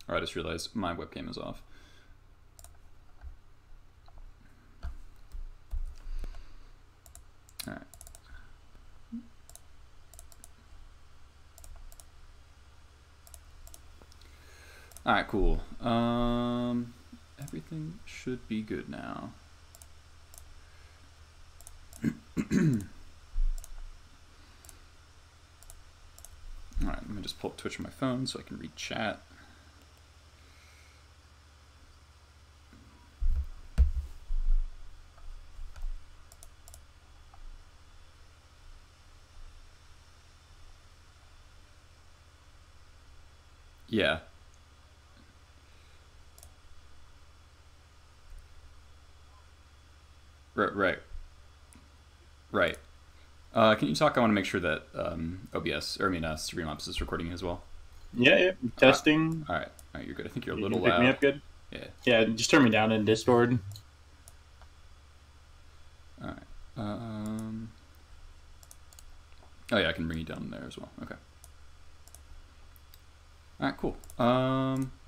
Or I just realized my webcam is off. All right. All right, cool. Everything should be good now. All right, let me just pull up Twitch on my phone so I can read chat. Yeah. Right. Can you talk? I want to make sure that OBS, or I mean, Streamlabs is recording as well. Yeah. Testing. All right, you're good. I think you're a little pick loud. Me up good? Yeah. Yeah, just turn me down in Discord. All right. Oh yeah, I can bring you down there as well. Okay. All right, cool.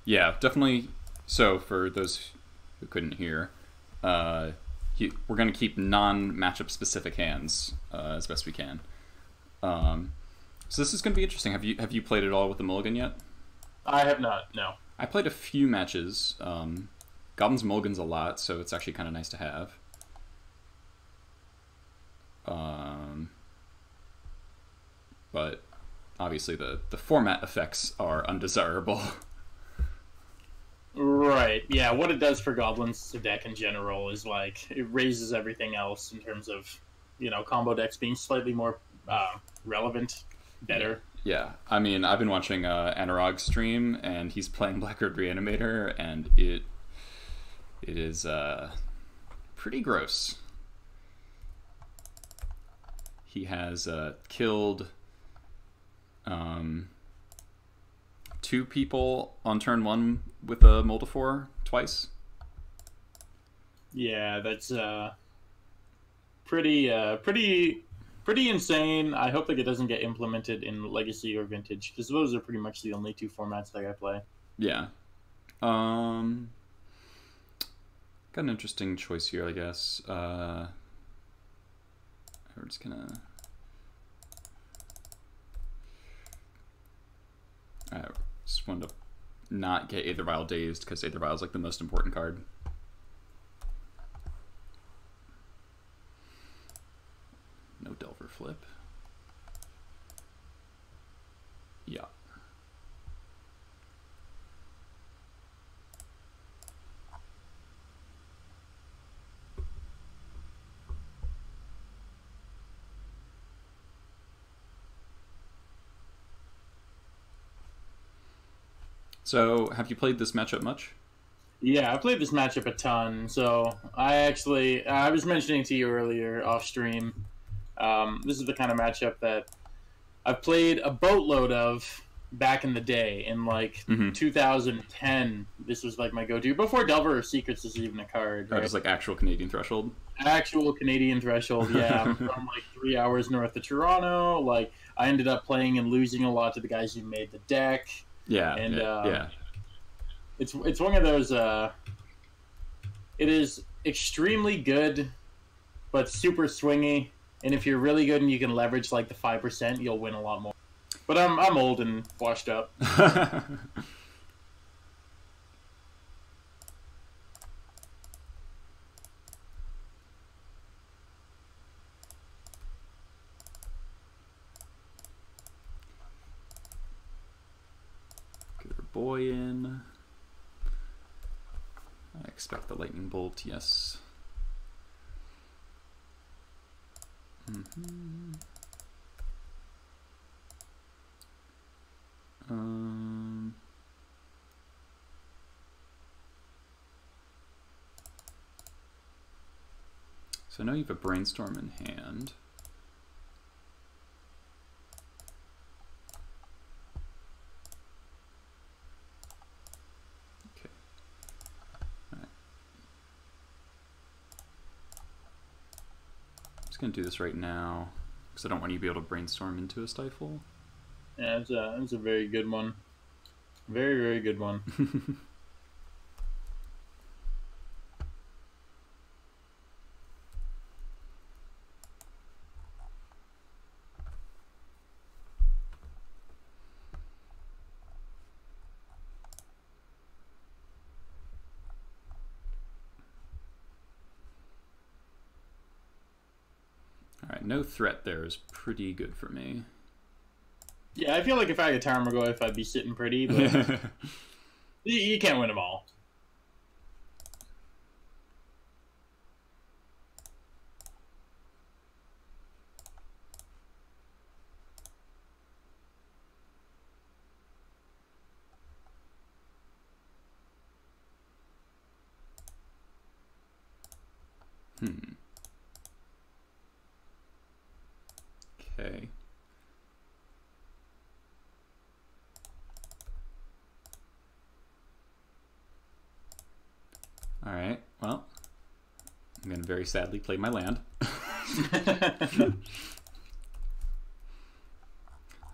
Yeah, definitely. So for those who couldn't hear, we're going to keep non-matchup specific hands as best we can. So this is going to be interesting. Have you played it all with the Mulligan yet? I have not. No. I played a few matches. Goblins Mulligans a lot, so it's actually kind of nice to have. But obviously the format effects are undesirable. Right. Yeah. What it does for Goblins to deck in general is like it raises everything else in terms of combo decks being slightly more relevant, better. Yeah. I mean, I've been watching Anurag's stream, and he's playing Blackroad Reanimator, and it is pretty gross. He has killed 2 people on turn 1 with a Moldifor twice. Yeah, that's pretty insane. I hope that it doesn't get implemented in Legacy or Vintage, because those are pretty much the only 2 formats that I play. Yeah. Got an interesting choice here, I guess. We're just gonna... I just wanted to not get Aether Vial dazed, because Aether Vial is like the most important card. No Delver flip. Yeah. So, have you played this matchup much? Yeah, I played this matchup a ton. So I was mentioning to you earlier off stream. This is the kind of matchup that I've played a boatload of back in the day. In like 2010, this was like my go-to before Delver or Secrets was even a card. Right? Just like actual Canadian Threshold. Actual Canadian Threshold, yeah. I'm from like 3 hours north of Toronto. Like I ended up playing and losing a lot to the guys who made the deck. Yeah, and yeah. It's one of those. It is extremely good, but super swingy. And if you're really good and you can leverage like the 5%, you'll win a lot more. But I'm old and washed up. Get our boy in. I expect the lightning bolt, yes. So I know you have a brainstorm in hand. Okay. All right. I'm just gonna do this right now because I don't want you to be able to brainstorm into a stifle. Yeah, it's a very good one. Very, very good one. Alright, no threat there is pretty good for me. Yeah, I feel like if I had Tarmogoyf, I'd be sitting pretty, but you can't win them all. Okay. Alright, well, I'm going to very sadly play my land.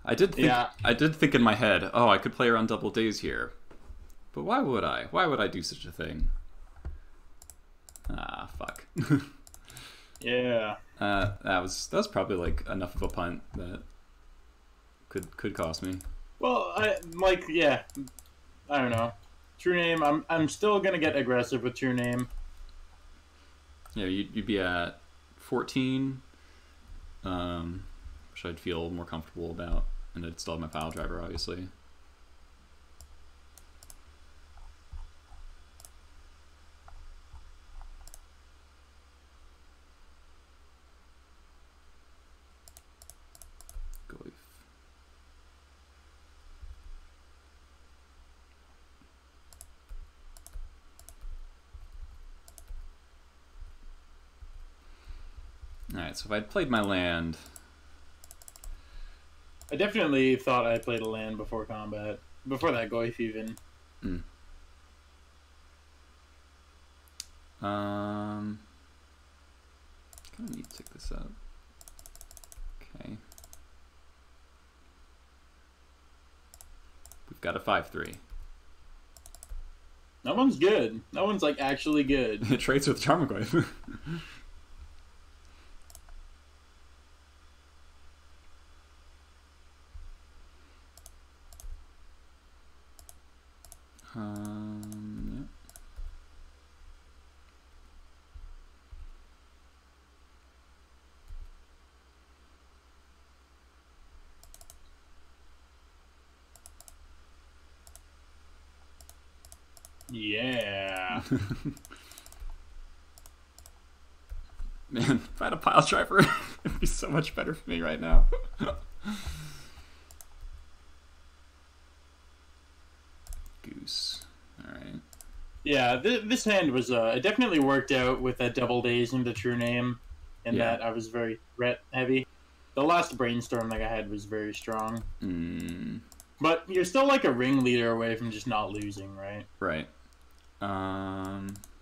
I did think in my head, oh, I could play around Double Days here. But why would I? Why would I do such a thing? Ah, fuck. Yeah. That was probably like enough of a punt that could cost me. Well, I don't know. True Name. I'm still gonna get aggressive with True Name. Yeah, you'd be at 14, which I'd feel more comfortable about, and I'd still have my pile driver, obviously. Alright, so if I'd played my land... I definitely thought I played a land before combat. Before that Goyf even. Kind of need to take this up. Okay. We've got a 5-3. That one's good. That one's like actually good. It trades with Tarmogoyf. Yeah. Man, if I had a pile driver, it'd be so much better for me right now. Goose. Alright. Yeah, this hand was it definitely worked out with that Double Days into True Name, and that I was very threat heavy. The last Brainstorm that I had was very strong. But you're still like a ringleader away from just not losing, right? Right. Okay.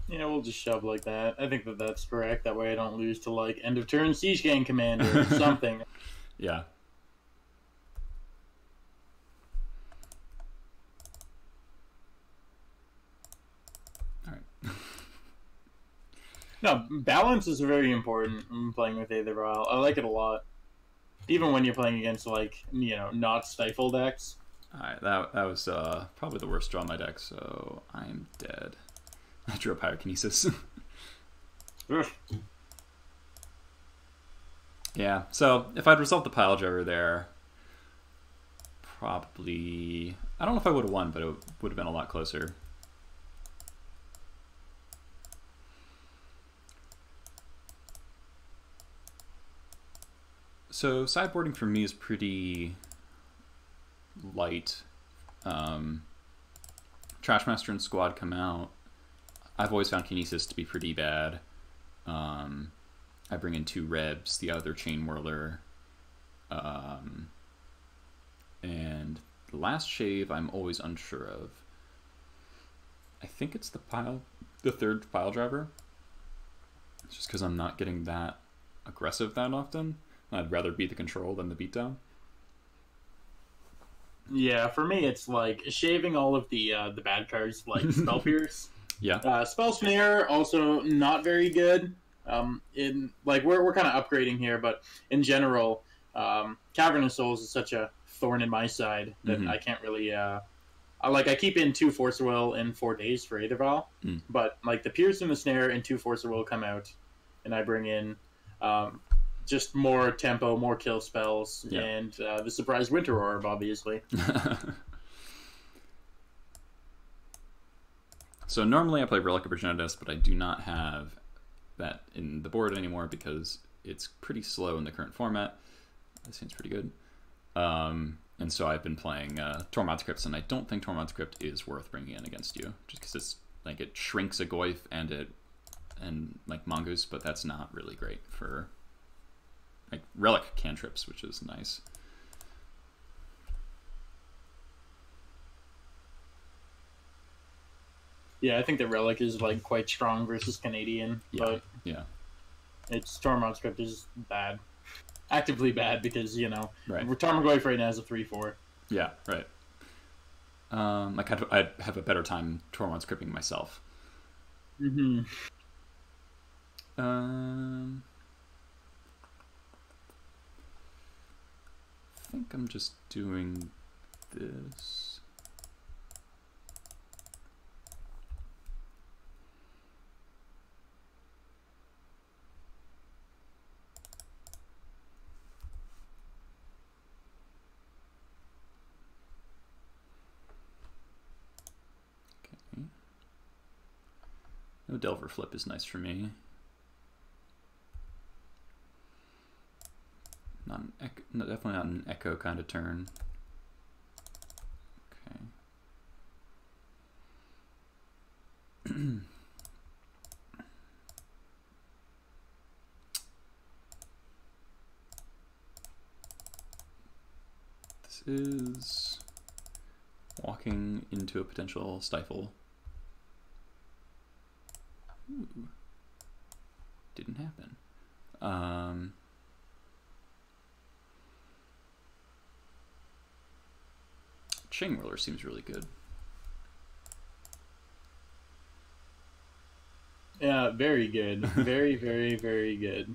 Yeah, we'll just shove like that. I think that's correct. That way I don't lose to, like, end of turn Siege Gang Commander or something. Yeah. Alright. No, balance is very important when playing with Aether Vial. I like it a lot. Even when you're playing against, like, not Stifle decks. Alright, that was probably the worst draw on my deck, so I'm dead. I drew a Pyrokinesis. Yeah, so if I'd resolved the pile driver there, probably... I don't know if I would have won, but it would have been a lot closer. So sideboarding for me is pretty light. Trashmaster and Squad come out. I've always found Kinesis to be pretty bad. I bring in 2 Rebs, the other Chain Whirler, and the last Shave I'm always unsure of. I think it's the 3rd Pile Driver. It's just because I'm not getting that aggressive that often. I'd rather be the control than the beatdown. Yeah, for me, it's like shaving all of the bad cards, like Spell Pierce. Yeah. Spell Snare, also not very good. In like we're kind of upgrading here, but in general, Cavernous Souls is such a thorn in my side that I can't really. I keep in 2 Force Will in 4 days for Aether Vial, but like the Pierce and the Snare and 2 Force Will come out, and I bring in just more tempo, more kill spells, and the Surprise Winter Orb, obviously. So normally I play Relic of Progenitus, but I do not have that in the board anymore because it's pretty slow in the current format. That seems pretty good. And so I've been playing Tormod's Crypt, and I don't think Tormod's Crypt is worth bringing in against you, just because it's like it shrinks a Goyf and like Mongoose, but that's not really great for like Relic cantrips, which is nice. Yeah, I think the Relic is like quite strong versus Canadian, but its Tormod's Crypt is bad. Actively bad because, you know, Tarmogoyf right now is a 3/4. Yeah, right. Like I'd have a better time Tormod's Crypting myself. Mm-hmm. I think I'm just doing this. No Delver Flip is nice for me. Definitely not an Echo kind of turn. Okay. This is walking into a potential stifle. Ooh. Didn't happen. Chain Whirler seems really good. Yeah, very good. Very, very, very good.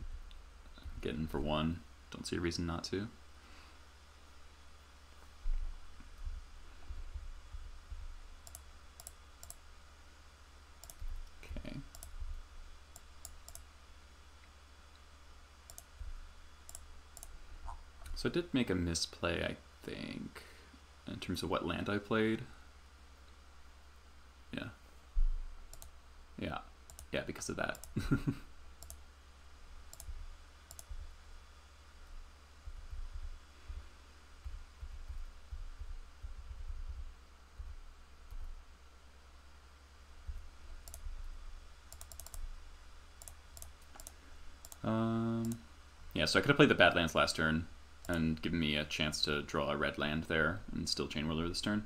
Getting for 1. Don't see a reason not to. Okay. So I did make a misplay, I think, in terms of what land I played. Yeah, because of that. Yeah, so I could have played the Badlands last turn and given me a chance to draw a red land there and still Chain Whirler this turn.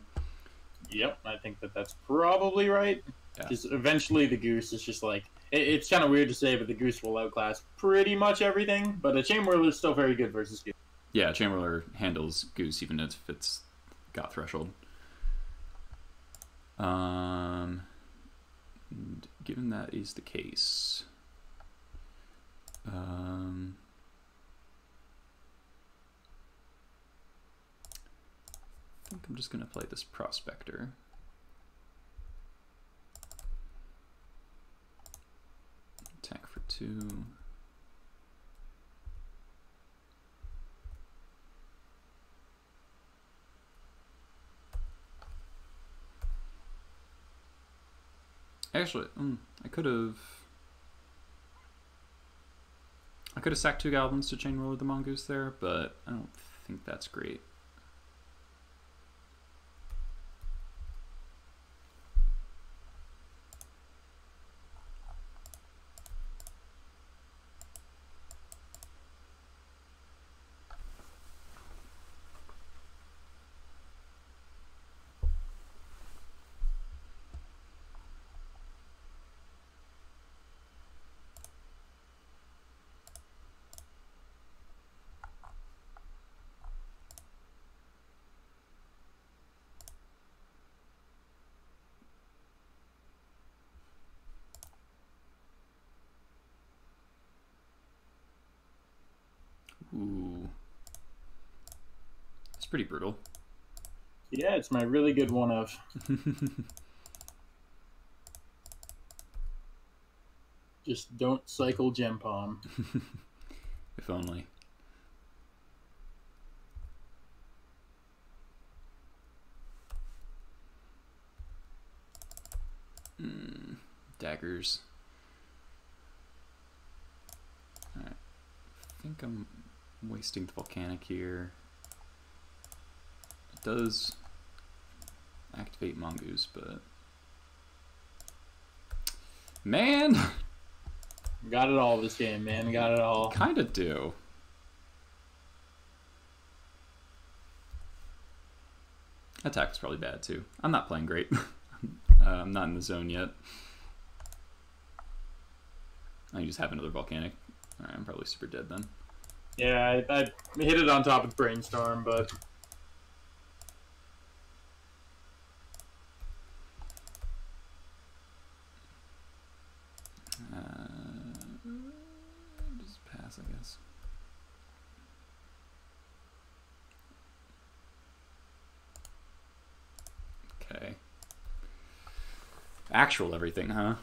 Yep, I think that's probably right. Because eventually the Goose is just like, it's kind of weird to say, but the Goose will outclass pretty much everything. But a Chain Whirler is still very good versus Goose. Yeah, Chain Whirler handles Goose even if it's got Threshold. And given that is the case, I think I'm just going to play this Prospector. Attack for 2. Actually, I could have sacked 2 Goblins to Chain Whirler the Mongoose there, but I don't think that's great. Ooh. It's pretty brutal. Yeah, it's my really good one of. Just don't cycle Gem Palm. If only. Daggers. Alright. I think I'm wasting the volcanic here. It does activate Mongoose, but... Man! Got it all this game, man. Got it all. Kinda do. Attack was probably bad too. I'm not playing great. I'm not in the zone yet. I just have another volcanic. Alright, I'm probably super dead then. Yeah, I hit it on top of Brainstorm, but... Just pass, I guess. Okay. Actual everything, huh?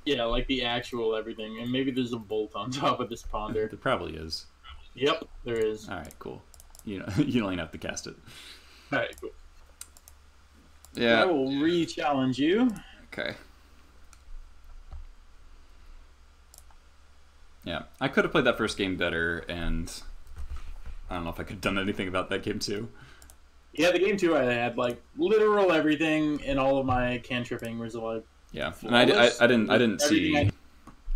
Yeah, like the actual everything. And maybe there's a bolt on top of this ponder. There probably is. Yep, there is. Alright, cool. You know, you don't even have to cast it. Alright, cool. Yeah. I will re-challenge you. Okay. Yeah, I could have played that first game better, and I don't know if I could have done anything about that game too. Yeah, the game 2 I had like literal everything, and all of my cantripping was like. Yeah, flawless. and I didn't see. Everything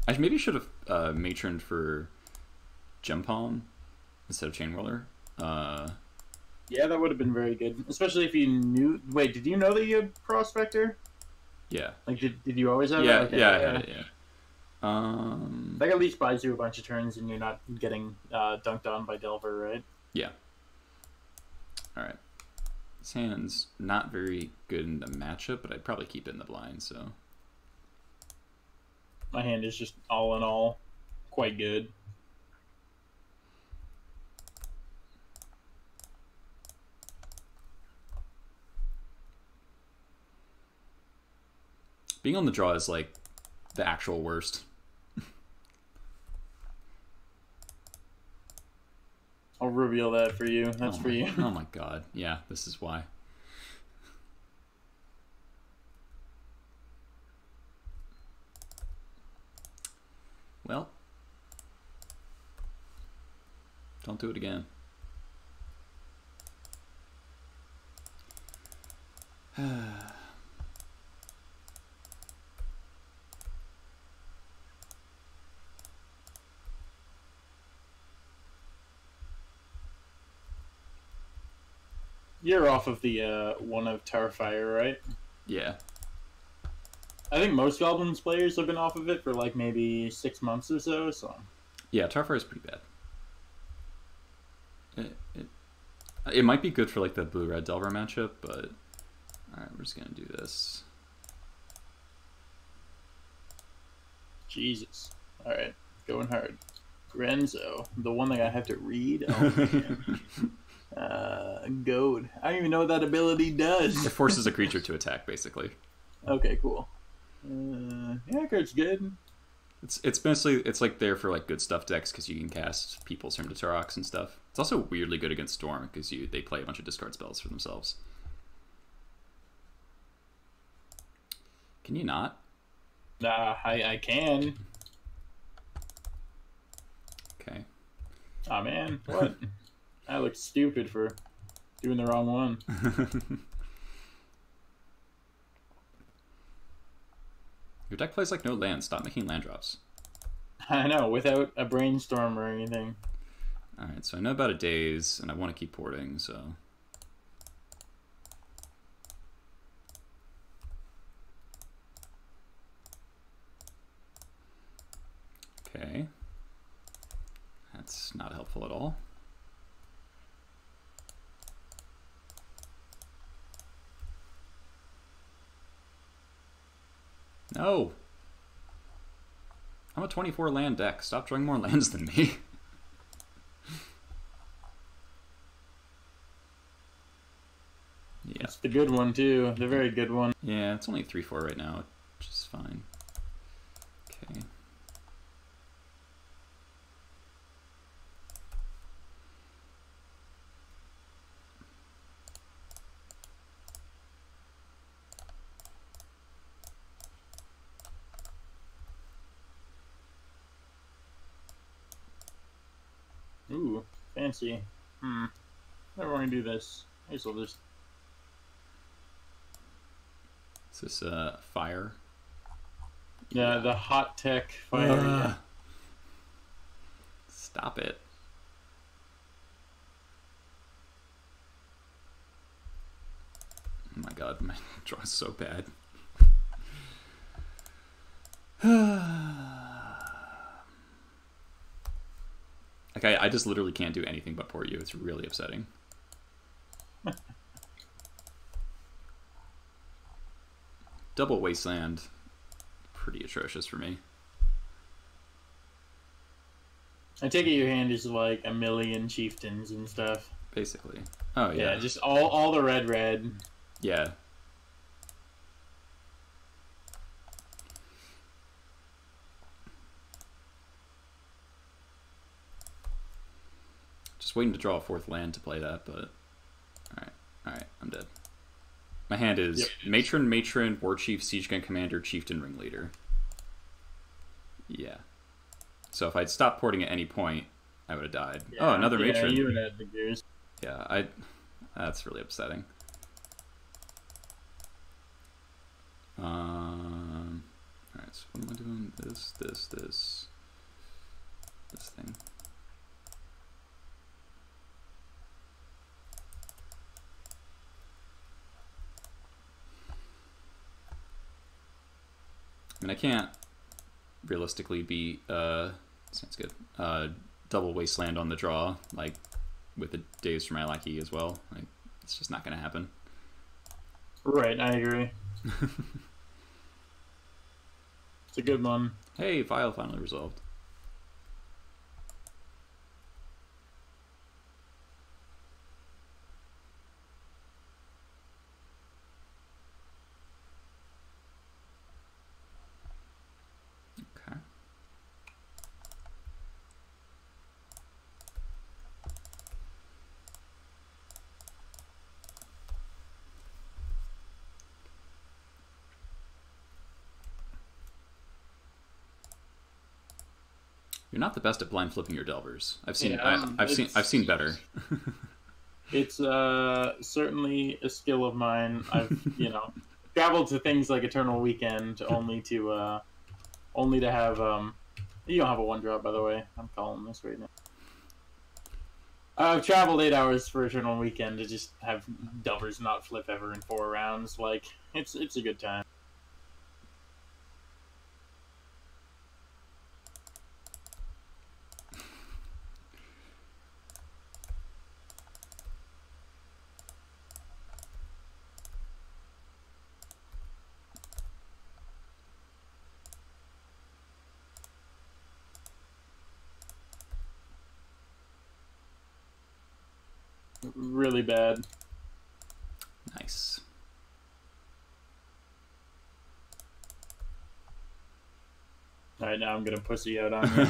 I maybe should have matroned for Gem Palm instead of Chain Whirler. Yeah, that would have been very good, especially if you knew. Wait, did you know that you had Prospector? Yeah. Like, did you always have Yeah, it? Okay, yeah, I had it. Yeah. That at least buys you a bunch of turns, and you're not getting dunked on by Delver, right? Yeah. All right. This hand's not very good in the matchup, but I'd probably keep it in the blind. So. My hand is just all in all quite good. Being on the draw is like the actual worst. I'll reveal that for you. That's for you. Oh my god. Yeah, this is why. Well. Don't do it again. You're off of the one of Tarfire, right? Yeah. I think most Goblins players have been off of it for like maybe 6 months or so. So Yeah, Tarfire is pretty bad. It might be good for like the blue-red Delver matchup, but alright, we're just gonna do this. Jesus. Alright, going hard. Renzo, the one that I have to read. Oh man. Goad. I don't even know what that ability does. It forces a creature to attack, basically. Okay, cool. Yeah, card's good. It's basically it's like there for like good stuff decks because you can cast People's Hymn to Taurox and stuff. It's also weirdly good against Storm because they play a bunch of discard spells for themselves. Can you not? I can. Okay. Aw, man. What? I look stupid for doing the wrong one. Your deck plays like no land. Stop making land drops. I know, without a brainstorm or anything. Alright, so I know about a daze, and I want to keep porting, so... Okay. That's not helpful at all. No! I'm a 24 land deck. Stop drawing more lands than me. The good one too. The very good one. Yeah, it's only 3/4 right now, which is fine. Okay. Ooh, fancy. Never want to do this. I guess I'll just. Is this fire? Yeah, the hot tech fire. Yeah. Stop it. Oh my god, my draw is so bad. Like, I just literally can't do anything but port you. It's really upsetting. Double Wasteland. Pretty atrocious for me. I take it your hand is like a million chieftains and stuff. Basically. Oh, yeah. Yeah, just all the red. Yeah. Just waiting to draw a 4th land to play that, but... Alright, I'm dead. My hand is Matron, War Chief, Siege Gun Commander, Chieftain, Ringleader. Yeah. So if I'd stopped porting at any point, I would have died. Yeah, oh, another Matron. You would have the gears. Yeah, that's really upsetting. Alright, so what am I doing? This thing. I mean, I can't realistically be, sounds good, double Wasteland on the draw, like, with the Days for my Lackey as well. Like, it's just not going to happen. Right, I agree. It's a good one. Hey, Vial finally resolved. You're not the best at blind flipping your Delvers. I've seen I've seen better. It's certainly a skill of mine. I've traveled to things like Eternal Weekend only to have you don't have a 1-drop, by the way. I'm calling this right now. I've traveled 8 hours for Eternal Weekend to just have Delvers not flip ever in 4 rounds. Like, it's a good time. Really bad. Nice. Alright, now I'm gonna pussy out on you.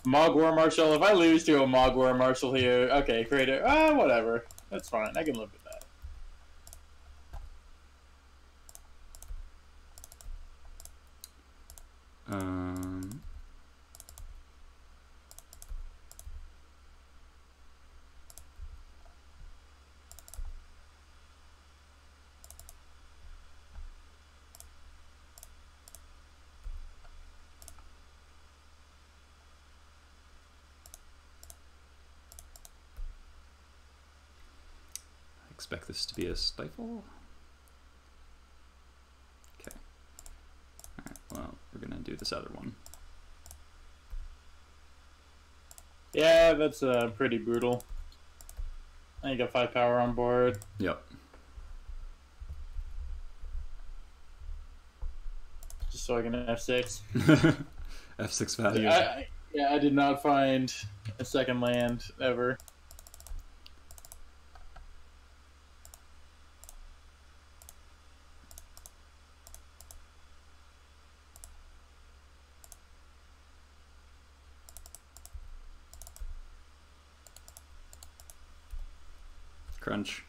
Mog War Marshal. If I lose to a Mog War Marshal here, okay, creator. Whatever. That's fine. I can live with that. Expect this to be a stifle. Okay. Alright, well, we're gonna do this other one. Yeah, that's pretty brutal. I got 5 power on board. Yep. Just so I can F6. F6 value. I did not find a second land ever. Crunch.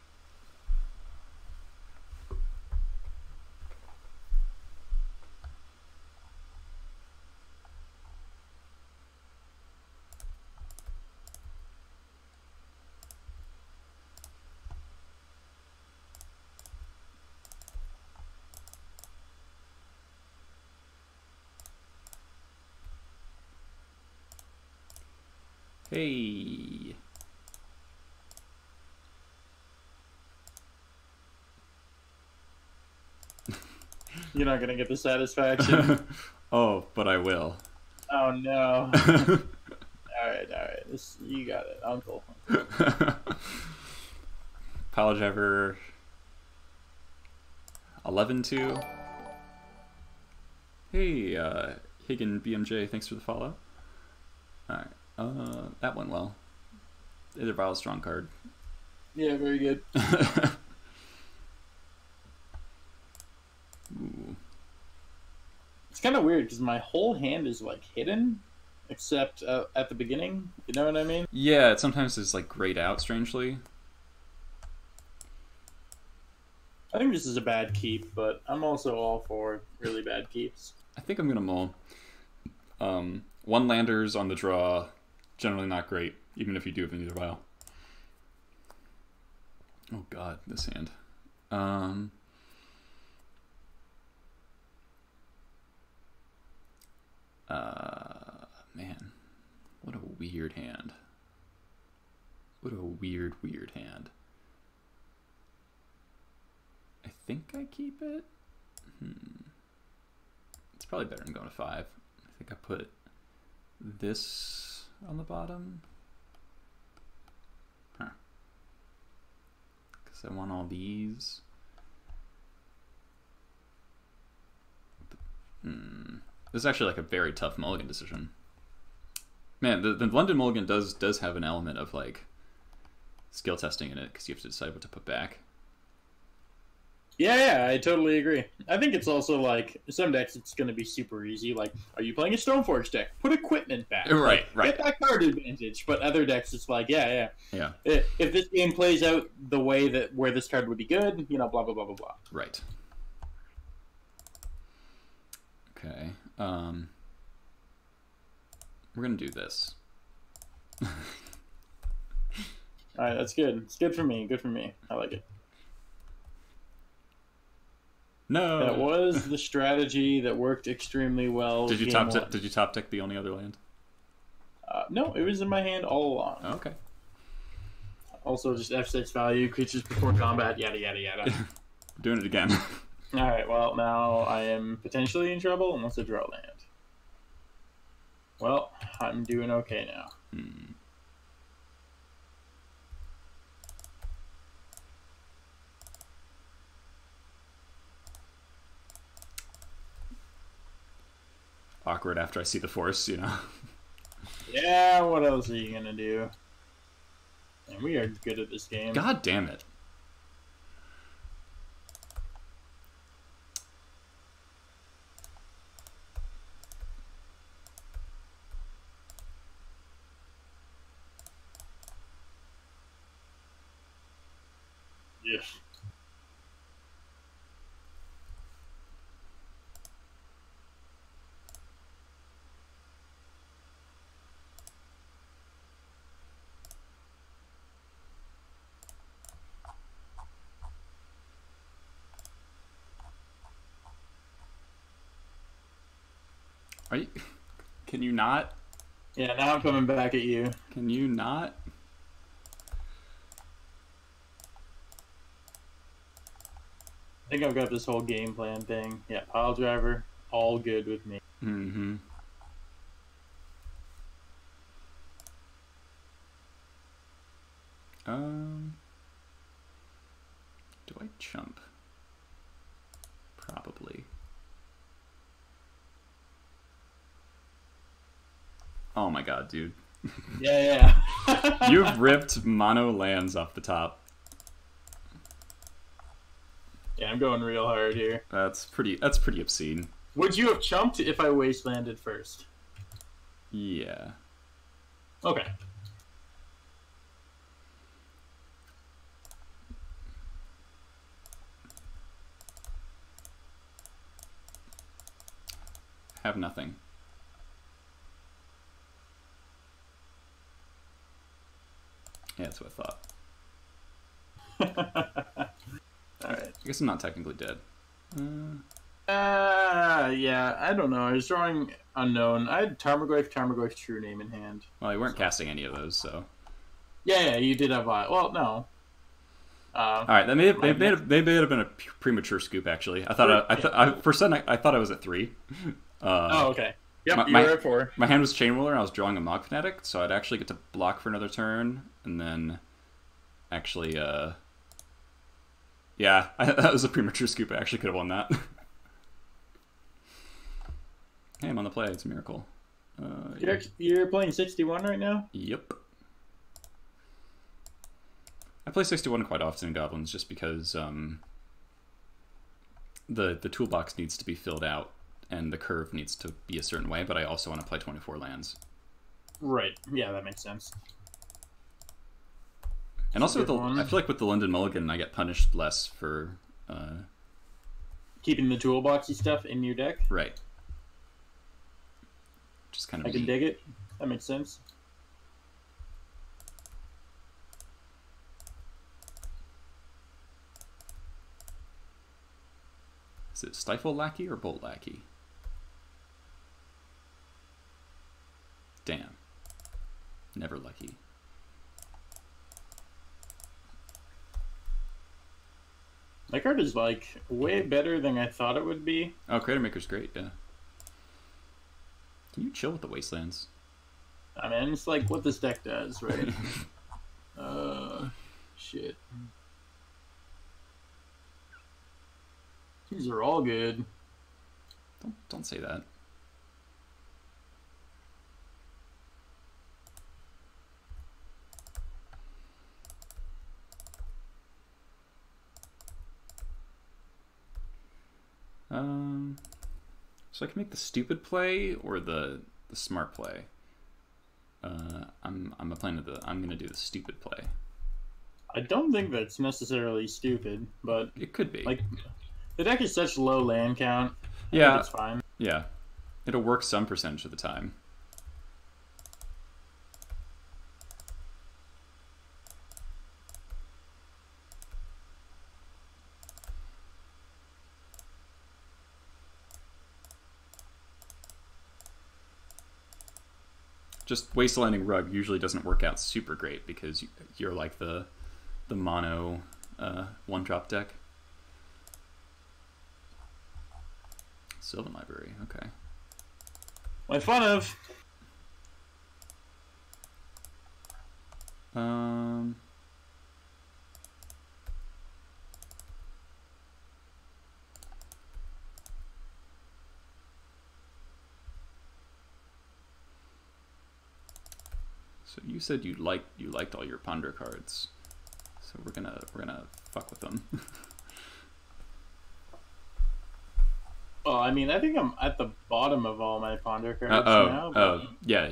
Hey. You're not gonna get the satisfaction. Oh, but I will. Oh no. Alright. You got it, Uncle. Pile driver 11-2. Hey, Higgin BMJ, thanks for the follow. Alright. That went well. Either Vile strong card. Yeah, very good. Ooh. It's kind of weird because my whole hand is like hidden, except at the beginning. You know what I mean? Yeah, it sometimes is like grayed out strangely. I think this is a bad keep, but I'm also all for really bad keeps. I think I'm gonna mull. One landers on the draw, generally not great, even if you do have an either Vile. Oh god, this hand. Man, what a weird hand. What a weird hand. I think I keep it. It's probably better than going to 5. I think I put this on the bottom. Huh. Because I want all these. This is actually like a very tough mulligan decision. Man, the London Mulligan does have an element of like skill testing in it because you have to decide what to put back. Yeah, I totally agree. I think it's also like some decks it's going to be super easy. Like, are you playing a Stoneforge deck? Put equipment back. Right. Get that card advantage. But other decks, it's like, yeah. Yeah. If this game plays out the way that where this card would be good, you know, blah blah blah blah blah. Right. Okay. We're gonna do this. All right, that's good. It's good for me. Good for me. I like it. No. That was the strategy that worked extremely well. Did you top deck the only other land? No, it was in my hand all along. Oh, okay. Also, just F6 value, creatures before combat, yada yada yada. Doing it again. All right. Well, now I am potentially in trouble unless I draw land. Well, I'm doing okay now. Awkward after I see the force, you know. Yeah, what else are you gonna do? And we are good at this game. God damn it. Yeah. Are you? Can you not? Yeah, now I'm coming back at you. Can you not? I think I've got this whole game plan thing. Yeah, pile driver, all good with me. Mm-hmm. Do I chump? Probably. Oh my god, dude. Yeah. You've ripped mono lands off the top. Yeah, I'm going real hard here. That's pretty obscene. Would you have chumped if I wastelanded first? Yeah. Okay. have nothing. Yeah, that's what I thought. Alright. I guess I'm not technically dead. Yeah, I don't know. I was drawing Unknown. I had Tarmogoyf, True Name in hand. Well, you weren't casting any of those, so... Yeah, you did have well, no. Alright, that may have been a premature scoop, actually. I thought for a second I thought I was at 3. Oh, okay. Yep, you were at 4. My hand was Chain Ruler, and I was drawing a Mog Fanatic, so I'd actually get to block for another turn, and then actually, yeah, that was a premature scoop. I actually could have won that. Hey, I'm on the play. It's a miracle. You're playing 61 right now? Yep. I play 61 quite often in Goblins, just because the toolbox needs to be filled out, and the curve needs to be a certain way, but I also want to play 24 lands. Right. Yeah, that makes sense. And also, I feel like with the London Mulligan, I get punished less for... keeping the toolboxy stuff in your deck? Right. Just kind of I can dig it. That makes sense. Is it Stifle Lackey or Bolt Lackey? Damn. Never lucky. My card is like way better than I thought it would be. Oh, Crater Maker's great, yeah. Can you chill with the Wastelands? I mean, it's like what this deck does, right? Shit. These are all good. Don't say that. So I can make the stupid play or the smart play. I'm gonna do the stupid play. I don't think that's necessarily stupid, but it could be. Like, the deck is such low land count. I think it's fine. Yeah, it'll work some percentage of the time. Just Wastelanding Rug usually doesn't work out super great because you're like the mono one-drop deck. Sylvan Library, okay. My fun of. So you said you liked all your Ponder cards, so we're gonna fuck with them. Well, I mean, I think I'm at the bottom of all my Ponder cards now. Oh, yeah.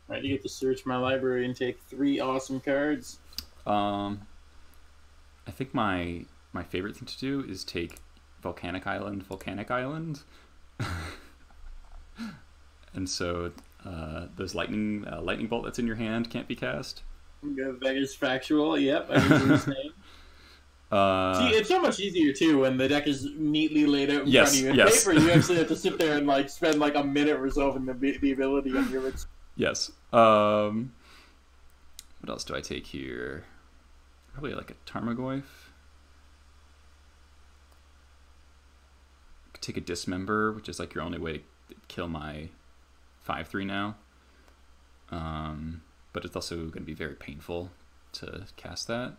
Alright, you get to search my library and take 3 awesome cards. I think my favorite thing to do is take Volcanic Island, and so those lightning bolt that's in your hand can't be cast. That is factual. Yep, I can do his name. See, it's so much easier too when the deck is neatly laid out in front of you in paper. You actually have to sit there and like spend like a minute resolving the ability on your. Yes. What else do I take here? Probably like a Tarmogoyf. Could take a Dismember, which is like your only way to kill my 5/3 now. But it's also going to be very painful to cast that.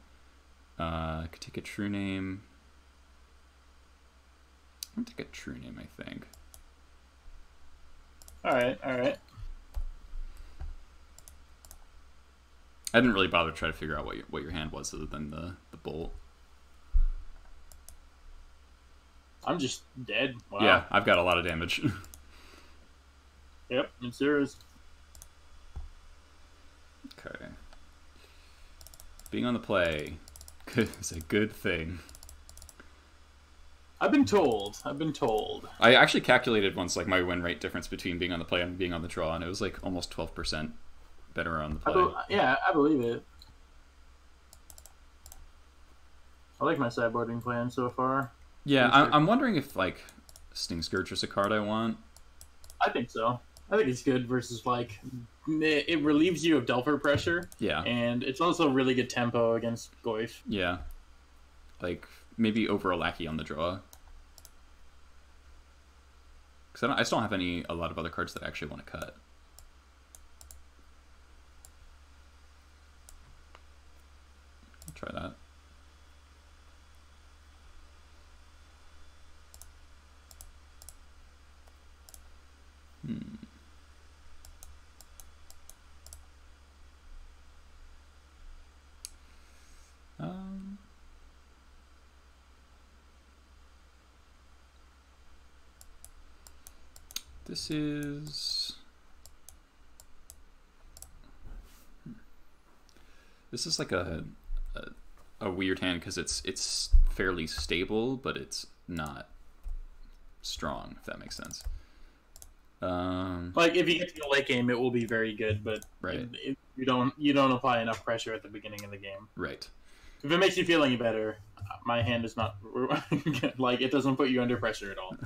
Could take a True Name. I'm going to take a True Name, I think. Alright. I didn't really bother to try to figure out what your hand was other than the bolt. I'm just dead. Wow. Yeah, I've got a lot of damage. Yep, it's yours. Okay. Being on the play is a good thing. I've been told. I've been told. I actually calculated once like my win rate difference between being on the play and being on the draw, and it was like almost 12% better on the play. Yeah, I believe it. I like my sideboarding plan so far. Yeah, I'm wondering if like Sting Scourge is a card I want. I think so. I think it's good versus like it relieves you of Delver pressure. Yeah, and it's also really good tempo against Goyf. Yeah, like maybe over a Lackey on the draw. Because I still don't have a lot of other cards that I actually want to cut. I'll try that. This is... This is like a weird hand because it's fairly stable, but it's not strong, if that makes sense. Like if you get to the late game, it will be very good, but right. You don't apply enough pressure at the beginning of the game. Right. If it makes you feel any better, my hand is not like it doesn't put you under pressure at all.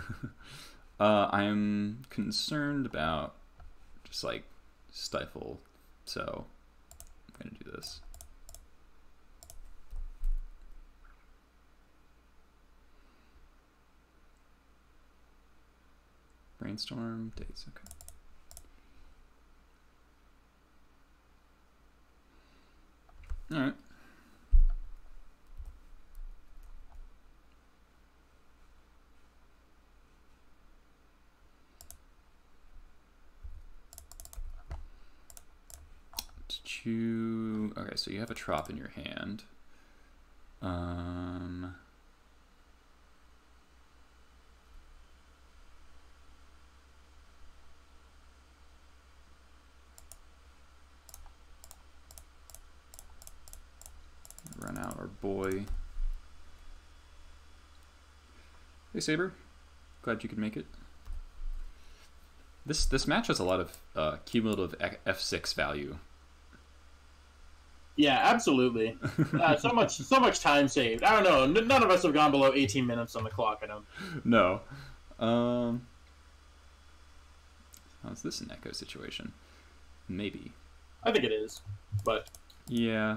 I'm concerned about just like stifle, so I'm gonna do this. Brainstorm dates, okay. All right. Okay, so you have a trop in your hand. Run out our boy. Hey Saber, glad you could make it. This match has a lot of cumulative F6 value. Yeah, absolutely. So much time saved. I don't know. None of us have gone below 18 minutes on the clock. I don't. No. Is this an echo situation? Maybe. I think it is, but yeah.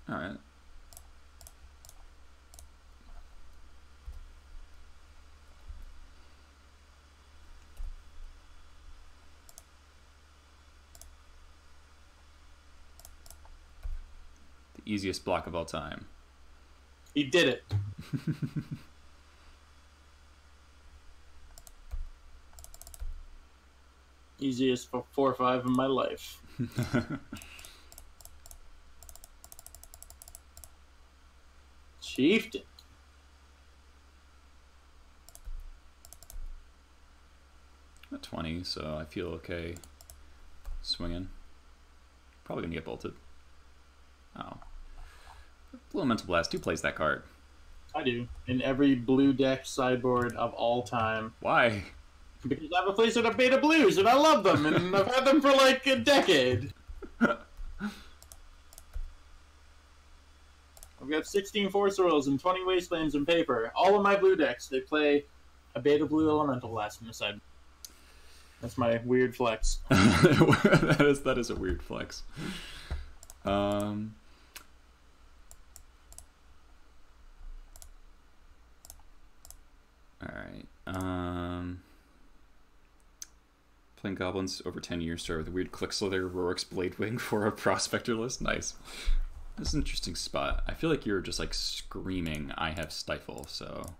All right. Easiest block of all time. He did it. Easiest for 4 or 5 in my life. Chieftain. At 20, so I feel okay swinging. Probably gonna get bolted. Oh. Blue Mental Blast. Who plays that card? I do. In every blue deck sideboard of all time. Why? Because I have a place of beta blues and I love them and I've had them for like a decade. I've got 16 Force Swirls and 20 Wastelands in paper. All of my blue decks, they play a beta blue Elemental Blast from the side. That's my weird flex. that is a weird flex. Alright. Playing Goblins over 10 years, start with a weird Click Slither, Rorik's Bladewing for a Prospector list. Nice. This is an interesting spot. I feel like you're just like screaming, I have Stifle, so...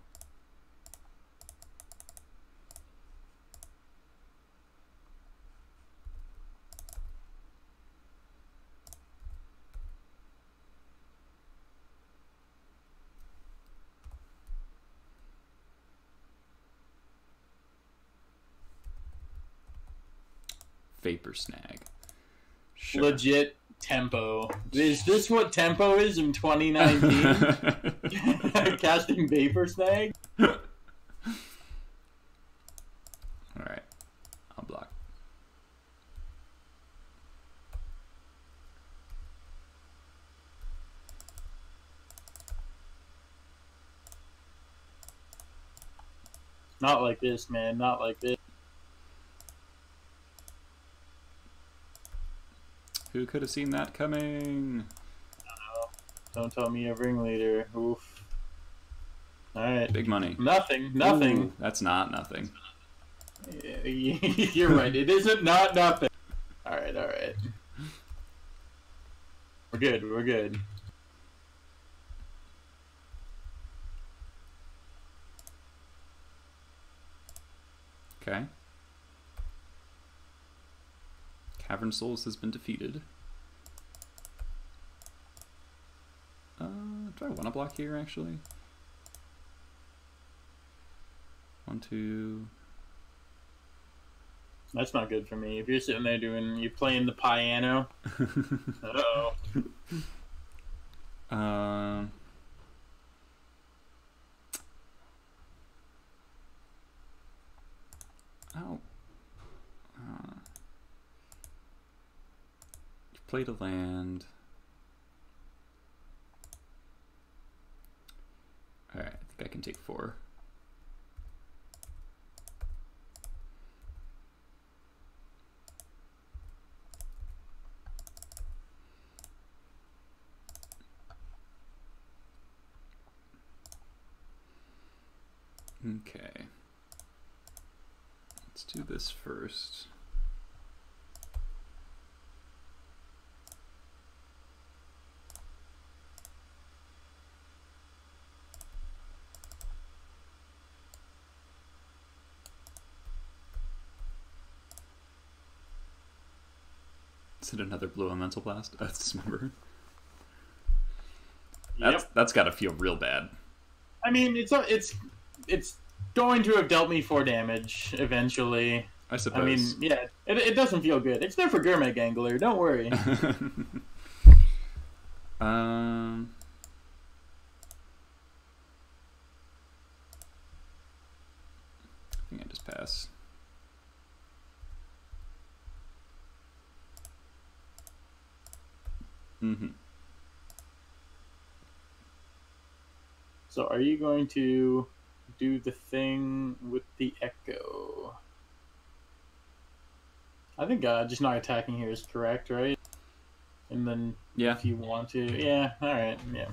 Vapor Snag. Sure. Legit Tempo. Is this what tempo is in 2019? Casting Vapor Snag? Alright. I'll block. Not like this, man. Not like this. Who could have seen that coming? Don't tell me a ringleader. Oof. Alright. Big money. Nothing. Ooh, that's not nothing. You're right. It isn't not nothing. Alright. We're good. Okay. Cavern Souls has been defeated. Do I want to block here, actually? 1, 2... That's not good for me. If you're sitting there you're playing the piano. Uh-oh. Oh. You played a land. Alright, I think I can take 4. Okay. Let's do this first. Is it another Blue Elemental Blast? Oh, it's Dismember. That's got to feel real bad. I mean, it's going to have dealt me 4 damage eventually. I suppose. I mean, yeah, it doesn't feel good. It's there for Gurmag Angler, don't worry. I think I just pass. So are you going to do the thing with the Echo? I think just not attacking here is correct, right? And then if you want to... Yeah, alright, yeah.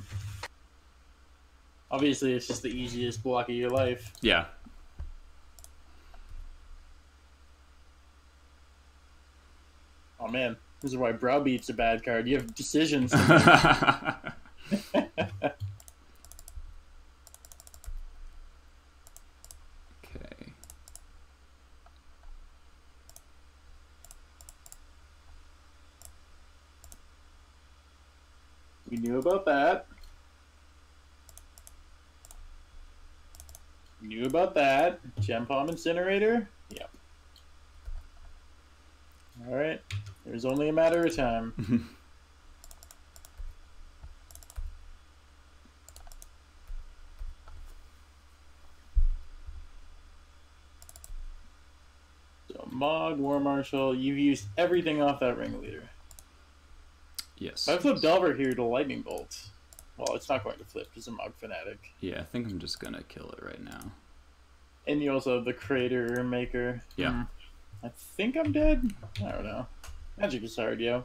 Obviously, it's just the easiest block of your life. Yeah. Oh man, this is why Browbeat's a bad card. You have decisions. We knew about that. Knew about that. Gem Palm Incinerator? Yep. Alright. It was only a matter of time. So, Mog, War Marshal, you've used everything off that Ringleader. Yes. I flip Delver here to Lightning Bolt. Well, it's not going to flip because I'm Mog Fanatic. Yeah, I think I'm just going to kill it right now. And you also have the Crater Maker. Yeah. I think I'm dead? I don't know. Magic is hard, yo.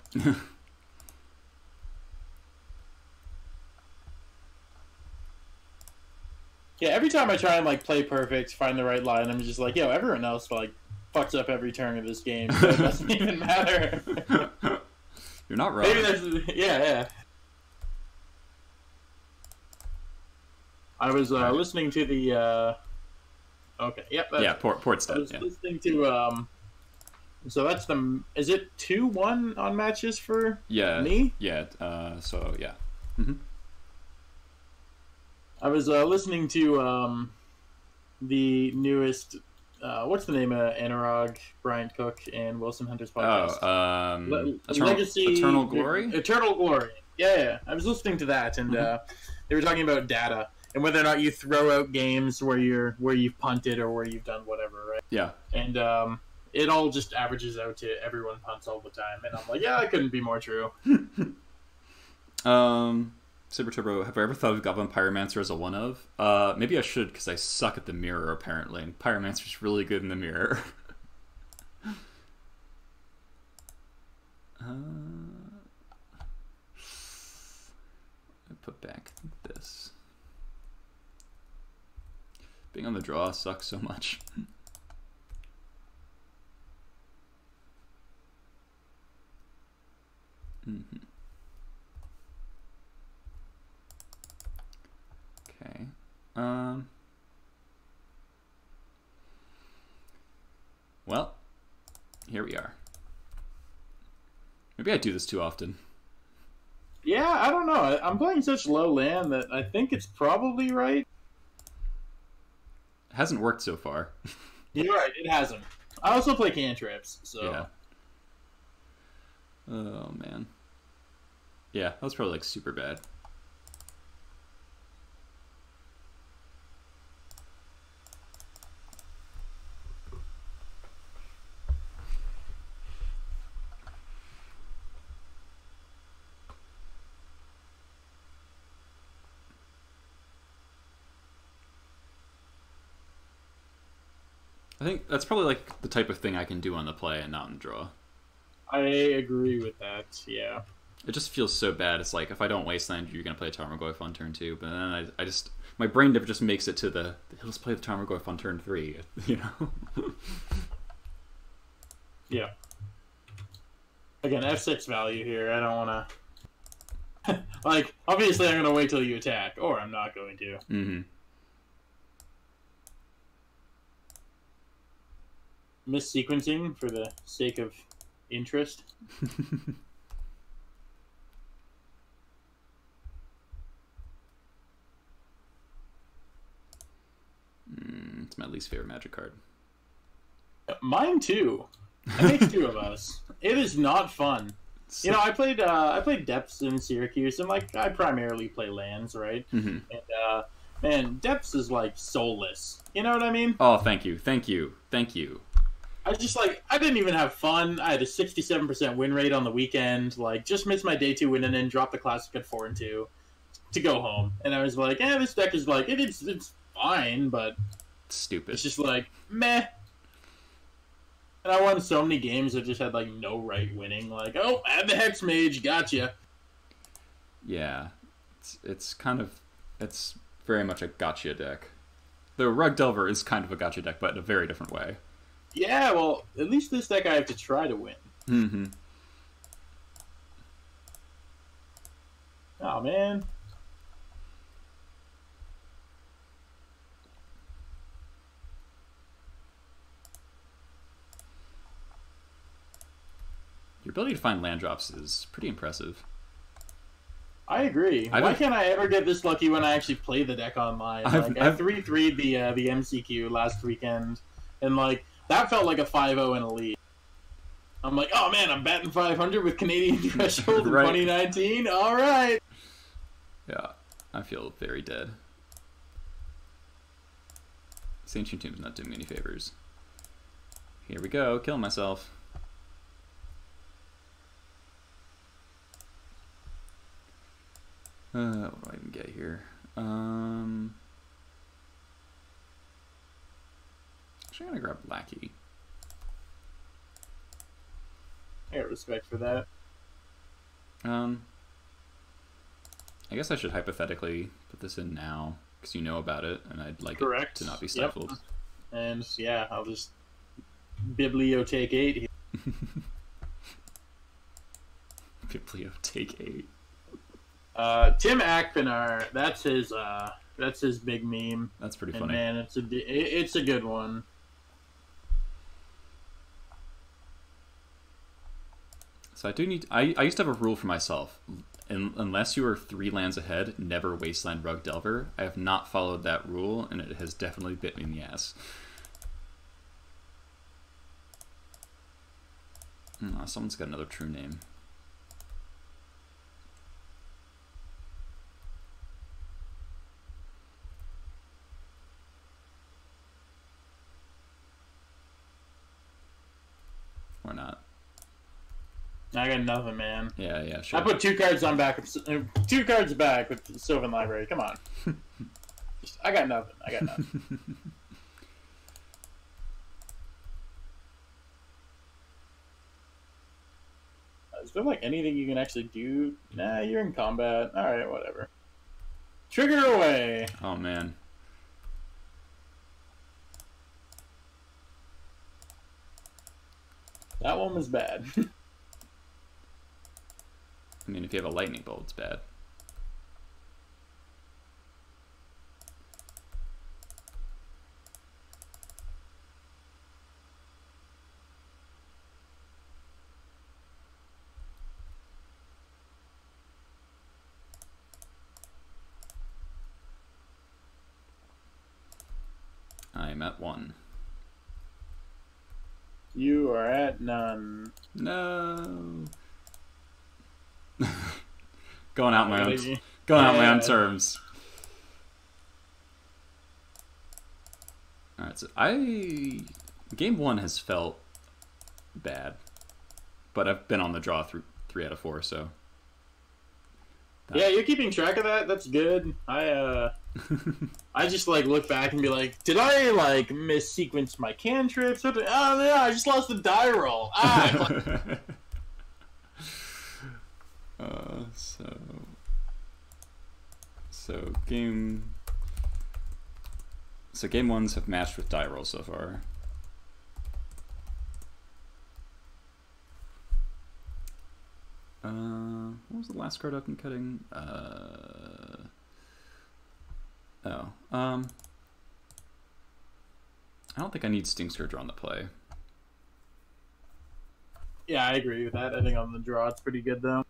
Yeah, every time I try and like play perfect, find the right line, I'm just like, yo, everyone else like fucks up every turn of this game, so it doesn't even matter. You're not wrong. Maybe that's, yeah. I was listening to the okay, yep. Port step. I was listening to so that's the, is it 2-1 on matches for me? Yeah. So yeah. I was listening to the newest what's the name of Anurag, Bryant Cook, and Wilson Hunter's podcast? Eternal Glory? Eternal Glory. Yeah. I was listening to that, and they were talking about data and whether or not you throw out games where you've punted or where you've done whatever, right? Yeah. And it all just averages out to everyone punts all the time, and I'm like, yeah, that couldn't be more true. Saber Turbo, have I ever thought of Goblin Pyromancer as a one of? Maybe I should, because I suck at the mirror, apparently, and Pyromancer's really good in the mirror. I put back this. Being on the draw sucks so much. Okay. Well, here we are. Maybe I do this too often. Yeah, I don't know. I'm playing such low land that I think it's probably right. It hasn't worked so far. You're right, it hasn't. I also play cantrips, so... Yeah. Oh, man. Yeah, that was probably, like, super bad. I think that's probably like the type of thing I can do on the play and not on the draw. I agree with that, yeah. It just feels so bad. It's like, if I don't wasteland, you're going to play Tarmogoyf on turn 2, but then I just... My brain never just makes it to the... Let's play the Tarmogoyf on turn 3, you know? Yeah. Again, F6 value here. I don't want to... like, obviously I'm going to wait till you attack, or I'm not going to. Mm-hmm. Mis-sequencing for the sake of interest. It's my least favorite Magic card. Mine too. That makes two of us. It is not fun. You know, I played Depths in Syracuse, and like I primarily play lands, right? Mm-hmm. And man, Depths is like soulless. You know what I mean? Oh, thank you. I just I didn't even have fun. I had a 67% win rate on the weekend. Like, just missed my day 2 win and then dropped the classic at 4-2 to go home. And I was like, this deck is like it's fine, but stupid. It's just like meh. And I won so many games that just had like no right winning. Like, oh, add the Hex Mage, gotcha. Yeah, it's very much a gotcha deck. The Rug Delver is kind of a gotcha deck, but in a very different way. Yeah, well, at least this deck I have to try to win. Mm-hmm. Oh, man. Your ability to find land drops is pretty impressive. I agree. Why can't I ever get this lucky when I actually play the deck online? I 3-3'd the MCQ last weekend, and like that felt like a 5-0 in a league. I'm like, oh man, I'm batting 500 with Canadian Threshold in 2019. All right. Yeah, I feel very dead. This Ancient Tomb's not doing me any favors. Here we go, kill myself. What do I even get here? Actually, I'm gonna grab Lackey. I got respect for that. I guess I should hypothetically put this in now because you know about it, and I'd like it to not be stifled. Yep. And yeah, I'll just bibliotake 8 here. Bibliotake 8. Tim Akpinar, that's his big meme. That's pretty and funny. Man, it's a good one. So I do need. I used to have a rule for myself. Unless you are 3 lands ahead, never wasteland Rug Delver. I have not followed that rule, and it has definitely bit me in the ass. Someone's got another true name. Or not. I got nothing, man. Yeah, sure. I put 2 cards on back, 2 cards back with the Sylvan Library. Come on. I got nothing. Is there like anything you can actually do? Nah, you're in combat. All right, whatever. Trigger away. Oh man. That one was bad. I mean, if you have a lightning bolt, it's bad. I'm at 1. You are at none. No. Going out my own terms. All right, so game 1 has felt bad, but I've been on the draw through 3 out of 4, so. Yeah, you're keeping track of that. That's good. I just like look back and be like, did I like missequence my cantrips? Oh yeah, I just lost the die roll. So game 1s have matched with die roll so far. What was the last card I've been cutting? I don't think I need Sting Scourger on the play. Yeah, I agree with that. I think on the draw it's pretty good though.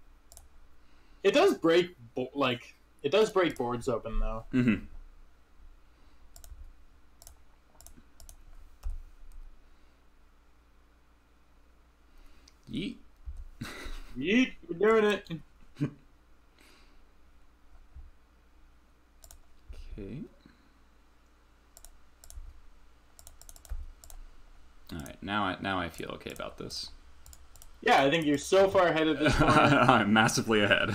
It does break boards open though. Mm-hmm. Yeet. Yeet, we're doing it. Okay. All right, now I feel okay about this. Yeah, I think you're so far ahead of this one. I'm massively ahead.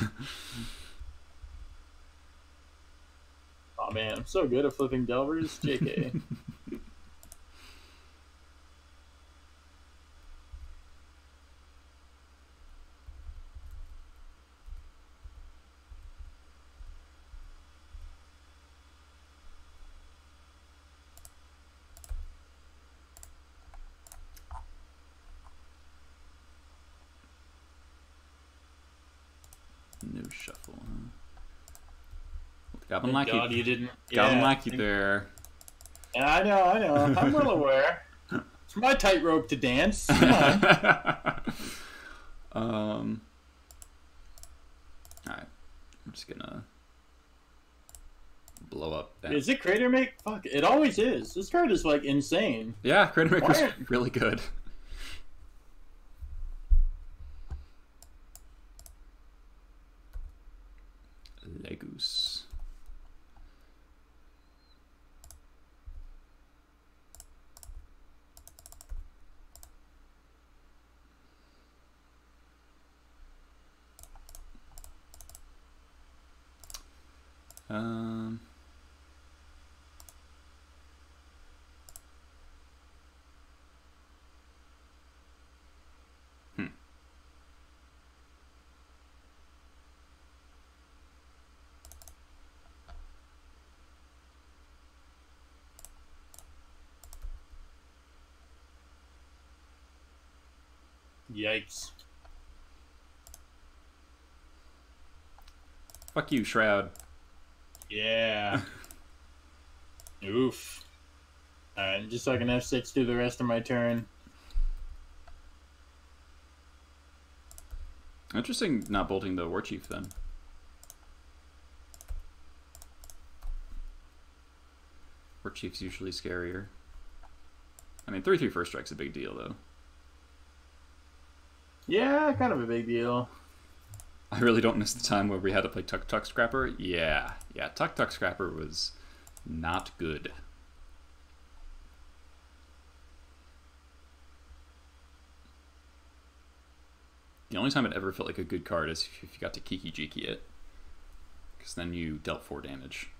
Oh man, I'm so good at flipping Delvers. JK. No shuffle, huh? Goblin Thank Lackey. God you didn't. Goblin Lackey there. Yeah, I know. I'm well aware. It's my tightrope to dance. Come on. Alright. I'm just gonna blow up that. Is it Crater Make? Fuck, it always is. This card is like insane. Yeah, Crater Make was really good. Legoos. Yikes. Fuck you, Shroud. Yeah. Oof. Alright, just so I can F6 through the rest of my turn. Interesting not bolting the War Chief then. War Chief's usually scarier. I mean, 3/3 first strike's a big deal though. Yeah, kind of a big deal. I really don't miss the time where we had to play Tuk Tuk Scrapper. Yeah, Tuk Tuk Scrapper was not good. The only time it ever felt like a good card is if you got to Kiki Jiki it. Because then you dealt 4 damage.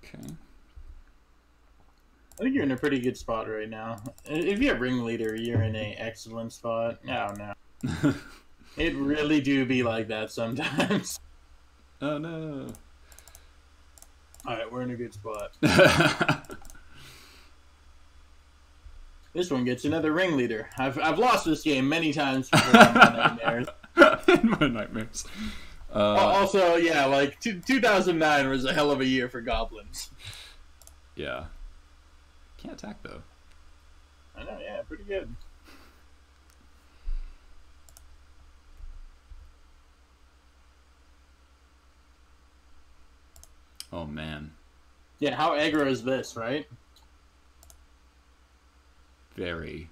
Okay. I think you're in a pretty good spot right now. If you have Ringleader, you're in an excellent spot. Oh, no. It really do be like that sometimes. Oh, no. Alright, we're in a good spot. This one gets another Ringleader. I've lost this game many times before in my nightmares. In my nightmares. Also, yeah, like 2009 was a hell of a year for Goblins. Yeah. Can't attack, though. I know, yeah, pretty good. Oh, man. Yeah, how aggro is this, right? Very.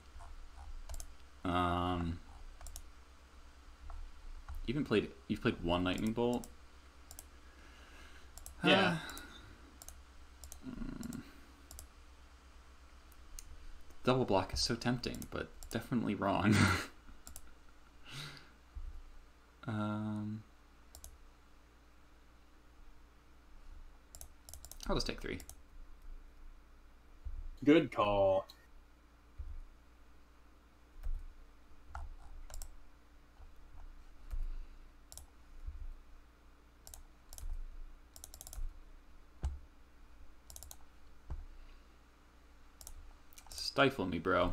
You've played 1 Lightning Bolt? Yeah. Double block is so tempting, but definitely wrong. I'll just take 3. Good call. Stifle me, bro.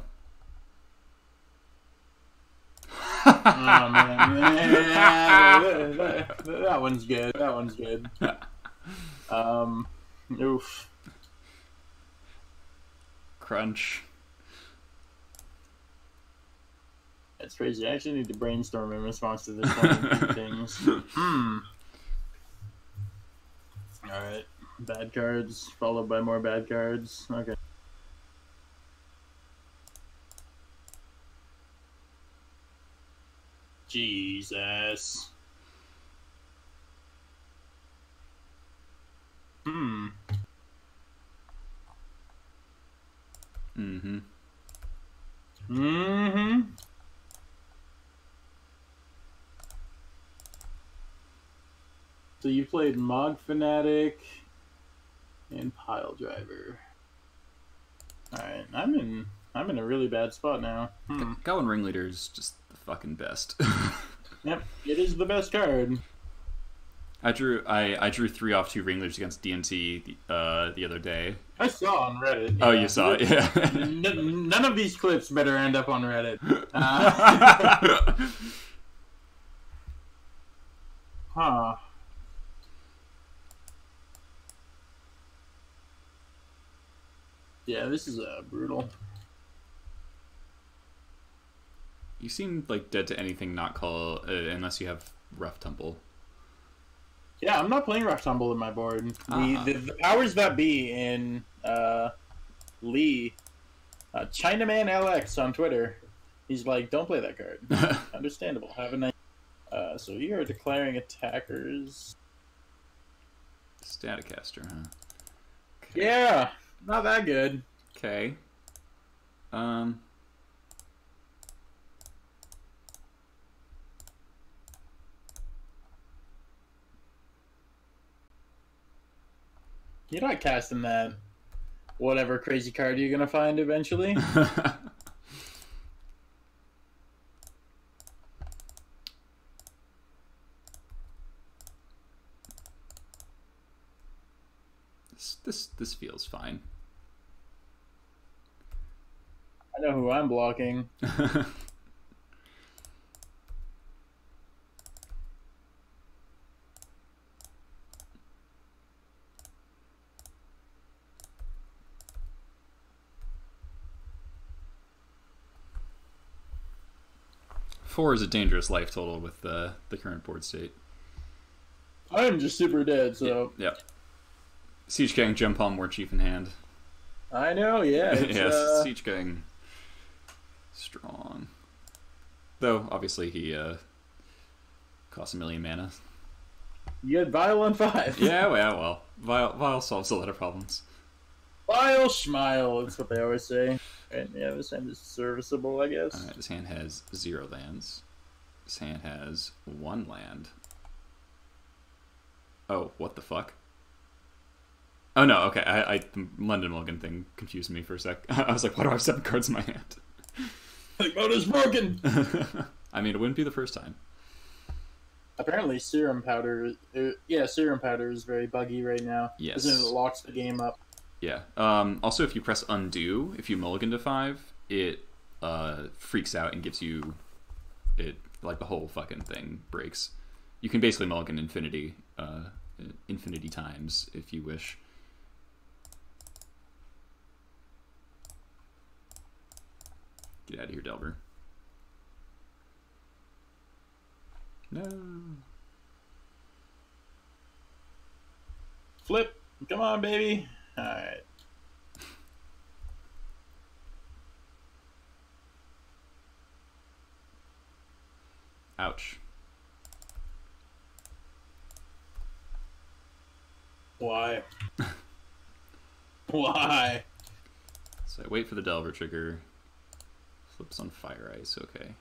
Oh, man. That one's good. That one's good. Oof. Crunch. That's crazy. I actually need to brainstorm in response to this one and do things. Alright. Bad cards, followed by more bad cards. Okay. Jesus. So you played Mog Fanatic and Pile Driver. Alright, I'm in a really bad spot now. Goblin Ringleader is just the fucking best. Yep, it is the best card. I drew 3 off 2 Ringleaders against DNT the other day. I saw on Reddit. Yeah. Oh, you saw it? Yeah. None of these clips better end up on Reddit. Huh. Yeah, this is brutal. You seem like dead to anything not call unless you have Rough Tumble. Yeah, I'm not playing Rough Tumble in my board. The powers that be in Lee, Chinaman LX on Twitter, he's like, don't play that card. Understandable. Have a nice. So you are declaring attackers. Staticaster, huh? Okay. Yeah, not that good. Okay. You're not casting that whatever crazy card you're gonna find eventually. This feels fine. I know who I'm blocking. 4 is a dangerous life total with the current board state. I'm just super dead, so... Yeah. Siege Gang, jump on more chief in hand. I know, yeah. It's, yeah, Siege Gang. Strong. Though, obviously, he costs 1 million mana. You had Vile on 5. Yeah, well. Vile solves a lot of problems. Vile schmile, that's what they always say. Right, yeah, this hand is serviceable, I guess. Alright, this hand has 0 lands. This hand has 1 land. Oh, what the fuck? Oh no, okay, the London Mulligan thing confused me for a sec. I was like, why do I have 7 cards in my hand? The motor's broken! I mean, it wouldn't be the first time. Apparently Serum Powder... Serum Powder is very buggy right now. Yes. Because it locks the game up. Yeah. Also, if you press undo, if you mulligan to 5, it freaks out and gives you... like, the whole fucking thing breaks. You can basically mulligan infinity times, if you wish. Get out of here, Delver. No. Flip! Come on, baby! Alright. Ouch. Why? Why? So I wait for the Delver trigger. Flips on Fire Ice, okay.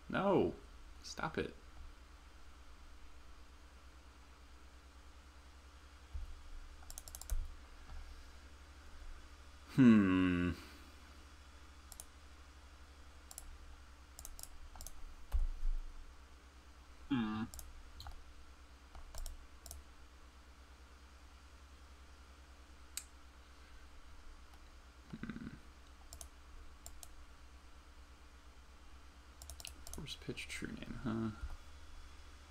No! Stop it. Hmm. Force pitch true name, huh?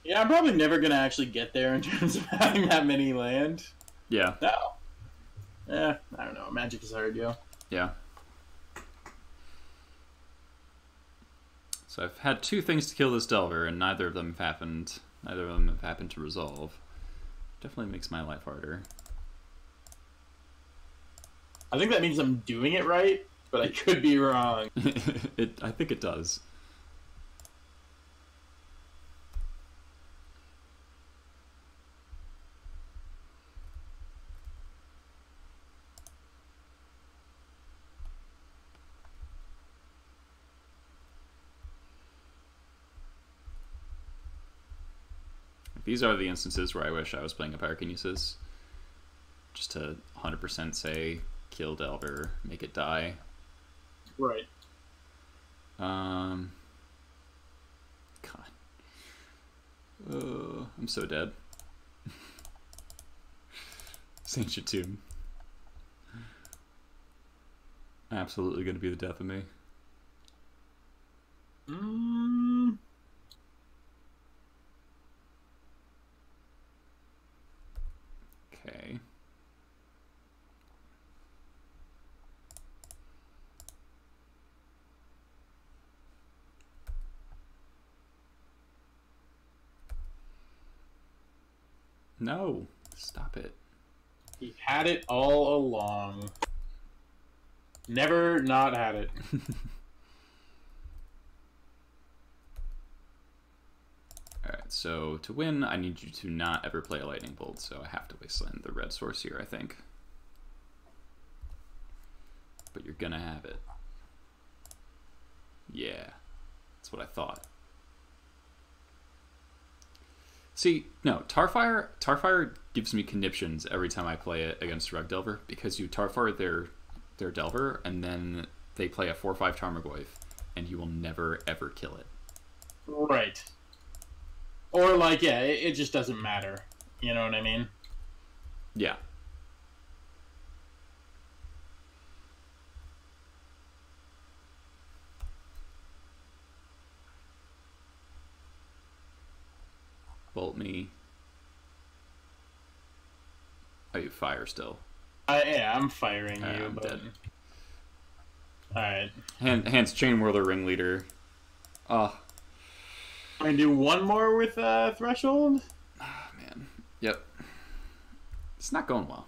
Yeah, I'm probably never gonna actually get there in terms of having that many land. Yeah. No. Yeah, I don't know. Magic is hard, yo. Yeah. So I've had 2 things to kill this Delver, and neither of them have happened. Neither of them have happened to resolve. Definitely makes my life harder. I think that means I'm doing it right, but I could be wrong. I think it does. These are the instances where I wish I was playing a Pyrokinesis. Just to 100% say, kill Delver, make it die. Right. God. I'm so dead. Ancient Tomb. Absolutely gonna be the death of me. Okay. No, stop it. He had it all along. Never not had it. Alright, so to win, I need you to not ever play a Lightning Bolt, so I have to wasteland the red source here, I think. But you're gonna have it. Yeah, that's what I thought. See, no, Tarfire gives me conniptions every time I play it against Rug Delver, because you Tarfire their Delver, and then they play a 4/5 Tarmogoyf, and you will never ever kill it. Right. Or, like, yeah, it just doesn't matter. You know what I mean? Yeah. Bolt me. Oh, you fire still. Yeah, I'm firing you, I'm but... dead. All right. Hans Chain Whirler Ringleader. Oh, I'm gonna do one more with Threshold. man. Yep. It's not going well.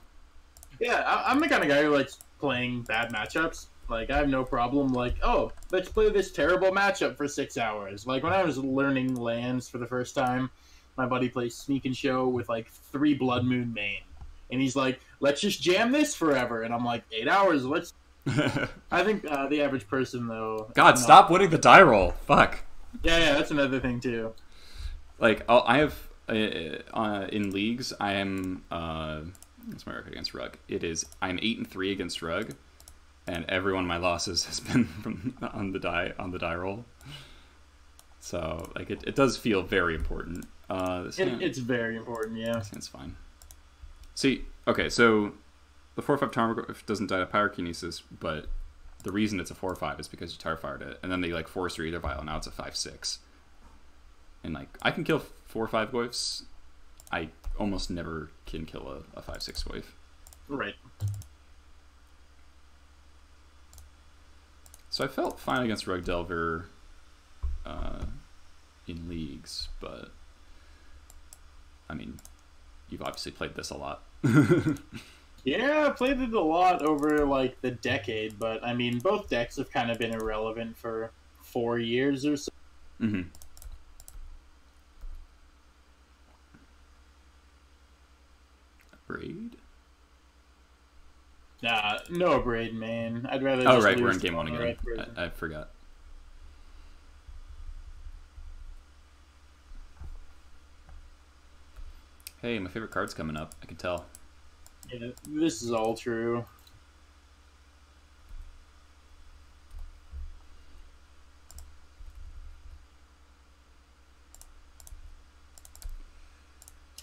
Yeah, I'm the kind of guy who likes playing bad matchups. Like, I have no problem. Like, oh, let's play this terrible matchup for 6 hours. Like, when I was learning lands for the first time, my buddy plays Sneak and Show with, like, 3 Blood Moon main. And he's like, let's just jam this forever. And I'm like, 8 hours, let's... I think the average person, though... God, stop winning the die roll. Fuck. Yeah, that's another thing, too. Like, I have... in leagues, I am... what's my record against Rug? I'm 8-3 against Rug. And every one of my losses has been from on the die roll. So like it does feel very important. It's very important, yeah. This hand's fine. See, okay, so the 4/5 Tarmogoyf doesn't die to Pyrokinesis, but the reason it's a 4/5 is because you Tar Fired it, and then they like force your Ether Vial. Now it's a 5/6, and like I can kill 4/5 Goyfs. I almost never can kill a 5/6 Goyf. Right. So I felt fine against Rug Delver in leagues, but I mean, you've obviously played this a lot. Yeah, I played it a lot over like the decade, but I mean, both decks have kind of been irrelevant for 4 years or so. Mm-hmm. Braid? Nah, no Braid, man. I'd rather Oh, just right, lose we're in game to 1 the again. right person. I forgot. Hey, my favorite card's coming up. I can tell. Yeah, this is all true.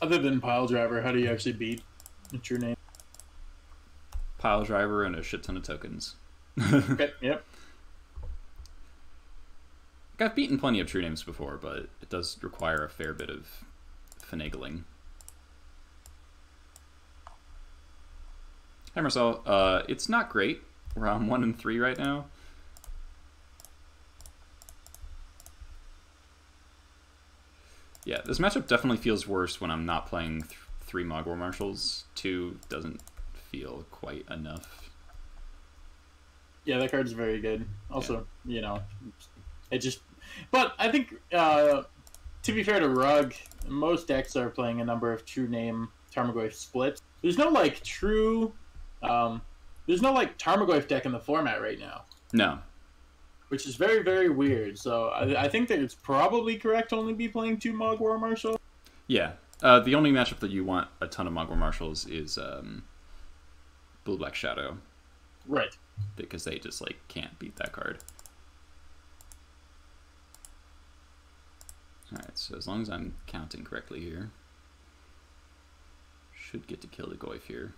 Other than Pile Driver, how do you actually beat what's your name? Pile Driver and a shit ton of tokens. Okay, yep. I've beaten plenty of true names before, but it does require a fair bit of finagling. Hi Marcel, it's not great. We're on 1-3 right now. Yeah, this matchup definitely feels worse when I'm not playing 3 Mogwai Marshals. 2 doesn't feel quite enough. Yeah, that card's very good. Also, you know, it just... But I think, to be fair to Rug, most decks are playing a number of true name Tarmogoyf splits. There's no, like, true... there's no, like, Tarmogoyf deck in the format right now. No. Which is very, very weird. So I think that it's probably correct to only be playing 2 Mogwai Marshals. Yeah. The only matchup that you want a ton of Mogwai Marshals is Blue-Black Shadow. Right. Because they just, like, can't beat that card. Alright, so as long as I'm counting correctly here, should get to kill the Goyf here.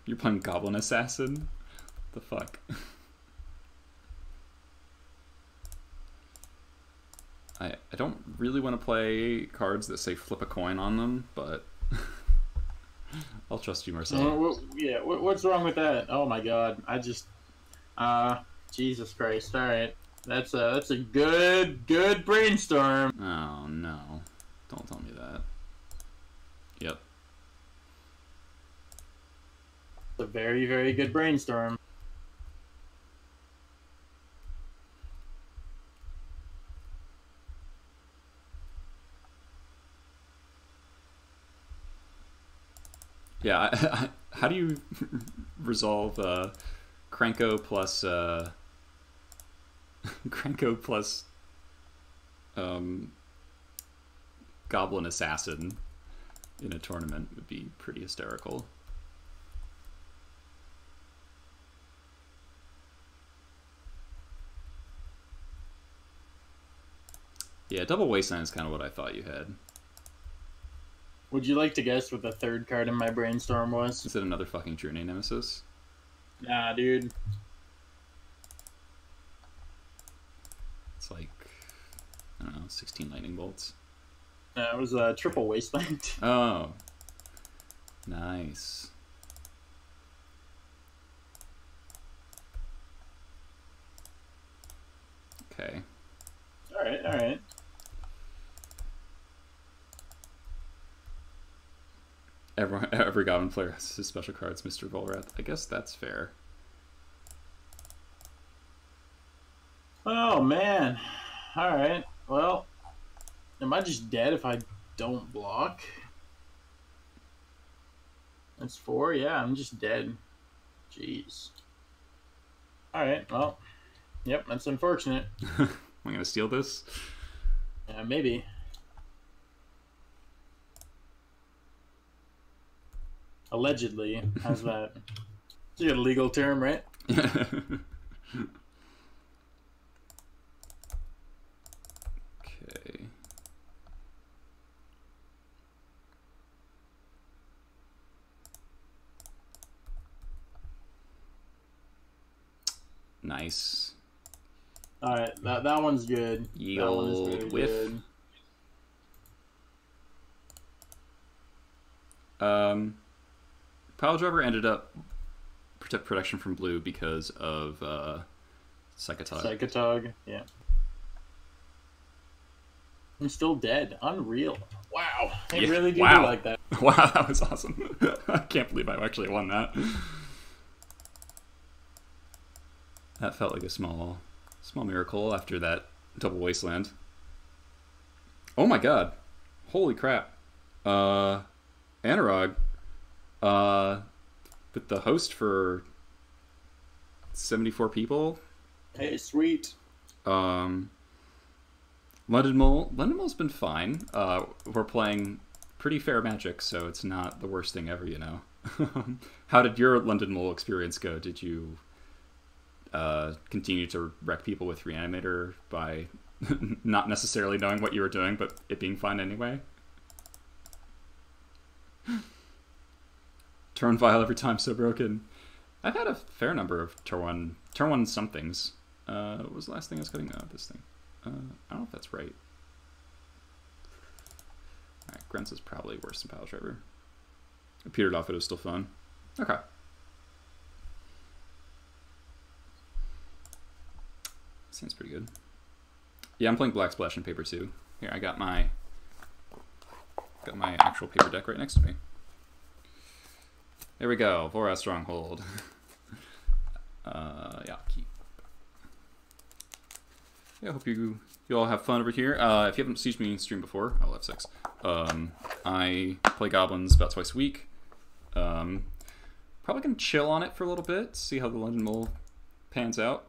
You're playing Goblin Assassin? The fuck? I don't really want to play cards that say flip a coin on them, but I'll trust you, Marcel. Yeah, what's wrong with that? Oh my god, I just... Jesus Christ, alright. That's a good brainstorm. Oh no. Don't tell me that. Yep. A very, very good brainstorm. Yeah, how do you resolve Krenko plus Krenko plus Goblin Assassin in a tournament would be pretty hysterical. Yeah, double wasteland is kind of what I thought you had. Would you like to guess what the third card in my brainstorm was? Is it another fucking Journey Nemesis? Nah, dude. It's like, I don't know, 16 lightning bolts. It was a triple wasteland. Oh. Nice. Okay. Alright, alright. Every Goblin player has his special cards, Mr. Volrath. I guess that's fair. Oh, man. Alright, well, am I just dead if I don't block? That's 4? Yeah, I'm just dead. Jeez. Alright, well, yep, that's unfortunate. Am I gonna steal this? Yeah, maybe. Allegedly. How's that? It's a legal term, right? Okay. Nice. Alright, that one's good. Ye That one is old very whiff. good. Pile Driver ended up protection from blue because of Psychotog. Psychotog, yeah. I'm still dead. Unreal. Wow. They Yeah, really do wow. like that. Wow, that was awesome. I can't believe I actually won that. That felt like a small miracle after that double wasteland. Oh my god. Holy crap. Anurag. With the host for 74 people. Hey, sweet. London Mull's been fine. We're playing pretty fair Magic, so it's not the worst thing ever, you know. How did your London Mull experience go? Did you continue to wreck people with Reanimator by not necessarily knowing what you were doing, but it being fine anyway? Turn Vile every time, so broken. I've had a fair number of turn one somethings. What was the last thing I was cutting? Oh, this thing. I don't know if that's right. Alright, Grunts is probably worse than Pile Driver. I petered off, it was still fun. Okay. Seems pretty good. Yeah, I'm playing Black Splash and Paper too. Here, I got my actual paper deck right next to me. There we go, Vorath Stronghold. Yeah, keep. Yeah, I hope you all have fun over here. If you haven't seen me stream before, I'll have 6. I play Goblins about twice a week. Probably gonna chill on it for a little bit, see how the London Mull pans out.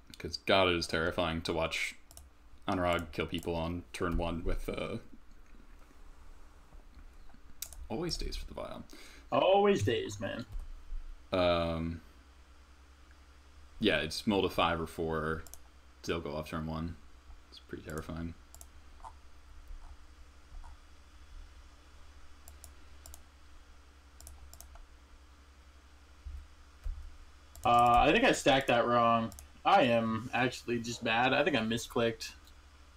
Because God, it is terrifying to watch Anurag kill people on turn 1 with always stays for the Vile. Always days, man. Yeah, it's mull to 5 or 4. Still go off turn 1. It's pretty terrifying. I think I stacked that wrong. I am actually just bad. I think I misclicked.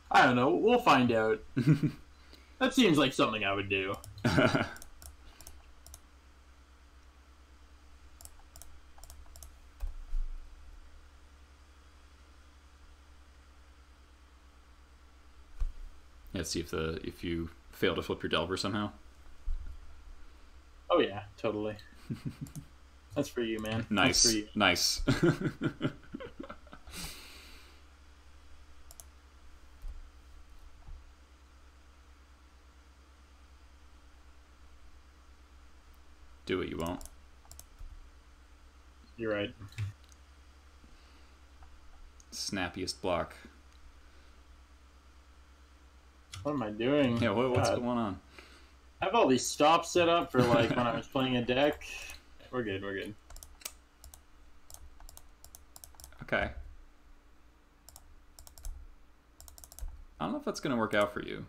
I don't know. We'll find out. That seems like something I would do. Yeah, see if you fail to flip your Delver somehow. Oh yeah, totally. That's for you, man. Nice. That's for you. Nice. Do it, you won't. You're right. Snappiest block. What am I doing? Yeah, what's God. going on? I have all these stops set up for like when I was playing a deck. We're good, we're good. Okay. I don't know if that's going to work out for you.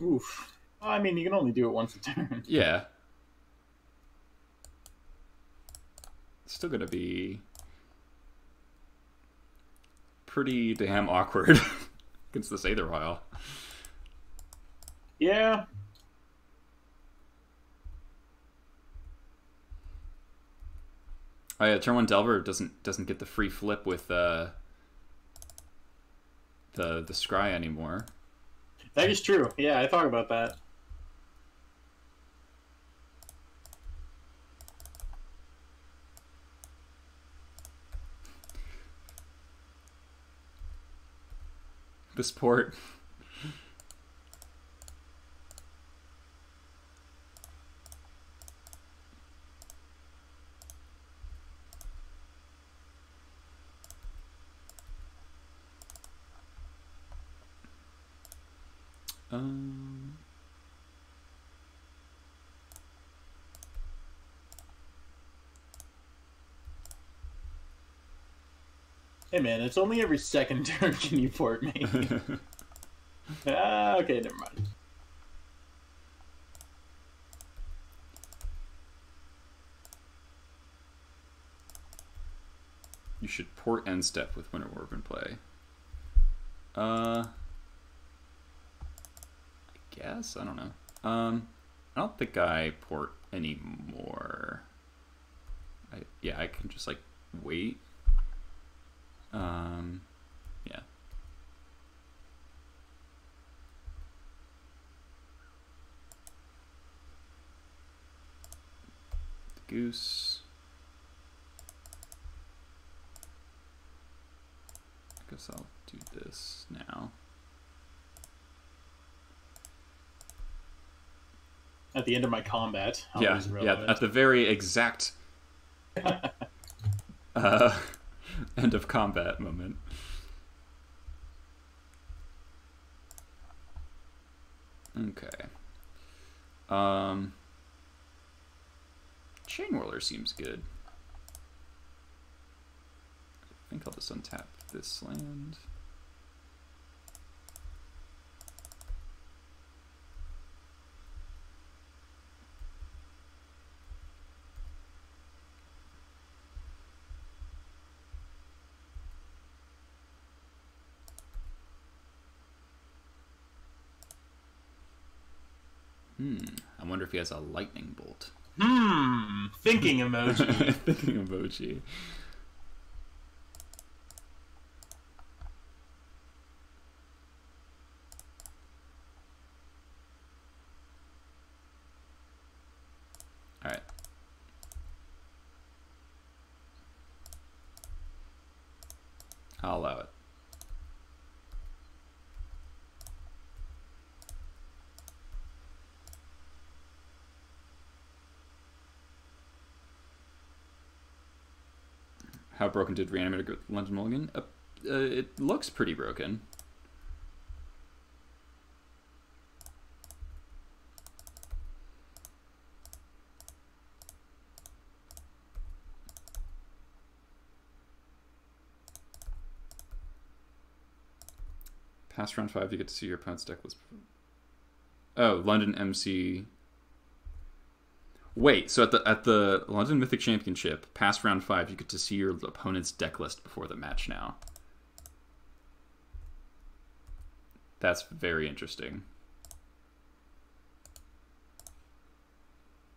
Oof. I mean, you can only do it once a turn. Yeah. It's still gonna be pretty damn awkward against this Aether Vial. Yeah. Oh yeah, turn 1 Delver doesn't get the free flip with the scry anymore. That is true. Yeah, I thought about that. This port. Hey man, it's only every second turn can you port me. Okay, never mind. You should port end step with Winter Warp in play. I guess? I don't know. I don't think I port anymore. Yeah, I can just like wait. Yeah. The goose. I guess I'll do this now. At the end of my combat. Yeah, at the very exact end of combat moment. Okay. Chain Whirler seems good. I think I'll just untap this land. I wonder if he has a lightning bolt. Thinking emoji. Thinking emoji. All right. I'll allow it. How broken did Reanimator go London Mulligan? It looks pretty broken. Past round 5, you get to see your opponent's deck was... Oh, London MC... Wait, so at the London Mythic Championship, past round 5, you get to see your opponent's deck list before the match now. That's very interesting.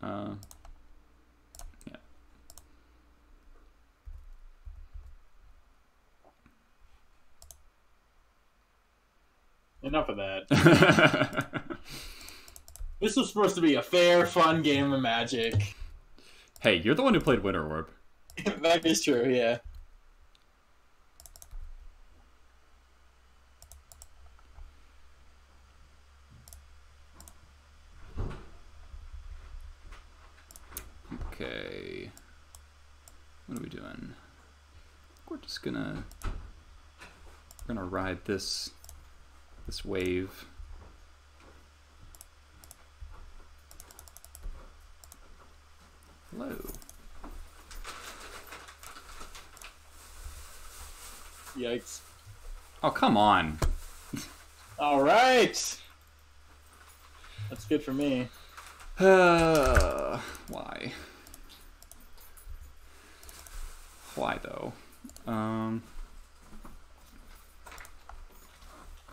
Yeah. Enough of that. This was supposed to be a fair, fun game of Magic. Hey, you're the one who played Winter Orb. That is true, yeah. Okay. What are we doing? We're just gonna ride this wave. Hello. Yikes. Oh, come on. All right. That's good for me. Why? Why though?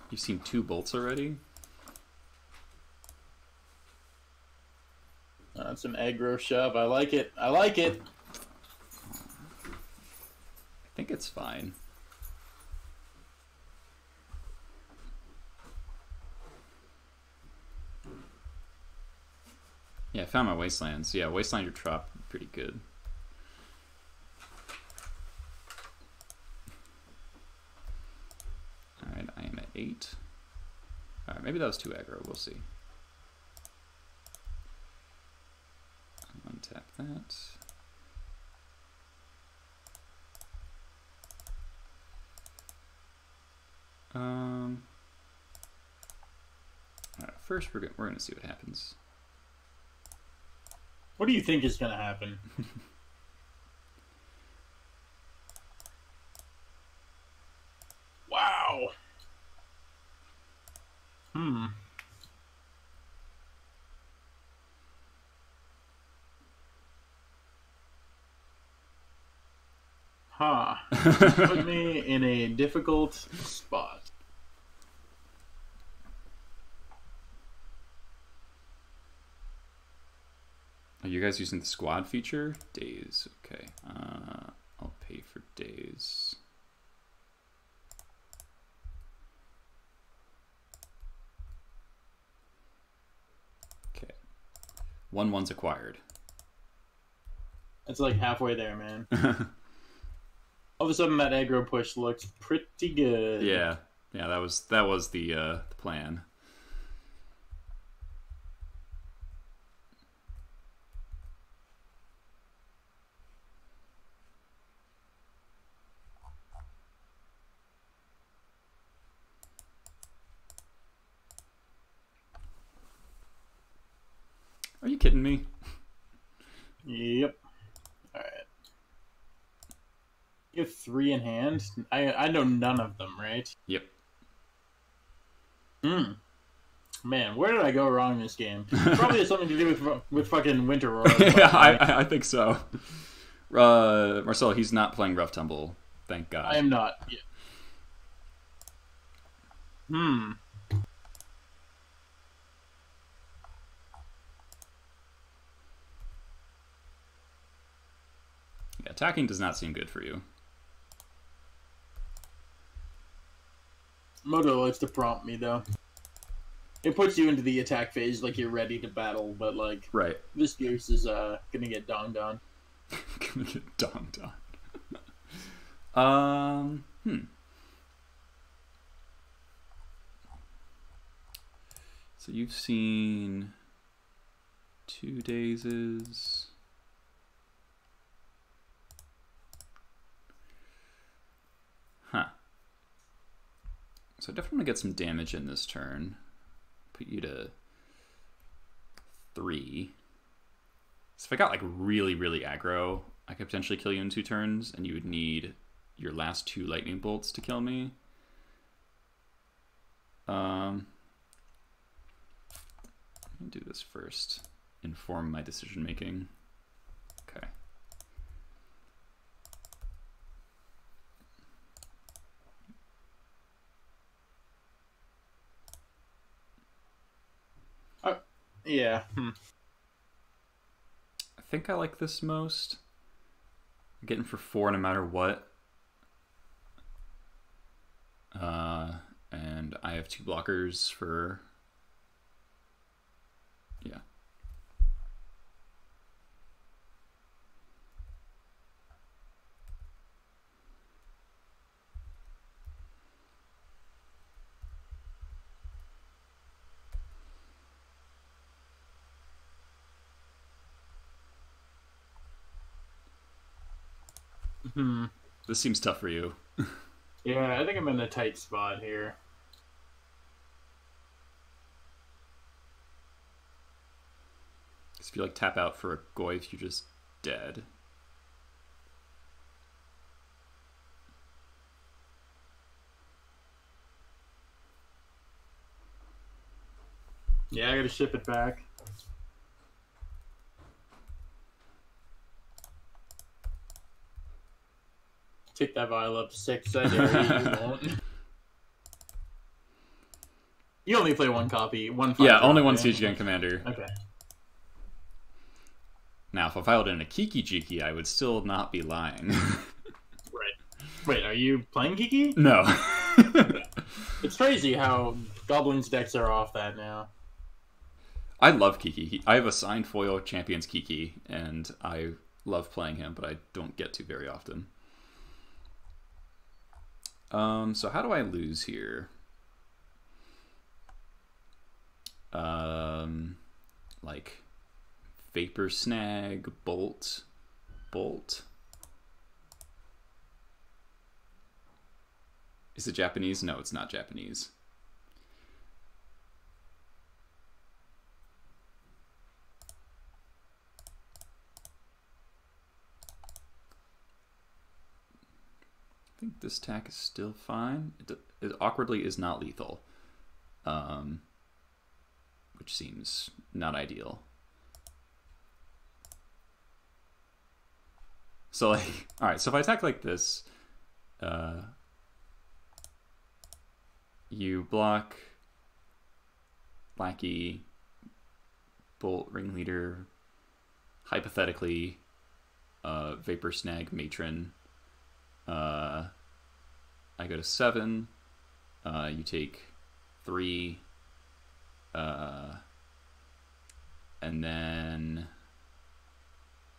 You've seen 2 bolts already? That's an aggro shove. I like it. I like it. I think it's fine. Yeah, I found my wastelands. Yeah, wasteland your trop, pretty good. Alright, I am at 8. Alright, maybe that was too aggro, we'll see. Untap that. Alright, first we're gonna see what happens. What do you think is going to happen? Wow. Huh. Put me in a difficult spot. Are you guys using the squad feature? Days, okay. I'll pay for days. Okay. 1/1's acquired. It's like halfway there, man. All of a sudden, that aggro push looks pretty good. Yeah, that was the plan. Are you kidding me? Yep. All right. You have 3 in hand. I know none of them, right? Yep. Man, where did I go wrong in this game? Probably has something to do with fucking Winter Roar. Yeah, I think so. Marcel, he's not playing Rough Tumble. Thank God. I am not. Yeah. Yeah, attacking does not seem good for you. Moto likes to prompt me, though. It puts you into the attack phase like you're ready to battle, but, like, right. This goose is gonna get donged on. Gonna get donged on. So you've seen 2 dazes. Huh. So I definitely want to get some damage in this turn. Put you to 3. So if I got like really, really aggro, I could potentially kill you in 2 turns, and you would need your last 2 lightning bolts to kill me. Let me do this first. Inform my decision making. Okay. Yeah. I think I like this most. I'm getting for 4 no matter what. And I have 2 blockers for... Yeah. This seems tough for you. Yeah, I think I'm in a tight spot here. If you like tap out for a Goyf, you're just dead. Yeah, I gotta ship it back. Take that vial up to 6. I dare you. You won't. You only play one copy. Yeah, only one Siege Gang Commander. Okay. Now, if I filed in a Kiki Jiki, I would still not be lying. Right. Wait, are you playing Kiki? No. It's crazy how Goblins decks are off that now. I love Kiki. I have a signed foil Champions Kiki, and I love playing him, but I don't get to very often. So how do I lose here? Like Vapor Snag, Bolt. Is it Japanese? No, it's not Japanese. I think this attack is still fine. It awkwardly is not lethal, which seems not ideal. So like, all right. So if I attack like this, you block Lackey, Bolt, Ringleader, hypothetically, Vapor Snag, Matron. I go to 7. You take 3. And then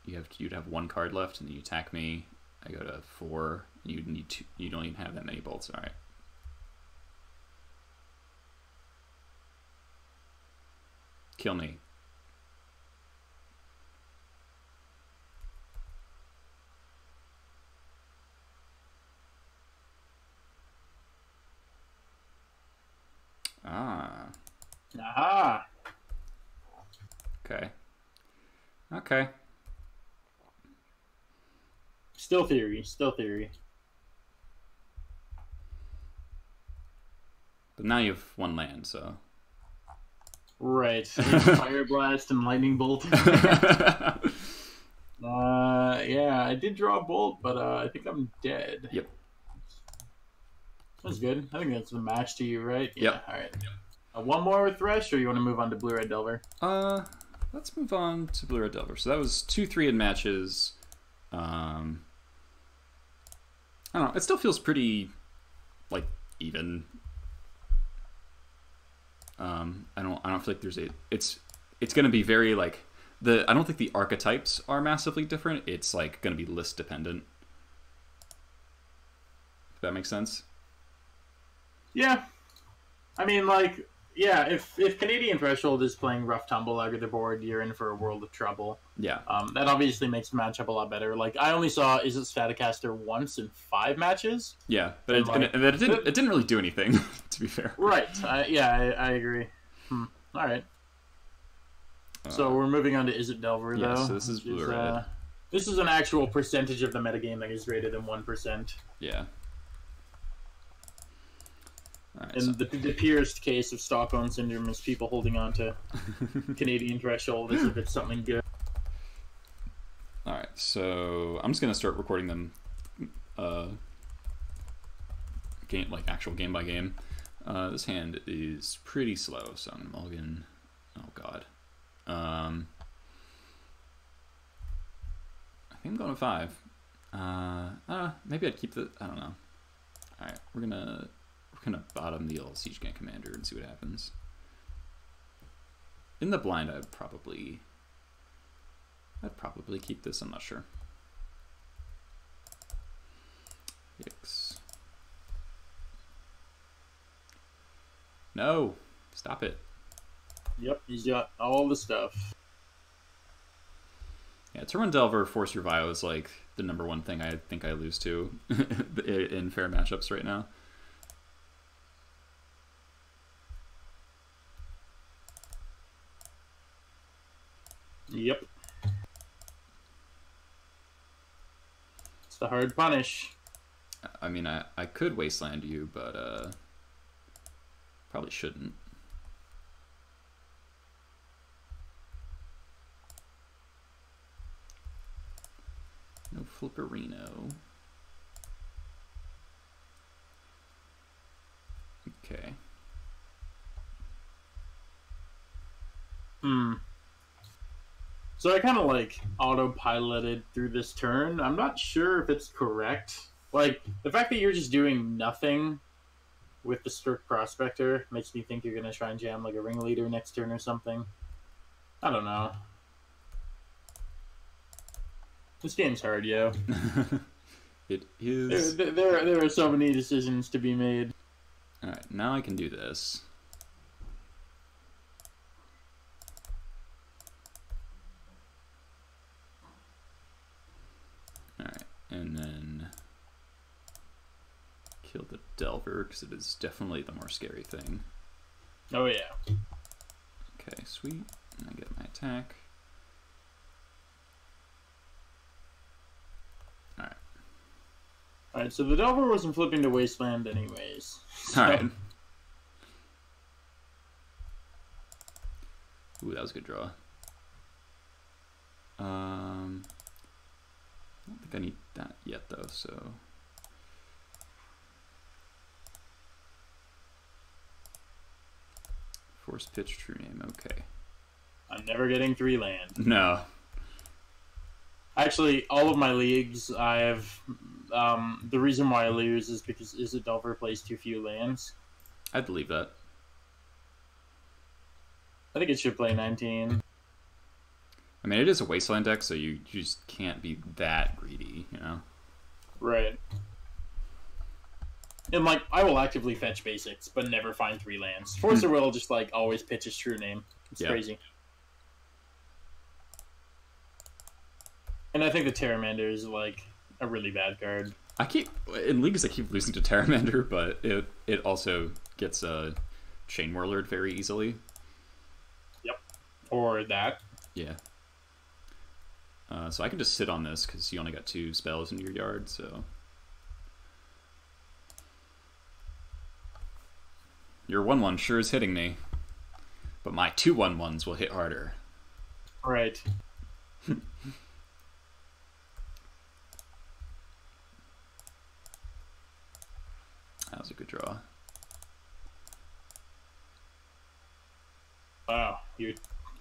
you'd have 1 card left, and then you attack me. I go to 4. You need 2. You don't even have that many bolts. All right. Kill me. Ah. Aha. Okay. Okay. Still theory. Still theory. But now you have 1 land, so. Right. Fire Blast and Lightning Bolt. Yeah, I did draw a bolt, but I think I'm dead. Yep. That's good. I think that's the match to you, right? Yeah. Yep. All right. One more with Thresh, or you want to move on to Blue Red Delver? Let's move on to Blue Red Delver. So that was 2-3 in matches. I don't know. It still feels pretty, like, even. I don't feel like there's it's going to be very like I don't think the archetypes are massively different. It's like going to be list dependent. If that makes sense. Yeah. I mean, like, yeah, if Canadian Threshold is playing Rough Tumble out of the board, you're in for a world of trouble. Yeah. That obviously makes the matchup a lot better. Like, I only saw Izzet Stratocaster once in 5 matches. Yeah, but it didn't really do anything, to be fair. Right. I agree. All right. So we're moving on to Izzet Delver, though. Yeah, so this is Blue Red. This is an actual percentage of the metagame that is greater than 1%. Yeah. Right, and the purest case of Stockholm Syndrome is people holding on to Canadian Threshold as if it's something good. Alright, so I'm just going to start recording them actual game by game. This hand is pretty slow, so I'm Mulligan. Oh god. I think I'm going to 5. Maybe I'd keep the... I don't know. Alright, we're gonna bottom the old Siege Gang Commander and see what happens. In the blind, I'd probably keep this. I'm not sure. Yikes. No, stop it. Yep, he's got all the stuff. Yeah, Turn Delver Force Revival is like the #1 thing I think I lose to in fair matchups right now. Yep. It's the hard punish. I mean, I could Wasteland you, but probably shouldn't. Flipperino. Okay. So I kind of like autopiloted through this turn. I'm not sure if it's correct. Like, the fact that you're just doing nothing with the Strict Prospector makes me think you're going to try and jam like a Ringleader next turn or something. I don't know. This game's hard, yo. It is. There are so many decisions to be made. Alright, now I can do this. Alright, and then kill the Delver, because it is definitely the more scary thing. Oh, yeah. Okay, sweet. And I get my attack. Alright. Alright, so the Delver wasn't flipping to Wasteland anyways. So. Alright. Ooh, that was a good draw. I don't think I need that yet, though, so... Force pitch, true name, okay. I'm never getting 3 land. No. Actually, all of my leagues, I have... the reason why I lose is because Delver plays too few lands. I'd believe that. I think it should play 19. I mean, it is a Wasteland deck, so you just can't be that greedy, you know? Right. And, like, I will actively fetch basics, but never find 3 lands. Force of Will just, like, always pitch his true name. It's crazy. And I think the Terramander is, like, a really bad card. In leagues I keep losing to Terramander, but it also gets a Chain Whirlered very easily. Yep. Or that. Yeah. So I can just sit on this, because you only got 2 spells in your yard, so... Your 1/1 sure is hitting me, but my 2 1/1s will hit harder. Right. That was a good draw. Wow, you're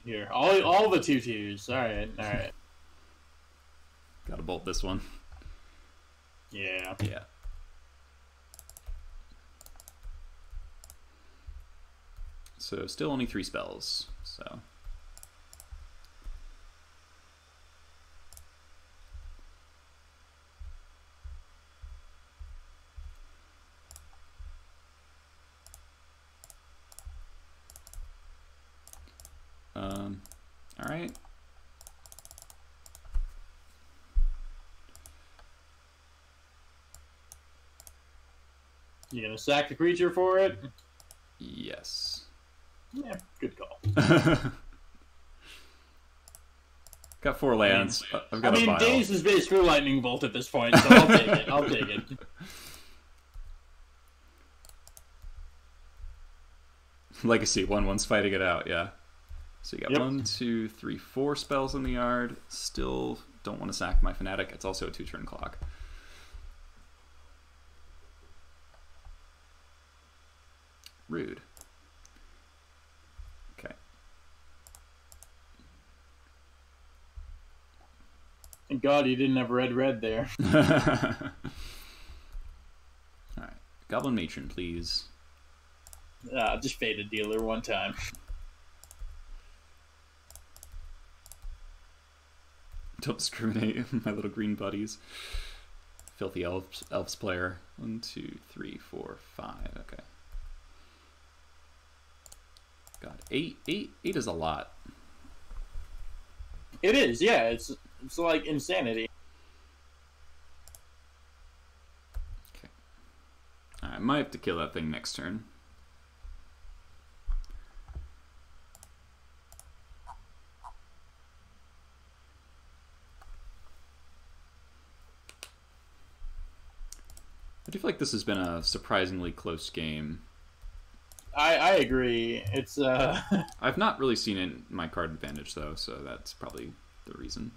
here. All the 2/2s. All right. Gotta bolt this one. Yeah. Yeah. So still only 3 spells, so... Alright. You gonna sack the creature for it? Yes. Yeah, good call. Got 4 lands. I've got a pile. Daze is basically Lightning Bolt at this point, so I'll take it. I'll take it. Legacy, 1/1's fighting it out, yeah. So you got Yep. 1, 2, 3, 4 spells in the yard. Still don't want to sack my Fanatic. It's also a 2-turn clock. Rude. Okay. Thank God you didn't have red there. Alright. Goblin Matron, please. Just fade a dealer one time. Don't discriminate, my little green buddies. Filthy elves player. 1, 2, 3, 4, 5. Okay. God, 8 is a lot. It is, yeah. It's like insanity. Okay. I might have to kill that thing next turn. I do feel like this has been a surprisingly close game. I agree. It's I've not really seen it in my card advantage though, so that's probably the reason.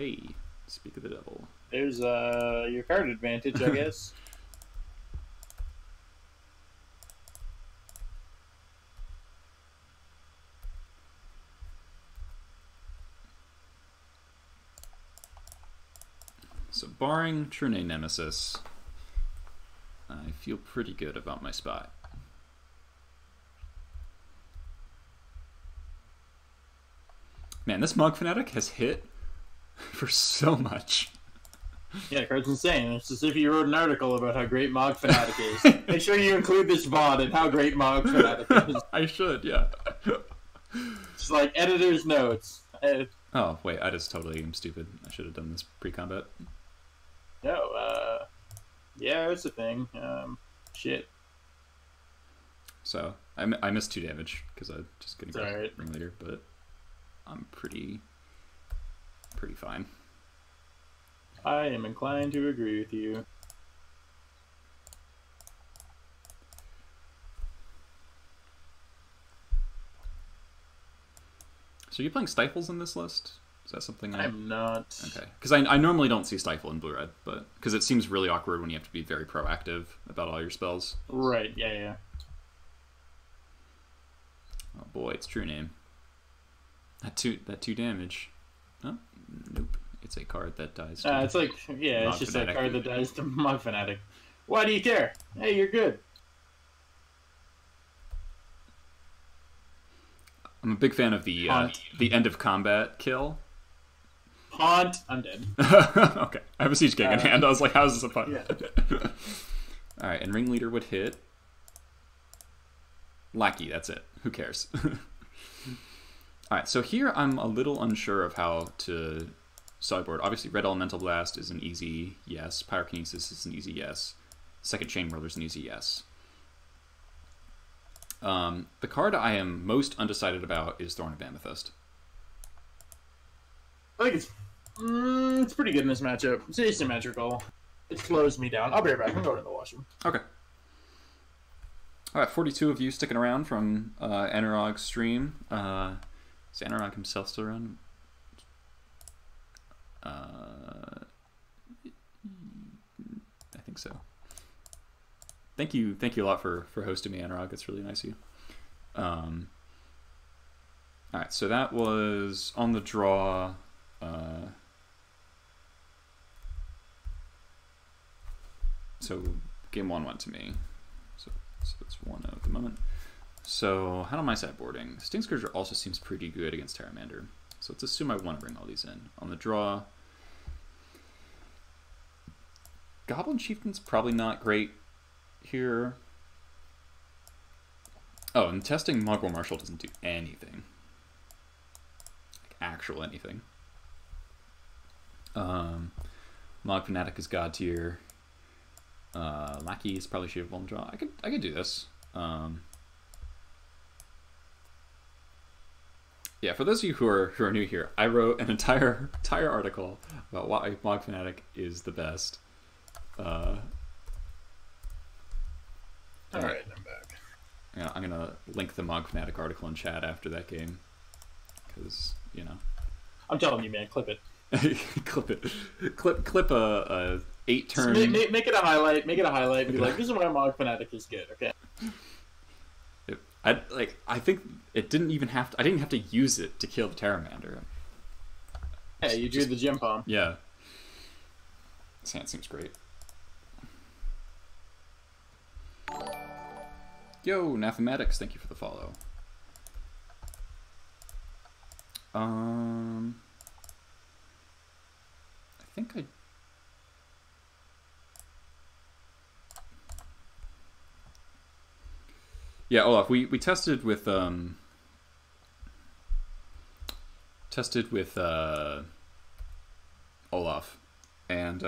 Hey, speak of the devil. There's your card advantage, I guess. So barring Trune Nemesis, I feel pretty good about my spot. Man, this Mog Fanatic has hit for so much. Yeah, the card's insane. It's as if you wrote an article about how great Mog Fanatic is. Make sure you include this VOD and how great Mog Fanatic is. I should, yeah. It's like editor's notes. Oh, wait, I just totally am stupid. I should have done this pre-combat. No, yeah, that's the thing. Shit. So, I missed 2 damage, because I just couldn't get right. Ringleader, but I'm pretty fine. I am inclined to agree with you. So are you playing Stifles in this list? Is that something I'm not. Okay. Because I normally don't see Stifle in Blue-Red, but because it seems really awkward when you have to be very proactive about all your spells. Right, yeah. Oh boy, it's True Name. That two damage. Oh, nope. It's a card that dies to It's like, yeah, it's just a card that dies to Mog Fanatic. Why do you care? Hey, you're good. I'm a big fan of the end of combat kill. Haunt. I'm dead. Okay. I have a Siege King in hand. I was like, how is this a fun? Yeah. Alright, and Ringleader would hit. Lackey, that's it. Who cares? Alright, so here I'm a little unsure of how to sideboard. Obviously, Red Elemental Blast is an easy yes. Pyrokinesis is an easy yes. Second Chain Whirler is an easy yes. The card I am most undecided about is Thorn of Amethyst. I think it's pretty good in this matchup. It's asymmetrical. It slows me down. I'll be right back. I'm going to the washroom. Okay. Alright, 42 of you sticking around from Anurag's stream. Is Anurag himself still around? I think so. Thank you a lot for hosting me, Anurag. It's really nice of you. Alright, so that was on the draw. So game 1 went to me. So it's 1-0 at the moment. So how am I sideboarding? Sting Scourger also seems pretty good against Terramander. So let's assume I want to bring all these in. On the draw, Goblin Chieftain's probably not great here. Oh, and testing Mogul Marshal doesn't do anything. Like actual anything. Mog Fanatic is God tier. Lackey is probably Shield Vuln draw. I could do this. Yeah, for those of you who are new here, I wrote an entire article about why Mog Fanatic is the best. Alright, I'm back. Yeah, I'm gonna link the Mog Fanatic article in chat after that game, because you know. I'm telling you, man, clip it. Clip it. Clip a 8-turn. Make it a highlight. Make it a highlight. And be like, this is why Mog Fanatic is good. Okay. I think it didn't even have to. I didn't have to use it to kill the Terramander. Yeah, you drew the gem palm. Yeah. This hand seems great. Yo, Nathematics, thank you for the follow. I think I... Yeah, Olaf, we tested with Olaf, and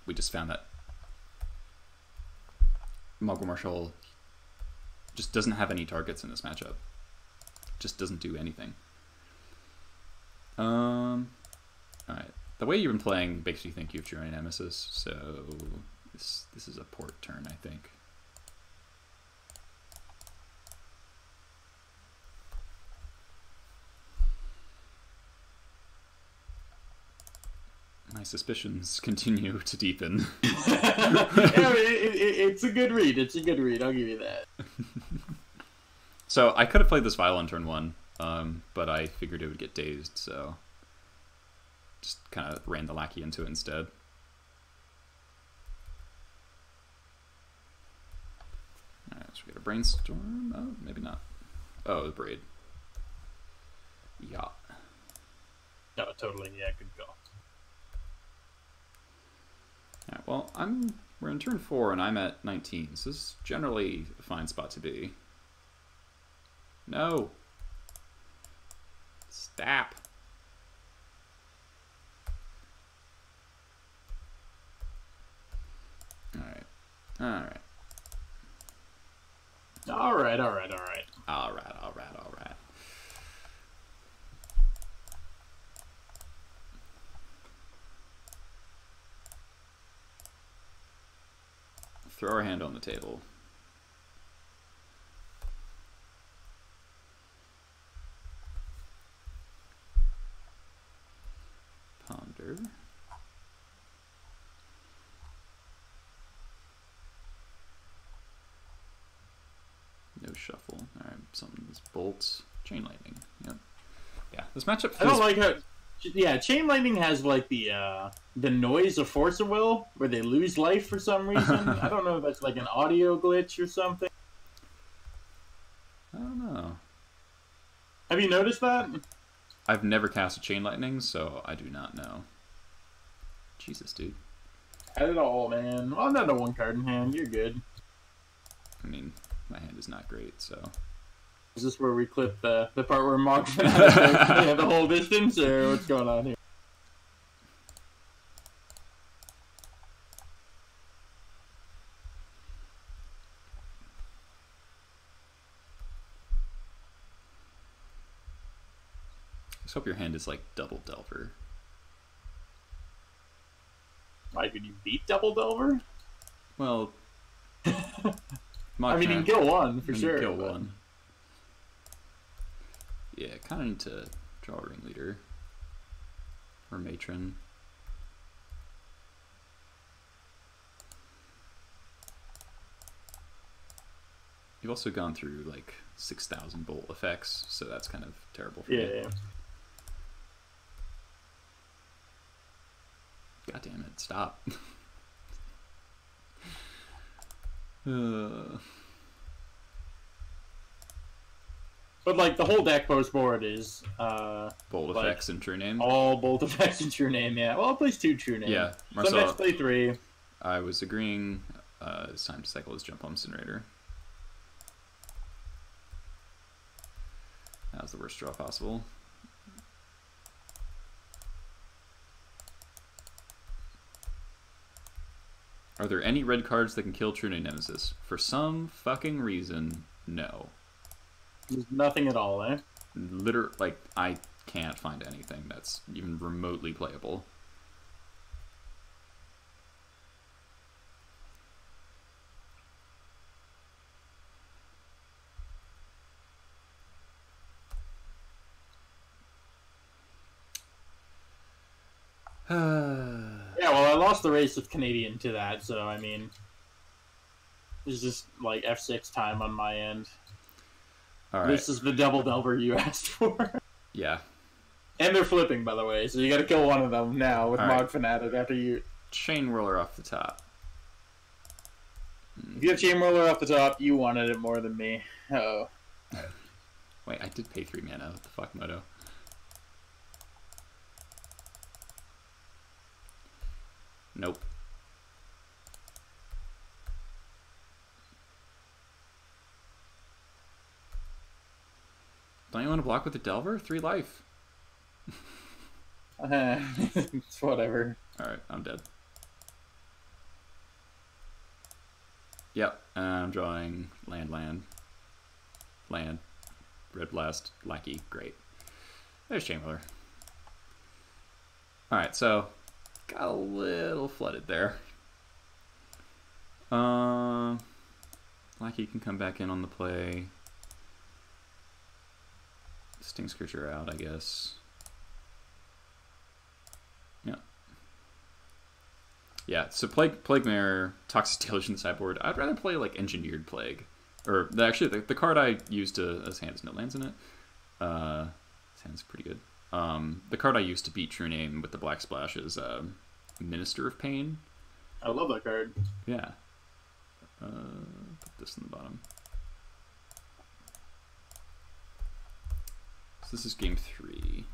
we just found that Mogul Marshal just doesn't have any targets in this matchup. Just doesn't do anything. Alright. The way you've been playing makes me think you have Journey Nemesis, so this is a port turn, I think. My suspicions continue to deepen. Yeah, it's a good read. It's a good read. I'll give you that. So I could have played this Vile on turn 1, but I figured it would get dazed, so just kind of ran the Lackey into it instead. Alright, so we got a Brainstorm. Oh, maybe not. Oh, the Braid. Yeah. No, totally. Yeah, good call. Alright, well, we're in turn 4 and I'm at 19, so this is generally a fine spot to be. No! Stop! Alright. Alright. Alright. Alright. Throw our hand on the table. Ponder. No shuffle. Alright, something's bolts. Chain lightning. Yep. Yeah, this matchup feels... I don't like how... Yeah, Chain Lightning has like the noise of Force of Will, where they lose life for some reason. I don't know if that's like an audio glitch or something. I don't know. Have you noticed that? I've never cast a Chain Lightning, so I do not know. Jesus, dude. Had it all, man. Well, not a one card in hand. You're good. I mean, my hand is not great, so... Is this where we clip the part where Mark's the whole distance, or what's going on here? Let's hope your hand is like Double Delver. Like, could you beat Double Delver? Well... I mean, you can kill one, for sure. Kill one. Yeah, kind of need to draw a Ringleader. Or Matron. You've also gone through like 6,000 bolt effects, so that's kind of terrible for you. Yeah. God damn it, stop. But like the whole deck post board is Bolt like, effects and True Name. all bolt effects and True Name. Yeah, well, it plays 2 True Name. Yeah, Some decks play 3. I was agreeing. It's time to cycle his Jump Home Incinerator. That was the worst draw possible. Are there any red cards that can kill True Name Nemesis? For some fucking reason, no. There's nothing at all, eh? Like, I can't find anything that's even remotely playable. Yeah, well, I lost the race with Canadian to that, so I mean, it's just like F6 time on my end. All right. This is the Double Delver you asked for. Yeah. And they're flipping, by the way, so you gotta kill one of them now with All Mod right. Fanatic after you... Chain Whirler off the top. If you have Chain Whirler off the top, you wanted it more than me. Uh-oh. Wait, I did pay 3 mana. What the fuck, Moto? Nope. Don't you want to block with the Delver? 3 life. It's whatever. Alright, I'm dead. Yep, I'm drawing land. Red Blast, Lackey, great. There's Chamberlain. Alright, so got a little flooded there. Lackey can come back in on the play. Sting Scourger out, I guess. Yeah. Yeah, so Plague Mare, Toxic Delusion, the sideboard. I'd rather play like Engineered Plague. Or actually, the card I used as hand has no lands in it. This hand's pretty good. The card I used to beat True Name with the Black Splash is Minister of Pain. I love that card. Yeah. Put this in the bottom. So this is game 3.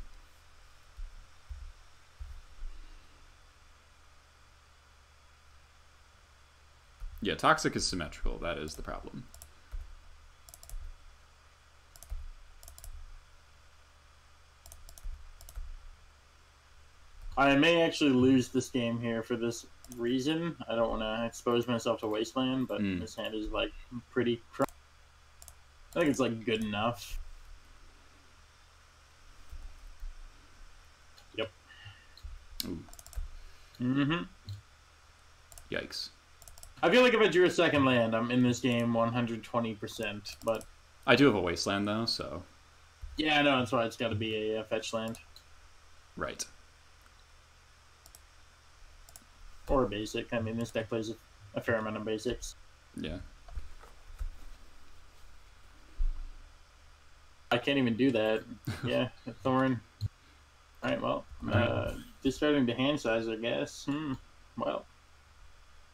Yeah, Toxic is symmetrical. That is the problem. I may actually lose this game here for this reason. I don't want to expose myself to Wasteland, but this hand is like pretty. I think it's like good enough. Yep. Ooh. Mm-hmm. Yikes. I feel like if I drew a second land, I'm in this game 120%. But I do have a Wasteland though, so. Yeah, no, that's why it's got to be a fetch land. Right. Or a basic. I mean, this deck plays a fair amount of basics. Yeah. I can't even do that. Yeah, a Thorn. Alright, well, discarding the hand size, I guess. Well,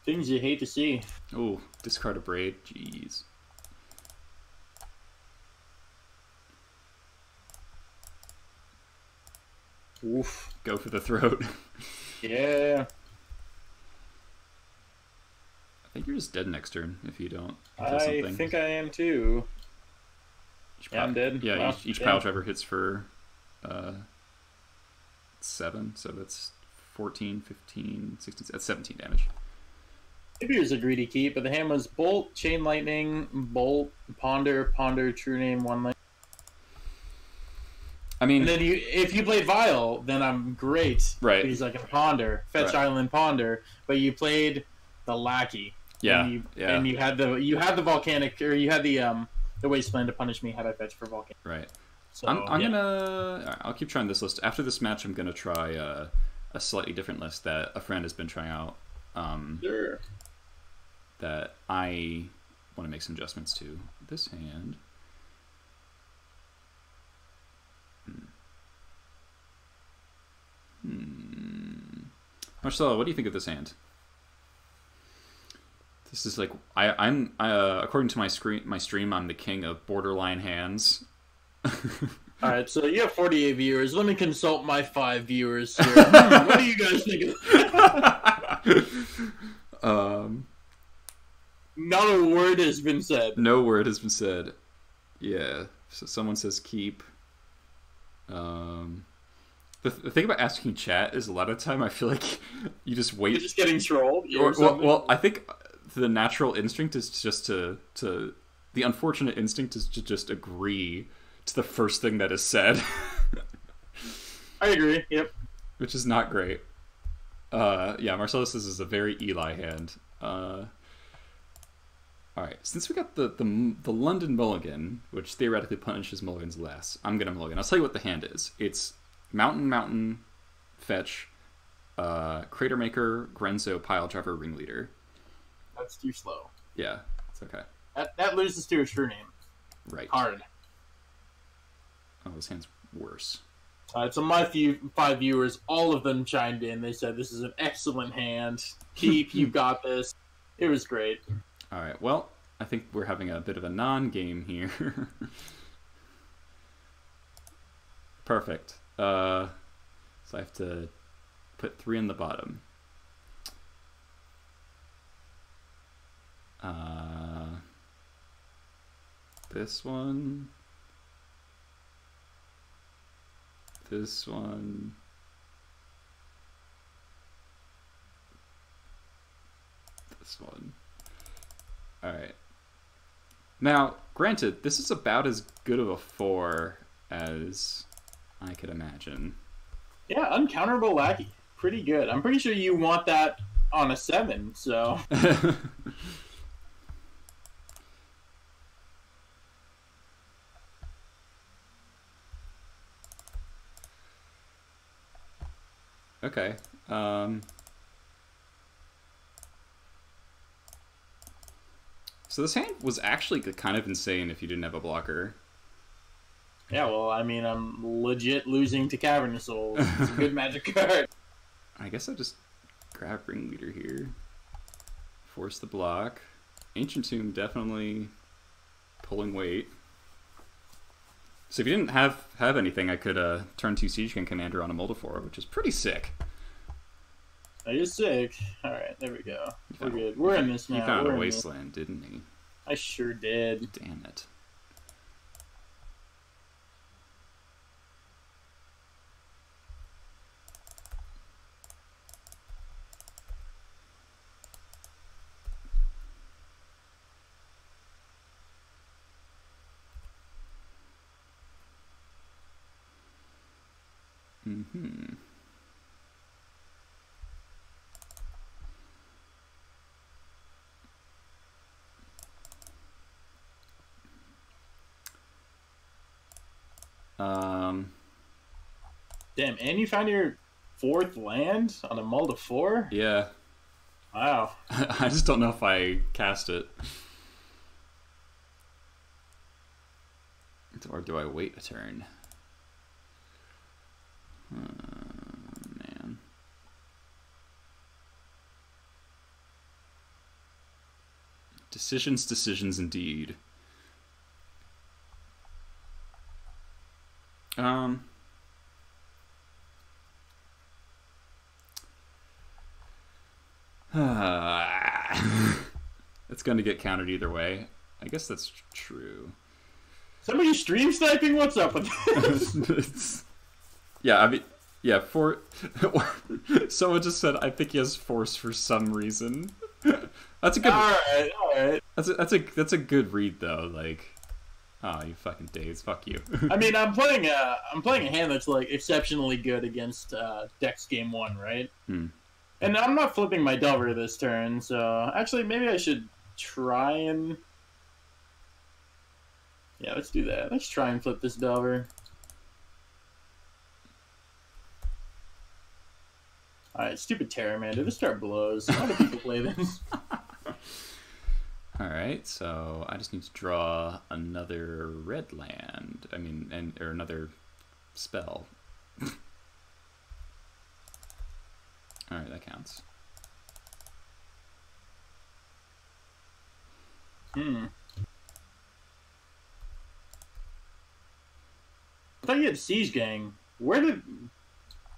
things you hate to see. Ooh, discard a Braid. Jeez. Oof. Go for the throat. Yeah. I think you're just dead next turn if you don't. I think I am too. Yeah, I'm dead. Yeah, wow. each pile driver hits for 7, so that's 14, 15, 16, that's 17 damage. Maybe it was a greedy keep, but the hand was Bolt, Chain Lightning, Bolt, Ponder, True Name, 1 life. I mean, and then if you played Vial, then I'm great. Right. Because I can Ponder, Fetch Island Ponder, but you played the Lackey. Yeah. And you had the Volcanic, or you had the Wasteland to punish me had I fetched for Volcanic. Right. So, I'll keep trying this list. After this match, I'm gonna try a slightly different list that a friend has been trying out. Sure. That I want to make some adjustments to. This hand. Marcelo, what do you think of this hand? This is like I'm according to my stream, I'm the king of borderline hands. All right, so you have 48 viewers. Let me consult my 5 viewers here. What do you guys think of Not a word has been said. No word has been said. Yeah. So someone says keep. The thing about asking chat is a lot of time I feel like you just wait. You're just getting trolled. Well, I think the natural instinct is just to the unfortunate instinct is to just agree to the first thing that is said. I agree. Yep. Which is not great. Yeah, Marcellus is a very Eli hand. All right, since we got the London Mulligan, which theoretically punishes mulligans less, I'm gonna mulligan. I'll tell you what the hand is. It's Mountain, Fetch, Crater Maker, Grenzo, Pile Driver, Ringleader. That's too slow. Yeah, it's okay. That loses to a True Name. Right. Hard. Oh, this hand's worse. So my 5 viewers, all of them chimed in. They said, this is an excellent hand. Keep, you got this. It was great. All right, well, I think we're having a bit of a non-game here. Perfect. So I have to put 3 in the bottom. This one. This one. This one. Alright. Now, granted, this is about as good of a 4 as I could imagine. Yeah, uncounterable Lackey. Pretty good. I'm pretty sure you want that on a 7, so... Okay. So this hand was actually kind of insane if you didn't have a blocker. Yeah, well, I mean, I'm legit losing to Cavernous Souls. It's a good Magic card. I guess I'll just grab Ringleader here. Force the block. Ancient Tomb definitely pulling weight. So if you didn't have anything, I could turn 2 Siege King Commander on a Moldifor, which is pretty sick. That is sick. Alright, there we go. We're good. We're in this now. He found a wasteland, didn't he? I sure did. Damn it. Mm-hmm. Damn, and you found your 4th land on a Mulda 4? Yeah. Wow. I just don't know if I cast it. Or do I wait a turn? Man. Decisions indeed. It's going to get countered either way. I guess that's true. Somebody stream sniping? What's up with this? Yeah, I mean, yeah, someone just said, I think he has Force for some reason. That's a good... Alright. That's a good read, though, like... Oh, you fucking days. Fuck you. I mean, I'm playing a hand that's, like, exceptionally good against Dex Game 1, right? Hmm. And I'm not flipping my Delver this turn, so... Actually, maybe I should try and... Yeah, let's do that. Let's try and flip this Delver. Alright, stupid Terramander. This card blows. How do people play this? Alright, so I just need to draw another red land. I mean, or another spell. Alright, that counts. I thought you had Siege Gang. Where did...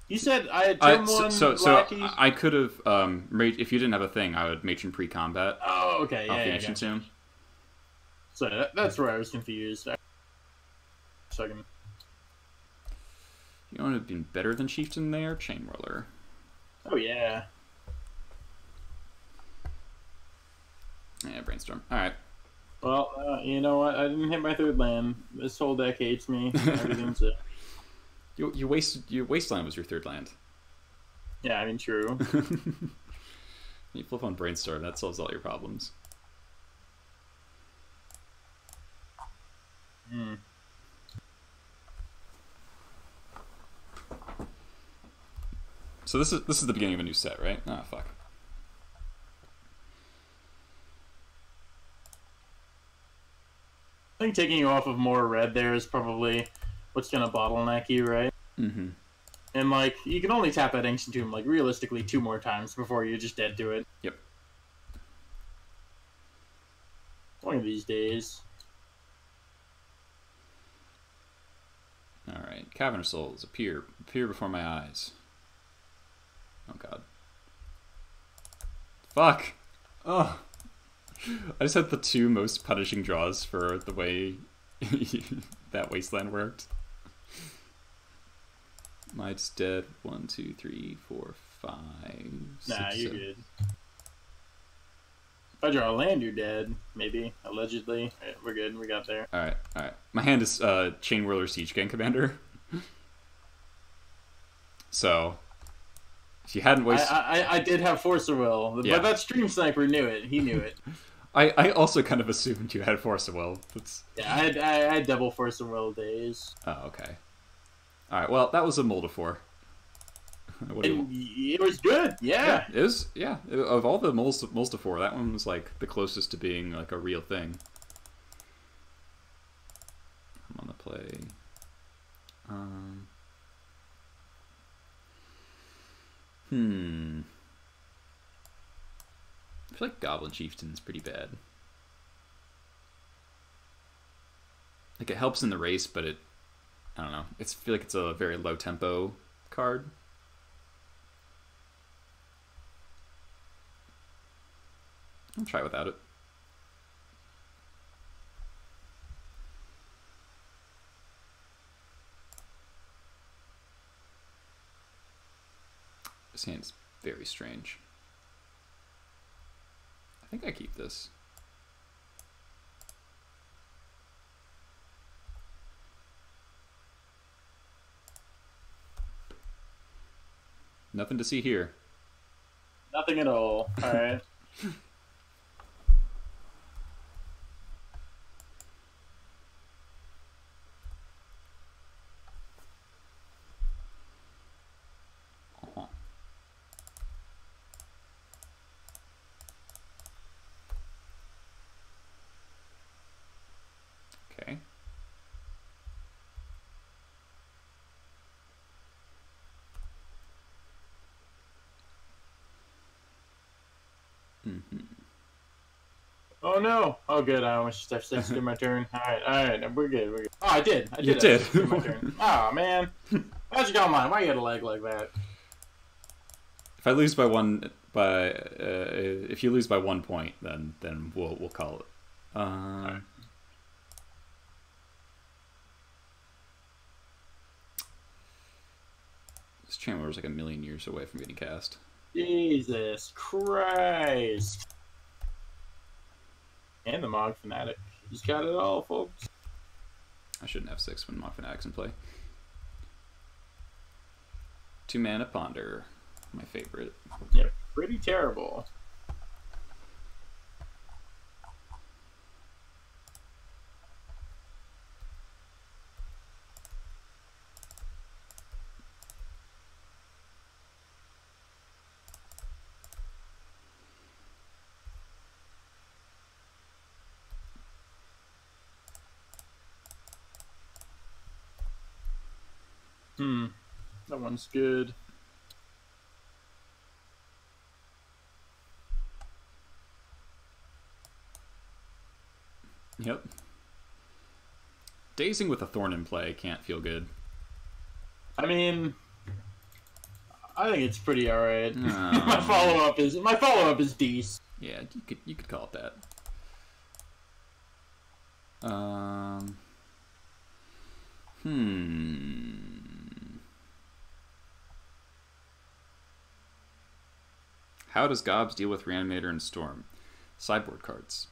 You said I had turn 1 so Blackies? I could have, if you didn't have a thing, I would Matron pre-combat. Oh, okay, Off the yeah. Ancient Tomb. So that's where I was confused. Second. You know what would have been better than Chieftain there? Chain Whirler. Oh, yeah. Yeah, Brainstorm. Alright. Well, you know what? I didn't hit my 3rd land. This whole deck hates me. Everything's it. Your Wasteland was your 3rd land. Yeah, I mean, true. You flip on Brainstorm, that solves all your problems. So this is the beginning of a new set, right? Ah, fuck. I think taking you off of more red there is probably what's gonna bottleneck you, right? Mm-hmm. And, like, you can only tap that Ancient Tomb, like, realistically 2 more times before you're just dead to it. Yep. One of these days. Alright. Cavernous Souls, appear before my eyes. Oh god. Fuck! Oh! I just had the 2 most punishing draws for the way that Wasteland worked. Might's dead. 1, 2, 3, 4, 5. Nah, 6, you're 7. good. If I draw a land, you're dead. Maybe. Allegedly. Right, we're good. We got there. Alright, alright. My hand is Chain Whirler Siege Gang Commander. So, if you hadn't wasted... I did have Force of Will, Yeah. but that Stream Sniper knew it. He knew it. I also kind of assumed you had Force of Will. That's... Yeah, I had double Force of Will days. Oh, okay. Alright, well, that was a Moldifor. What do you And it was good, yeah. It was, yeah. Of all the Multifor, that one was like the closest to being like a real thing. I'm on the play. I feel like Goblin Chieftain's pretty bad. Like it helps in the race, but I don't know. I feel like it's a very low tempo card. I'll try without it. This hand's very strange. I think I keep this. Nothing to see here. Nothing at all. All right. Okay. Oh no! Oh good, I almost did my turn. Alright, we're good, we're good. Oh, I did. You did. My turn. Oh man. How'd you got mine? Why you got a leg like that? If I lose by if you lose by 1 point, then we'll call it. Right. This channel was like a million years away from getting cast. Jesus Christ! And the Mog Fanatic. He's got it all, folks. I shouldn't have 6 when Mog Fanatic's in play. 2 mana Ponder. My favorite. Yeah, pretty terrible. That one's good. Yep. Dazing with a Thorn in play can't feel good. I mean, I think it's pretty alright. My follow up is decent. Yeah, you could call it that. How does Gobs deal with Reanimator and Storm? Sideboard cards.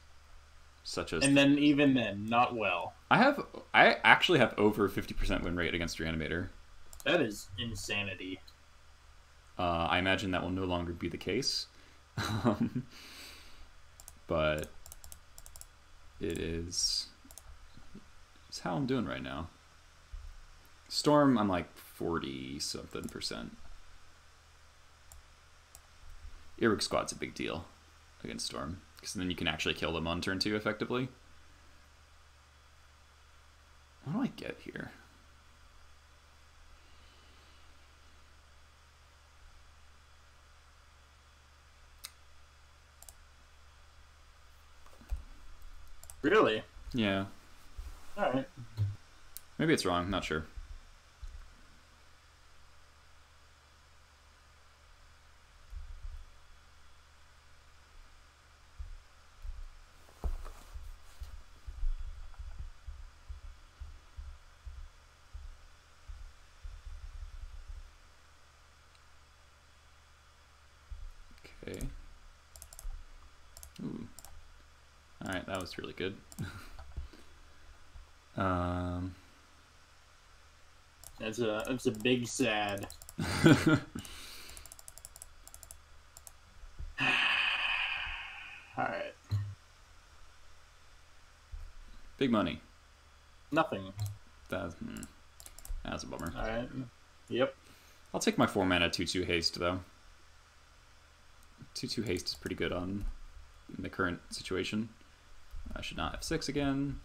Such as... And then even then, not well. I actually have over 50% win rate against Reanimator. That is insanity. I imagine that will no longer be the case. But it's how I'm doing right now. Storm, I'm like 40-something%. Irrig Squad's a big deal against Storm, because then you can actually kill them on turn 2 effectively. What do I get here? Really? Yeah. Alright. Maybe it's wrong, not sure. Okay. Ooh. Alright, that was really good. That's a big sad. Alright. Big money. Nothing. That's a bummer. Alright. Yep. I'll take my 4-mana 2/2 haste though. 2/2 haste is pretty good in the current situation. I should not F6 again.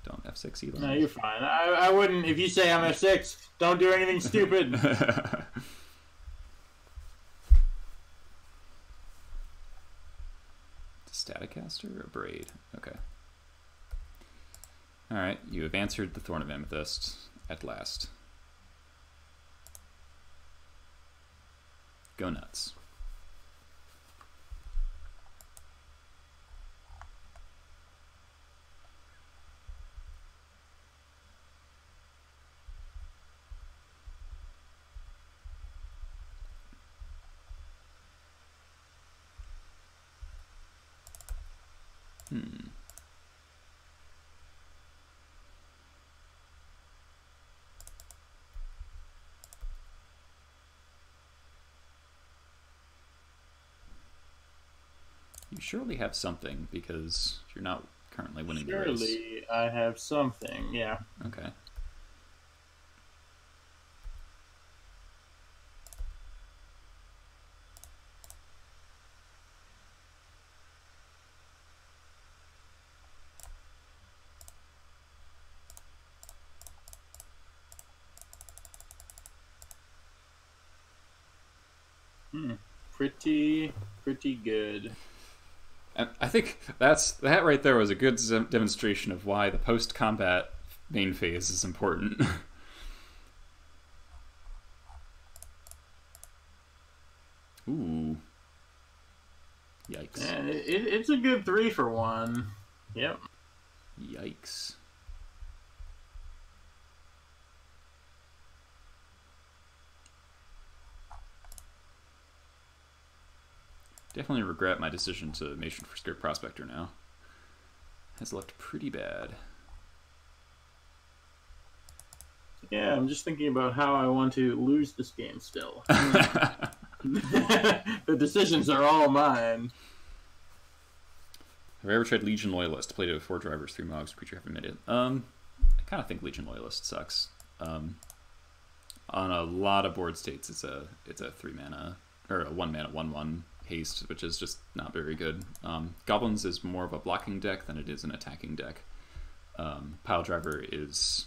Don't F6 either. No, you're fine. I wouldn't. If you say I'm F6, don't do anything stupid. Staticaster or Braid? Okay. Alright, you have answered the Thorn of Amethyst at last. Go nuts. You surely have something, because you're not currently winning the race. Surely I have something, yeah. Okay. Pretty good. And I think that right there was a good demonstration of why the post-combat main phase is important. Ooh. Yikes. Yeah, it's a good 3 for 1. Yep. Yikes. Definitely regret my decision to Nation for Scared Prospector now. Has looked pretty bad. Yeah, I'm just thinking about how I want to lose this game still. The decisions are all mine. Have I ever tried Legion Loyalist? Played it with 4 drivers, 3 mogs, creature half minute. I kind of think Legion Loyalist sucks. On a lot of board states, it's a 3-mana or a 1-mana 1/1 haste, which is just not very good. Goblins is more of a blocking deck than it is an attacking deck. Pile Driver is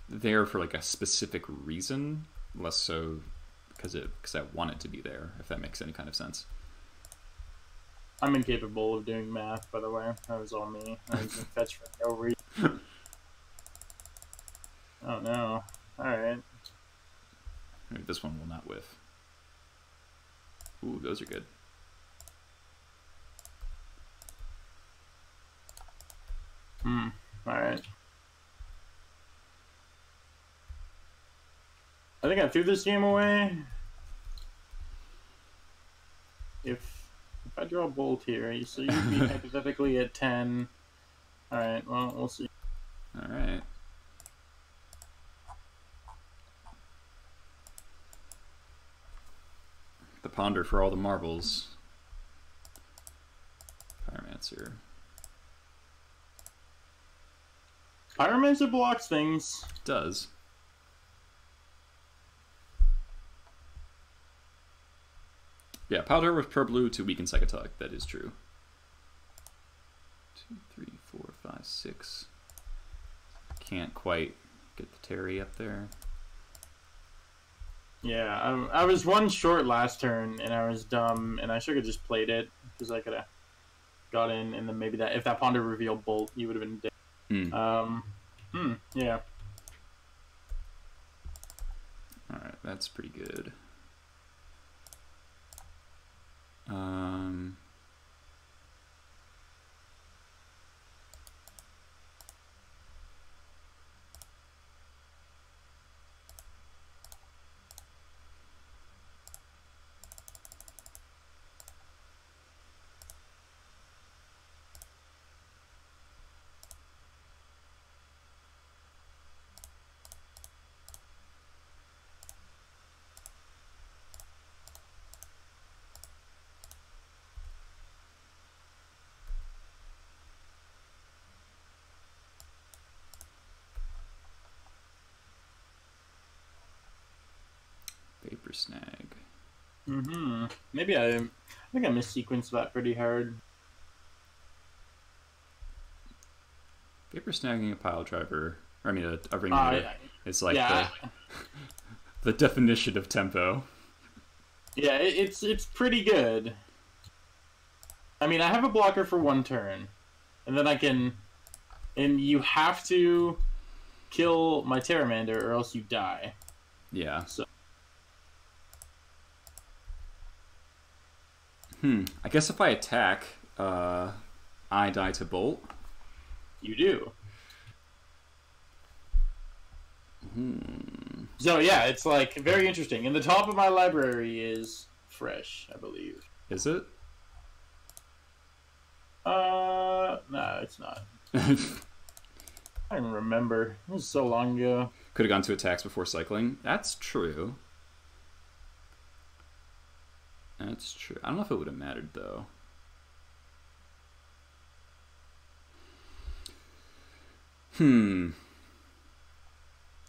there for like a specific reason, less so because I want it to be there, if that makes any kind of sense. I'm incapable of doing math, by the way. That was all me. I was fetch for no reason. Oh no. Alright. Maybe this one will not whiff. Ooh, those are good. Alright. I think I threw this game away. If I draw a bolt here, so you'd be hypothetically at 10. Alright, well, we'll see. Alright. The ponder for all the marbles. Pyromancer. Pyromancer blocks things. Does. Yeah, powder with pro blue to weaken Psychotonic. That is true. 2, 3, 4, 5, 6. Can't quite get the Terry up there. Yeah, I was 1 short last turn, and I was dumb, and I should have just played it, because I could have got in, and then maybe that if that ponder revealed bolt, you would have been dead. Yeah. Alright, that's pretty good. Vapor Snag. Maybe I think I missequenced that pretty hard. Vapor Snagging a pile driver, or I mean a ringleader, is like the definition of tempo. Yeah, it's pretty good. I mean, I have a blocker for 1 turn, and then I can, and you have to kill my Pteramander or else you die. Yeah. So. I guess if I attack, I die to Bolt. You do. So yeah, it's like very interesting. And the top of my library is fresh, I believe. Is it? No, it's not. I don't remember. It was so long ago. Could have gone to attacks before cycling. That's true. That's true. I don't know if it would have mattered though. How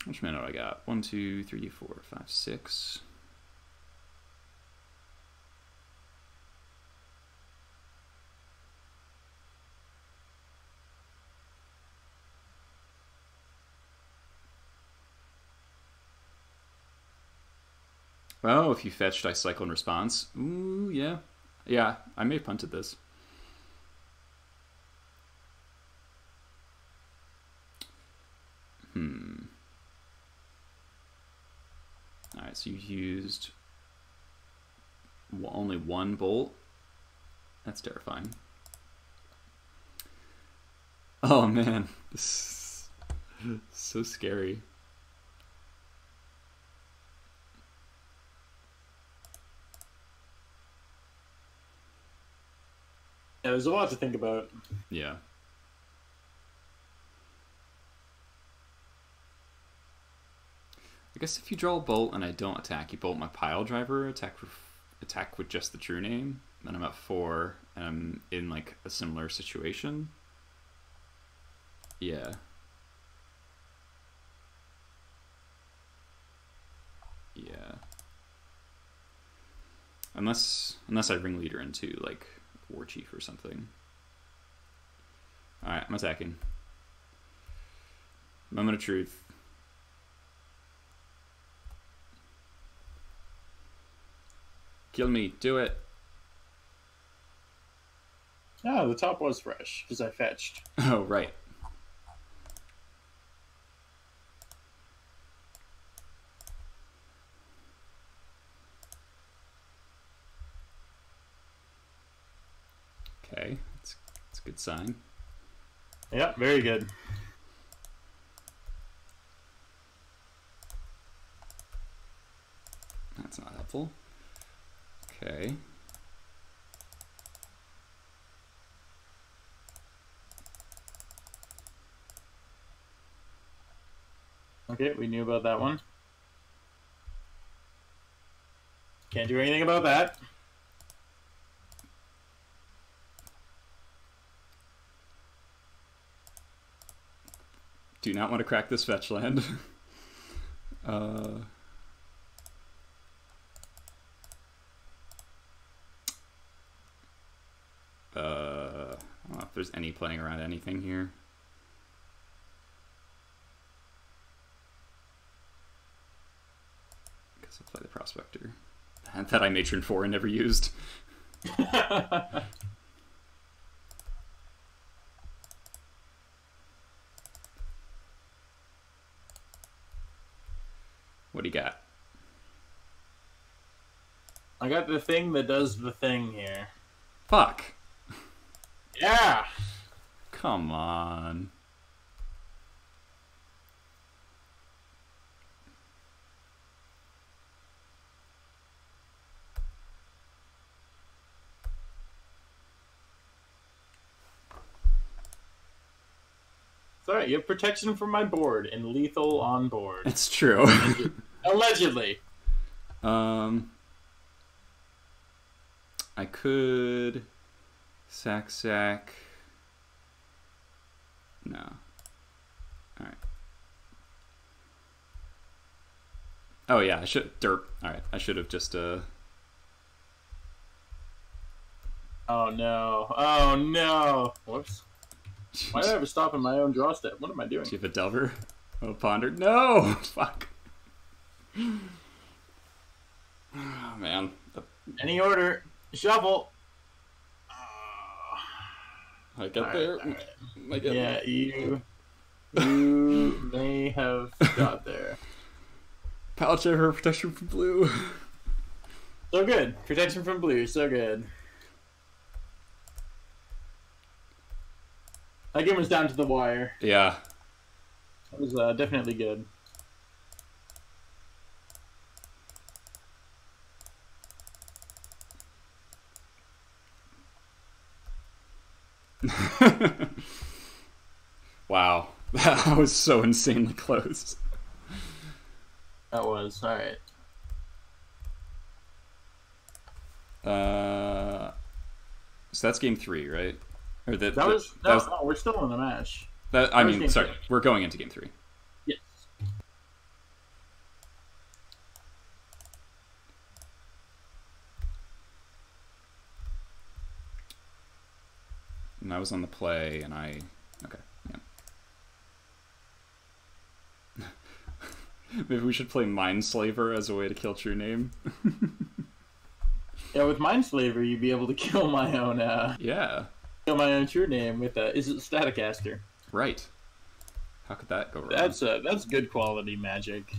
much mana do I got? 1, 2, 3, 4, 5, 6. Oh, if you fetched, I cycle in response. Ooh, yeah. Yeah, I may have punted this. Alright, so you used only 1 bolt. That's terrifying. Oh man, this is so scary. Yeah, there's a lot to think about. Yeah. I guess if you draw a bolt and I don't attack, you bolt my pile driver, attack with just the true name, then I'm at 4 and I'm in like a similar situation. Yeah. Yeah. Unless I ringleader into like War Chief or something. Alright, I'm attacking. Moment of truth. Kill me, do it. Oh, the top was fresh because I fetched. Oh, right. Okay, that's a good sign. Yeah, very good. That's not helpful. Okay. Okay, we knew about that one. Can't do anything about that. Do not want to crack this fetch land. I don't know if there's any playing around anything here. Guess I'll play the Prospector. That I matron 4 and never used. What do you got? I got the thing that does the thing here. Fuck. Yeah. Come on. It's alright, you have protection from my board and lethal on board. It's true. Allegedly. I could sack. No. Alright. Oh yeah, I should derp. All right, I should have just Oh no! Oh no! Whoops! Why did I ever stop in my own draw step? What am I doing? Do you have a Delver? Oh, Ponder. No! Fuck. Oh, man. Any order. Shuffle. I get there. Right. I get Yeah, you may have got there. Pouch ever protection from blue. So good. Protection from blue. So good. That game was down to the wire. Yeah. It was definitely good. Wow. That was so insanely close. That was. Alright. So that's game 3, right? Or That was no, we're still in the match. I mean, sorry, we're going into game 3. Yes. And I was on the play, and okay, yeah. Maybe we should play Mindslaver as a way to kill True Name. Yeah, with Mindslaver, you'd be able to kill my own. Yeah. Kill my own True Name with is it Staticaster? Right. How could that go wrong? That's good quality magic.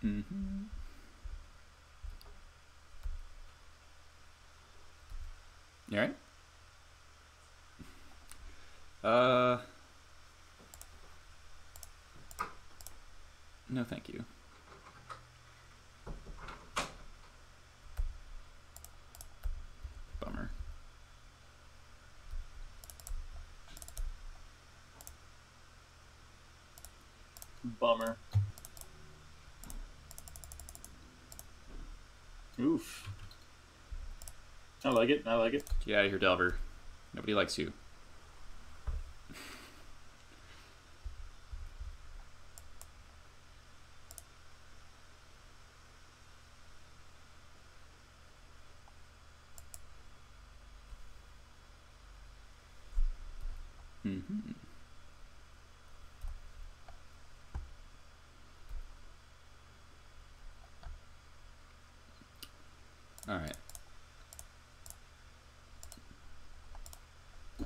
Mm-hmm. You alright? No, thank you. Bummer. Bummer. Oof. I like it. I like it. Get out of here, Delver. Nobody likes you. Mm-hmm. All right.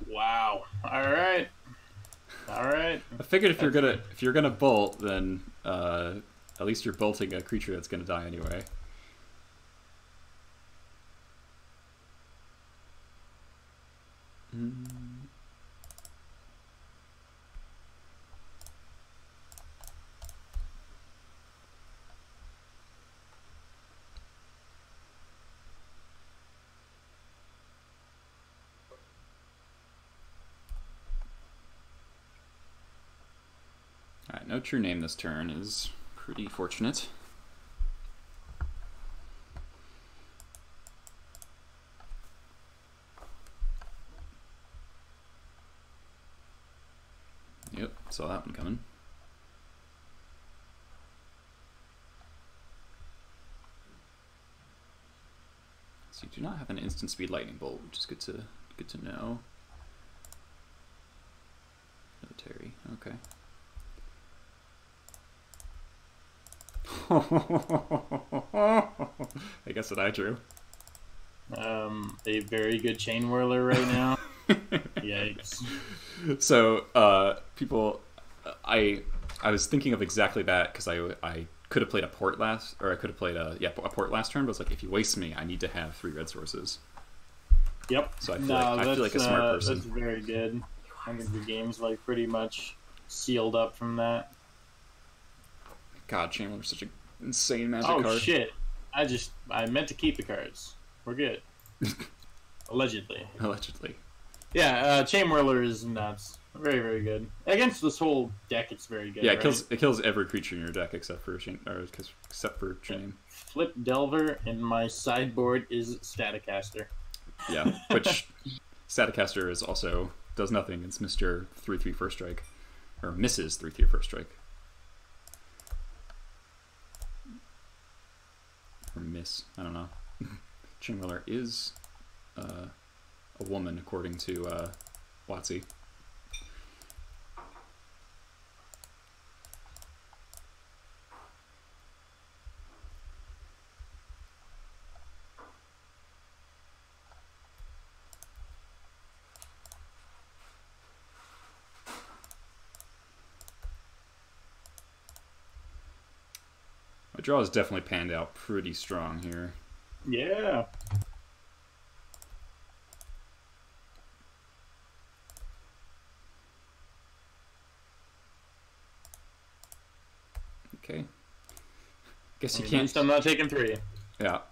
Wow. All right. All right. I figured if you're gonna bolt, then at least you're bolting a creature that's gonna die anyway. Mm. Alright, no True Name this turn is pretty fortunate. Yep, saw that one coming. So you do not have an instant speed lightning bolt, which is good to know. Military, okay. I guess what I drew. A very good chain whirler right now. Yikes. So, people, I was thinking of exactly that because I could have played a port last, or I could have played a port last turn. But it's like, if you waste me, I need to have 3 red sources. Yep. So I feel like a smart person. That's very good. I think the game's like pretty much sealed up from that. God, Chamberlain's such an insane magic card. Oh shit! I meant to keep the cards. We're good. Allegedly. Allegedly. Yeah, Chain Whirler is nuts. Very, very good. Against this whole deck, it's very good. Yeah, right? it kills every creature in your deck except for Chain. Flip Delver, and my sideboard is Staticaster. Yeah, which Staticaster is also does nothing. It's Mr. 3/3 First Strike, or misses 3/3 First Strike, or miss. I don't know. Chainwhirler is a woman, according to WotC. My draw has definitely panned out pretty strong here. Yeah. Okay. Guess you At can't. least I'm not taking 3. Yeah.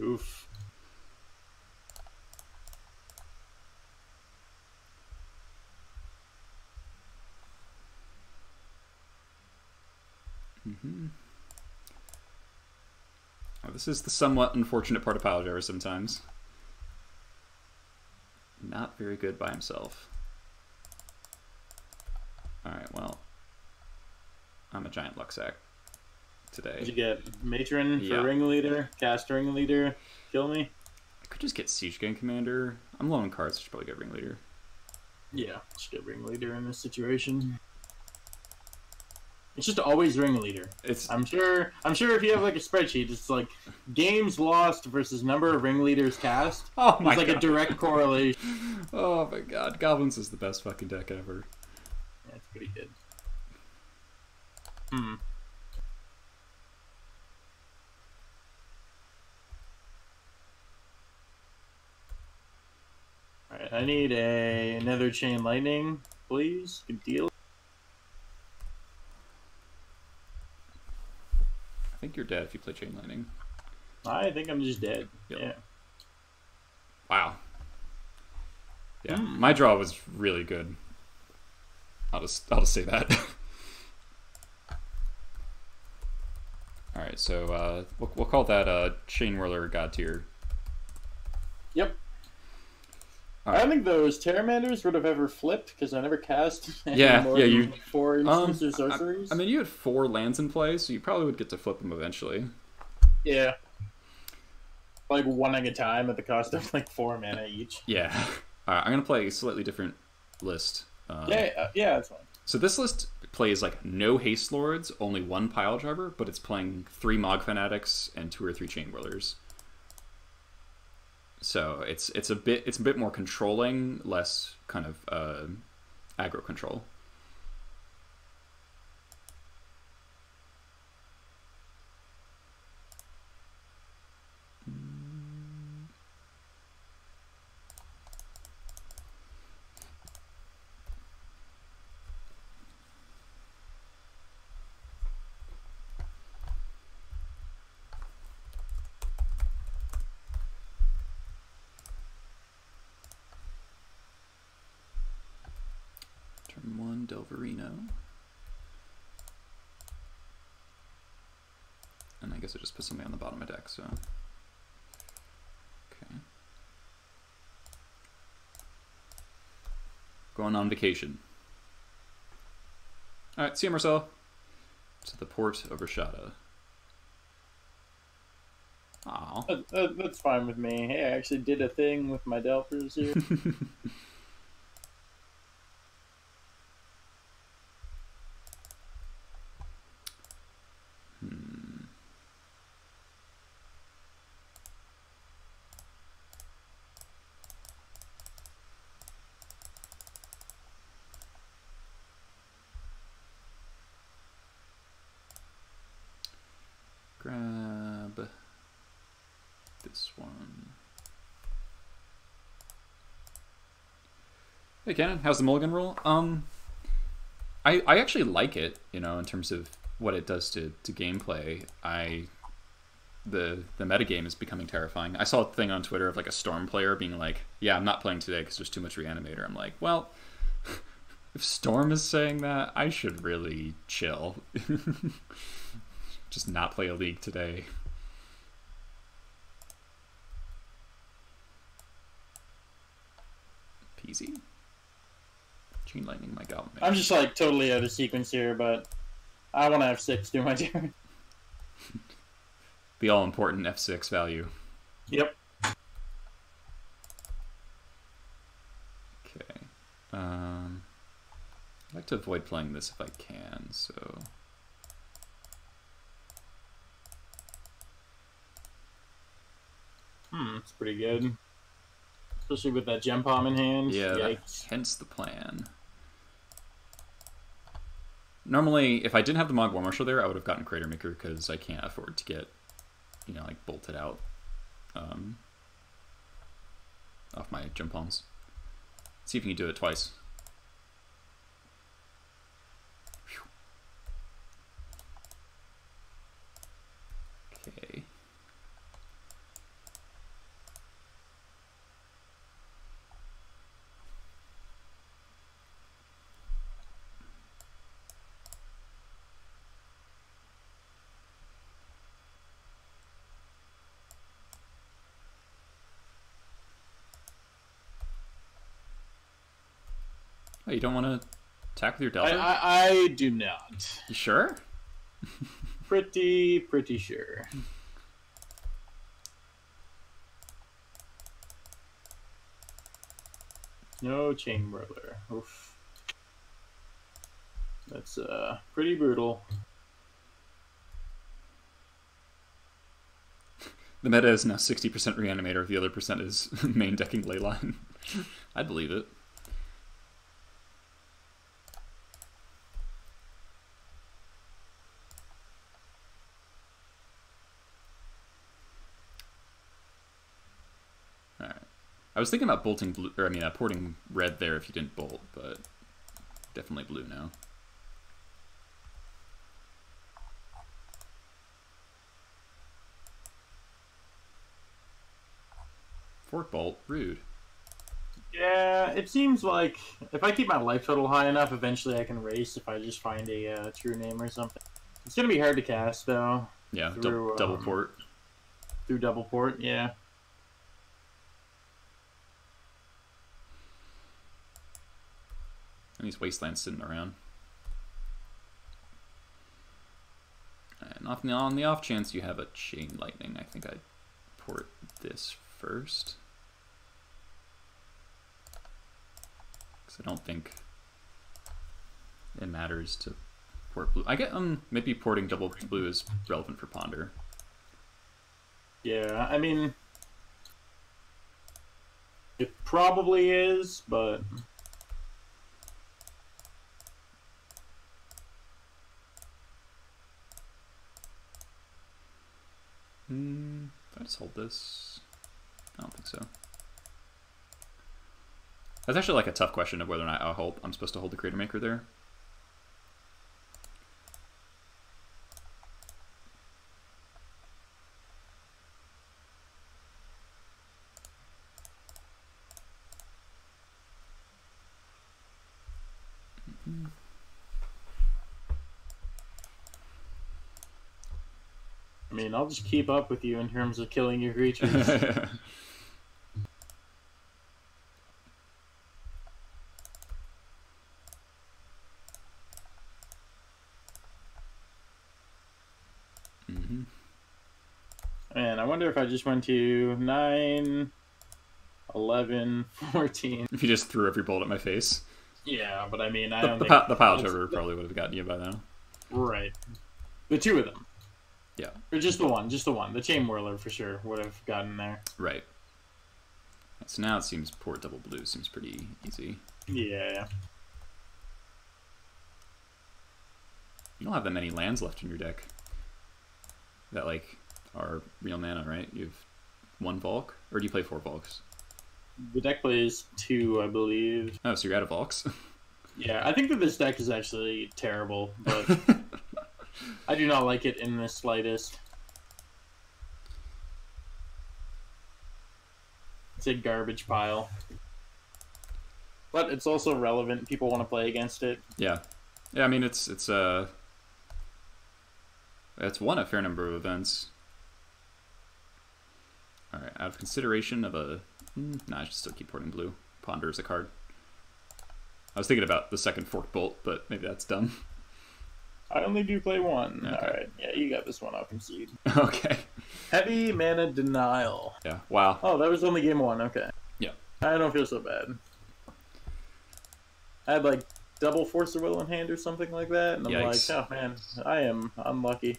Oof. Oh, this is the somewhat unfortunate part of Pile Driver sometimes. Not very good by himself. Alright, well. I'm a giant Luxac today. Did you get Matron for Yeah. Ringleader, Cast Ringleader, kill me? I could just get Siege Gang Commander. I'm low on cards, so I should probably get Ringleader. Yeah, just get Ringleader in this situation. It's just always Ringleader. It's I'm sure if you have like a spreadsheet, it's like games lost versus number of Ringleaders cast. Oh my It's like god. a direct correlation. Oh my god. Goblins is the best fucking deck ever. Yeah, it's pretty good. Alright, I need another Chain Lightning, please. Good deal. I think you're dead if you play Chain Lightning. I think I'm just dead. Yep. Yeah. Wow. Yeah, my draw was really good. I'll just say that. All right, so we'll call that Chainwhirler God Tier. Yep. All I right. don't think those Terramanders would have ever flipped because I never cast any Yeah, more yeah, than you- 4 instants or sorceries. I mean, you had 4 lands in play, so you probably would get to flip them eventually. Yeah. Like one at a time at the cost of like 4 mana each. Yeah. All right, I'm gonna play a slightly different list. Yeah, that's fine. So this list plays like no Haste Lords, only 1 Pile Driver, but it's playing 3 Mog Fanatics and 2 or 3 Chainwhirlers. So it's a bit more controlling, less kind of aggro control. Turn 1, Delverino. And I guess I just put something on the bottom of my deck, so. Okay. Going on vacation. Alright, see you, Marcel. To the port of Rashada. Aw. That's fine with me. Hey, I actually did a thing with my Delphers here. Grab this one. Hey, Cannon, how's the Mulligan rule? I actually like it, you know, in terms of what it does to gameplay, the metagame is becoming terrifying. I saw a thing on Twitter of like a Storm player being like, "Yeah, I'm not playing today because there's too much Reanimator." I'm like, well, if Storm is saying that, I should really chill. Just not play a League today. Peasy. Chain Lightning my Goblin. I'm just like totally out of sequence here, but I want to have 6 do my turn. The all-important F6 value. Yep. Okay. I'd like to avoid playing this if I can, so... It's pretty good. Especially with that Gem Palm in hand. Yeah, hence the plan. Normally, if I didn't have the Mogg War Marshal there, I would have gotten Crater Maker because I can't afford to get, you know, like bolted out off my Gem Palms. See if you can do it twice. Okay. Oh, you don't want to attack with your Delver? I do not. You sure? Pretty sure. No Chain Whirler. Oof. That's pretty brutal. The meta is now 60% Reanimator, the other percent is main decking Leyline. I'd believe it. I was thinking about bolting blue, or I mean, porting red there if you didn't bolt, but definitely blue now. Fork bolt, rude. Yeah, it seems like if I keep my life total high enough, eventually I can race if I just find a true name or something. It's gonna be hard to cast though. Yeah, through, double port. Through double port, yeah. And these wastelands sitting around. And on the off chance you have a Chain Lightning, I think I'd port this first. Because I don't think it matters to port blue. I get maybe porting double blue is relevant for Ponder. Yeah, I mean, it probably is, but... If I just hold this, I don't think so. That's actually like a tough question of whether or not I'm supposed to hold the Crater Maker there. I mean, I'll just keep up with you in terms of killing your creatures. Man, I wonder if I just went to 9, 11, 14. If you just threw every bolt at my face. Yeah, but I mean, I don't think... The Pile Toter probably would have gotten you by now. Right. The two of them. Yeah. Or just the one. The Chain Whirler for sure would have gotten there. Right. So now it seems port double blue seems pretty easy. Yeah. You don't have that many lands left in your deck that, like, are real mana, right? You have 1 Volk? Or do you play 4 Volks? The deck plays 2, I believe. Oh, so you're out of Volks? Yeah, I think that this deck is actually terrible, but... I do not like it in the slightest. It's a garbage pile. But it's also relevant. People want to play against it. Yeah. Yeah, I mean, it's won a fair number of events. Alright, out of consideration of a... Nah, I should still keep Porting Blue. Ponder is a card. I was thinking about the second Forked Bolt, but maybe that's dumb. I only do play one. Okay. Alright, yeah, you got this one. I'll concede. Okay. Heavy Mana Denial. Yeah, wow. Oh, that was only game one. Okay. Yeah. I don't feel so bad. I had like double Force of Will in hand or something like that, and I'm Yikes. like, oh man, I am unlucky.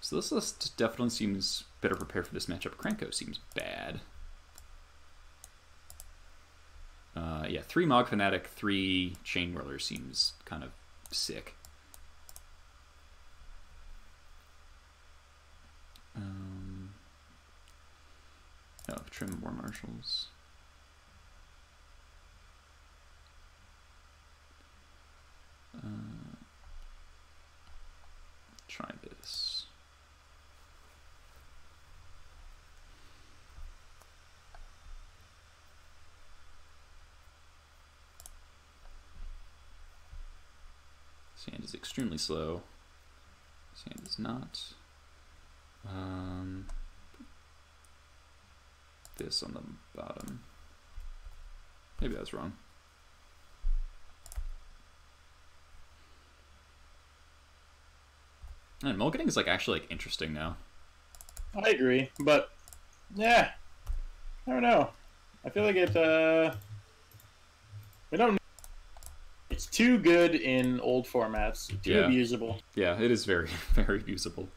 So this list definitely seems better prepared for this matchup. Krenko seems bad. Yeah, 3 Mog Fanatic, 3 Chain Whirler seems kind of sick. Oh, Trim War Marshals. Try this. Sand is extremely slow. Sand is not. This on the bottom. Maybe I was wrong. And mulliganing is like actually like interesting now. I agree, but yeah, I don't know. I feel like it. We don't. It's too good in old formats. Too abusable. Yeah, it is very, very usable.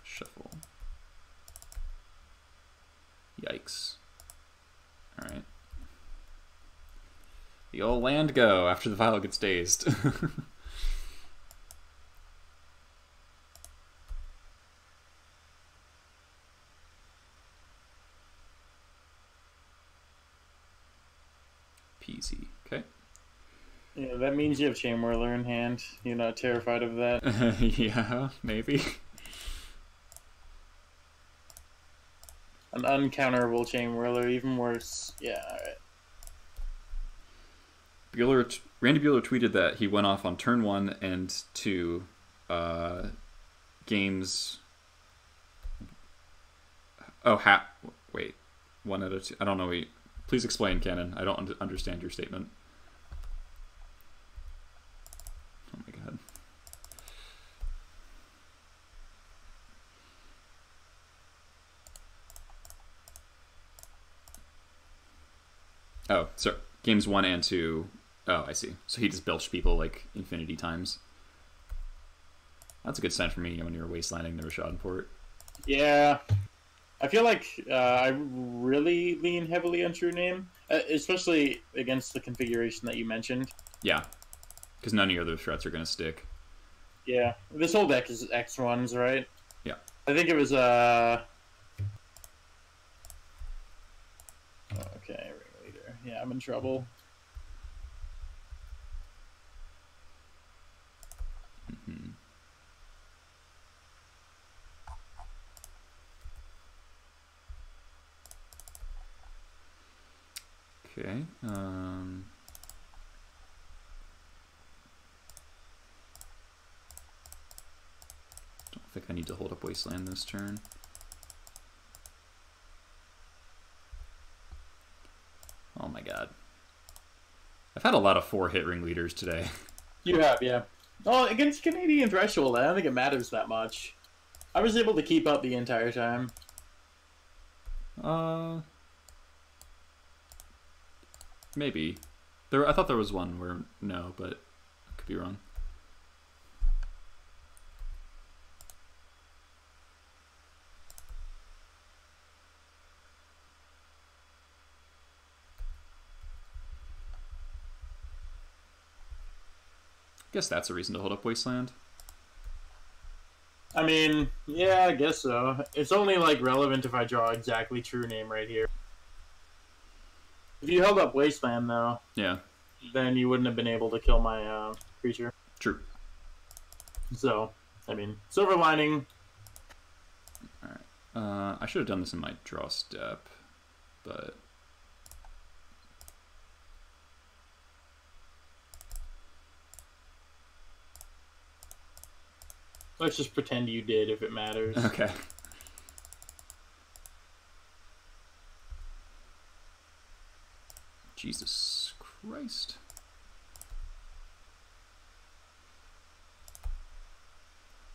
Shuffle. Yikes. Alright. The old land go after the vial gets dazed. Peasy. Okay. Yeah, that means you have Chain Whirler in hand. You're not terrified of that. Yeah, maybe. An uncounterable Chain Whirler, even worse. Yeah, alright. Randy Bueller tweeted that he went off on turn 1 and 2 games. Oh, wait. 1 out of 2. I don't know. Please explain, Cannon. I don't understand your statement. Oh my god. Oh, so games 1 and 2. Oh, I see. So he just belched people like infinity times. That's a good sign for me when you're wastelanding the Rashad Yeah. I feel like I really lean heavily on True Name, especially against the configuration that you mentioned. Yeah, because none of your other threats are going to stick. Yeah. This whole deck is X1s, right? Yeah. I think it was... Okay, Ringleader. Yeah, I'm in trouble. Okay. Don't think I need to hold up Wasteland this turn. Oh my god. I've had a lot of 4-hit ringleaders today. You have, yeah. Oh, against Canadian Threshold, I don't think it matters that much. I was able to keep up the entire time. Maybe. I thought there was one where no, but I could be wrong. Guess that's a reason to hold up Wasteland. I mean, yeah, I guess so. It's only like relevant if I draw exactly true name right here. If you held up Wasteland though, yeah, then you wouldn't have been able to kill my creature. True. So, I mean, silver lining. All right. I should have done this in my draw step, but. Let's just pretend you did if it matters. Okay. Jesus Christ.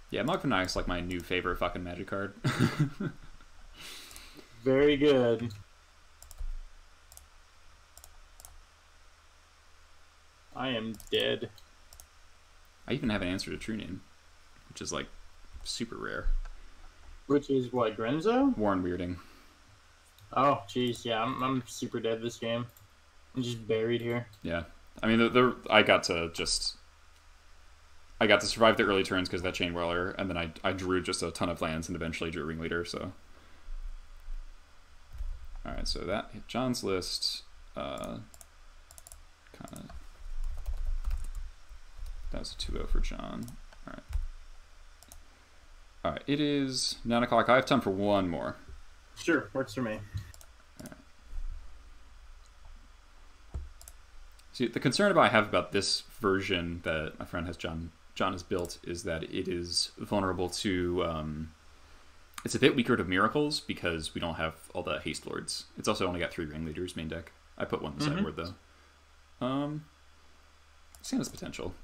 Yeah, Mogfanag's like my new favorite fucking Magic card. Very good. I am dead. I even have an answer to true name, which is like super rare. Which is what, Grenzo? Warren Weirding. Oh, jeez, yeah, I'm super dead this game. I'm just buried here. Yeah, I mean, I got to survive the early turns because of that Chain Whirler, and then I drew just a ton of lands and eventually drew Ringleader. So, all right, so that hit John's list. Kind of. That was a 2-0 for John. All right. All right, it is 9 o'clock. I have time for one more. Sure, works for me. See, the concern I have about this version that my friend John has built is that it is vulnerable to. It's a bit weaker to miracles because we don't have all the haste lords. It's also only got 3 ringleaders main deck. I put one in the sideboard though. It has potential.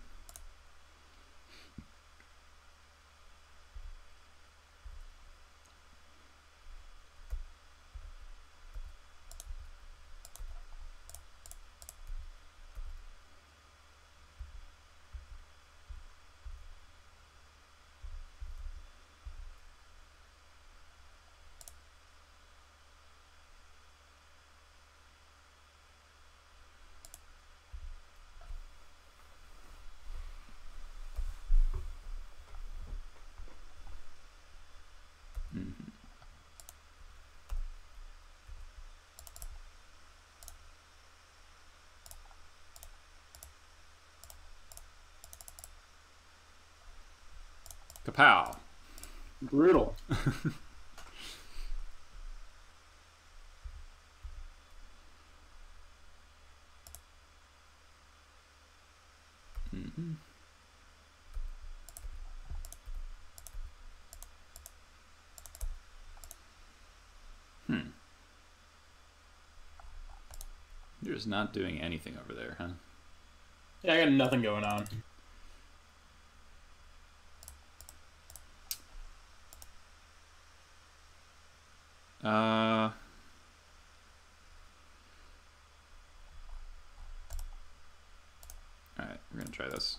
Kapow! Brutal. You're just not doing anything over there, huh? Yeah, I got nothing going on. Alright, we're gonna try this.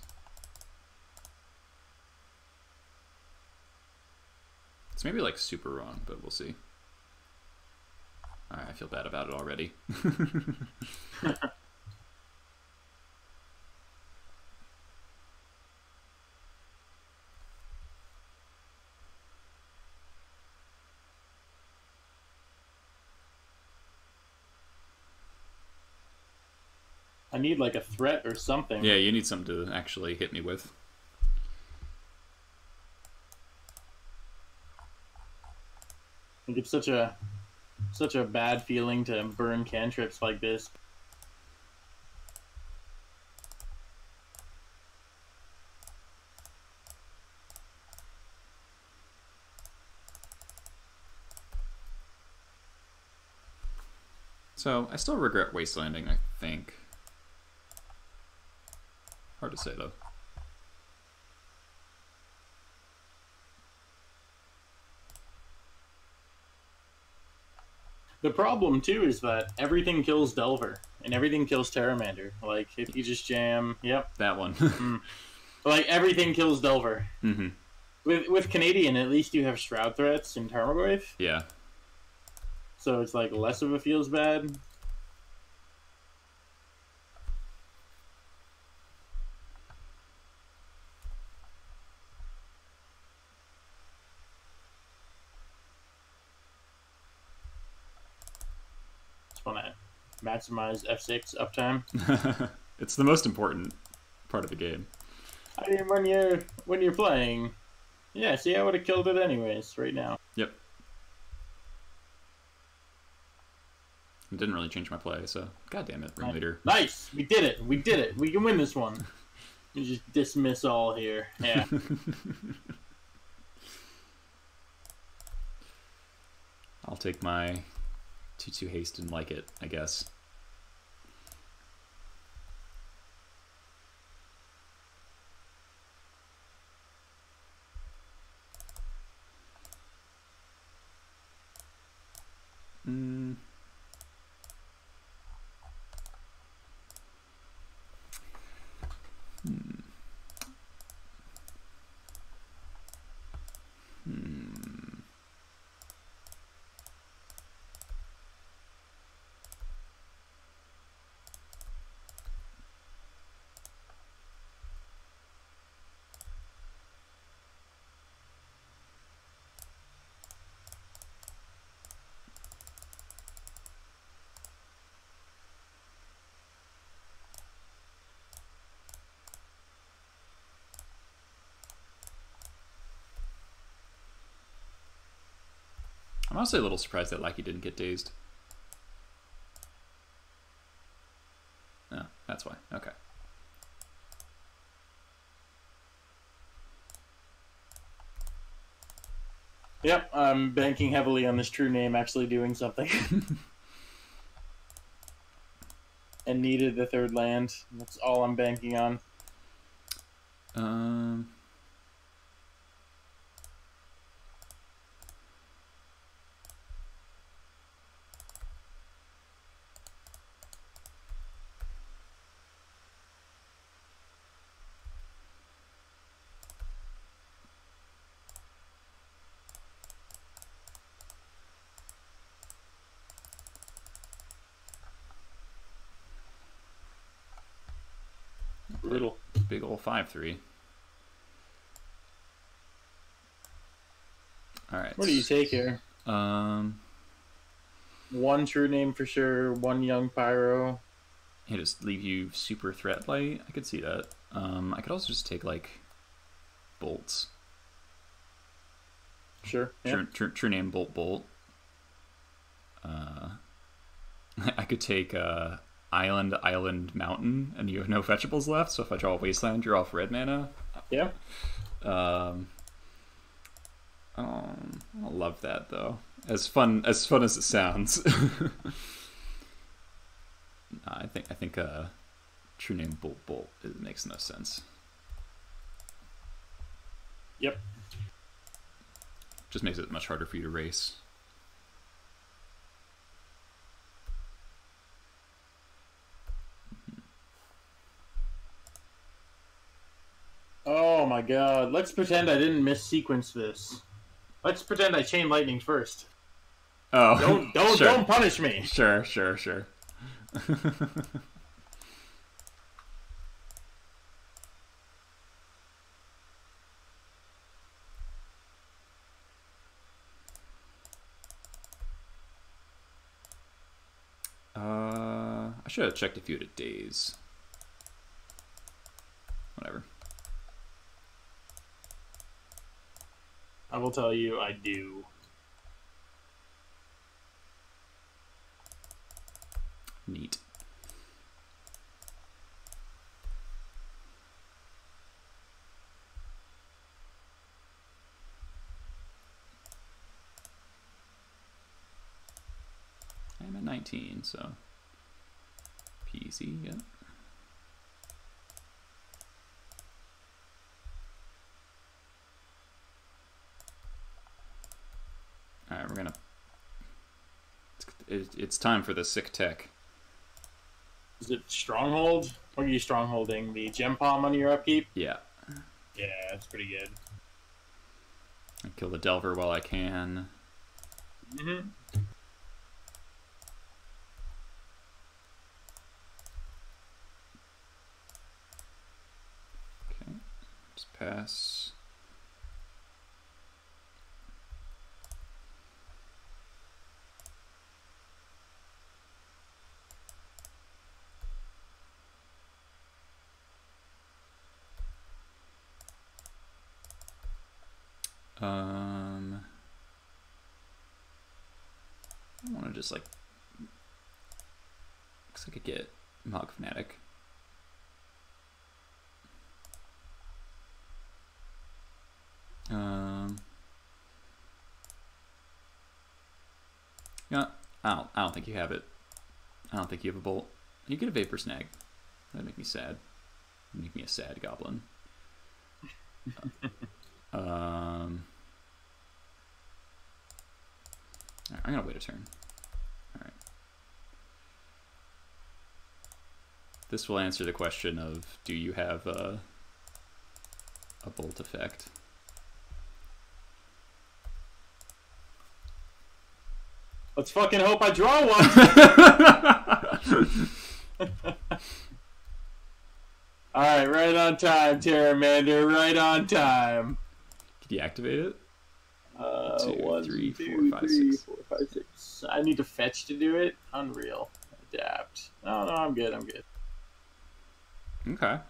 It's maybe like super wrong, but we'll see. Alright, I feel bad about it already. I need like a threat or something. Yeah, you need something to actually hit me with. Like it's such a bad feeling to burn cantrips like this. So, I still regret wastelanding, I think. Hard to say, though. The problem, too, is that everything kills Delver, and everything kills Terramander. Like, if you just jam... Yep. That one. Like, everything kills Delver. Mm-hmm. With Canadian, at least you have Shroud Threats and Tarmogoyf. Yeah. So it's, like, less of a feels bad. maximize F6 uptime. It's the most important part of the game. I mean, when you're playing, yeah. See, I would have killed it anyways right now. Yep. It didn't really change my play, so god damn it, ringleader. Nice, we did it. We did it. We can win this one. You just dismiss all here. Yeah. I'll take my 2/2 haste and like it, I guess. I'm honestly a little surprised that Lackey didn't get dazed. Oh, that's why. Okay. Yep, I'm banking heavily on this true name actually doing something. And needed the third land. That's all I'm banking on. Brutal. Big ol' 5/3. Alright. What do you take here? One true name for sure, one young pyro. Yeah, just leave you super threat light. I could see that. I could also just take like bolts. Sure. Yeah. True name bolt. I could take island mountain, and you have no fetchables left. So if I draw a wasteland, you're off red mana. Yeah. I don't love that though. As fun as it sounds. I think true name bolt it makes no sense. Yep. Just makes it much harder for you to race. Oh my god. Let's pretend I didn't missequence this. Let's pretend I chain lightning first. Oh. Don't punish me. Sure. I should have checked if you had a daze. Whatever. I will tell you, I do. Neat. I'm at 19, so PC, yeah. Alright, we're gonna... It's time for the sick tech. Is it Stronghold? What are you strongholding? The Gem Palm on your upkeep? Yeah. Yeah, that's pretty good. I kill the Delver while I can. Mm-hmm. Okay, just pass. just like... Looks like I get Mog Fnatic. Yeah, I don't think you have it. I don't think you have a bolt. You get a Vapor Snag. That'd make me sad. Make me a sad goblin. I'm gonna wait a turn. Alright. This will answer the question of, do you have a bolt effect? Let's fucking hope I draw one. Alright, right on time, Terramander. Right on time. Can you activate it? 2, 1, 3, 2, 4, 5, 3, 6. 4, 5, 6. I need to fetch to do it. Unreal. Adapt. No, I'm good. I'm good. Okay.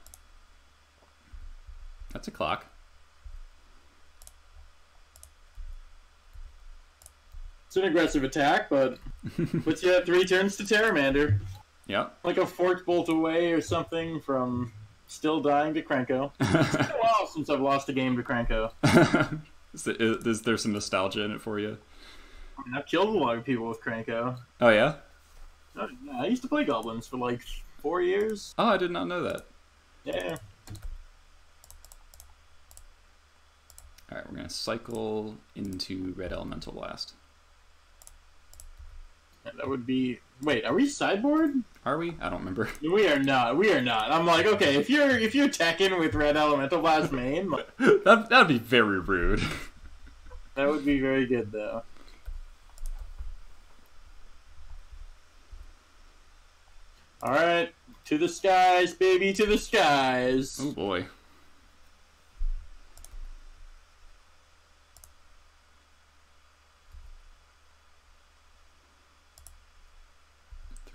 That's a clock. It's an aggressive attack, but puts you at 3 turns to Terramander. Yep. Like a Fork Bolt away or something from still dying to Krenko. It's been a while since I've lost a game to Krenko. Is there some nostalgia in it for you? I mean, I've killed a lot of people with Krenko. Oh, yeah? Oh, yeah, I used to play Goblins for like 4 years. Oh, I did not know that. Yeah. Alright, we're going to cycle into Red Elemental Blast. That would be... Wait, are we sideboard? Are we? I don't remember. We are not. We are not. I'm like, okay, if you're attacking with Red Elemental Blast main, like, That'd be very rude. that would be very good, though. Alright, to the skies, baby, to the skies. Oh, boy.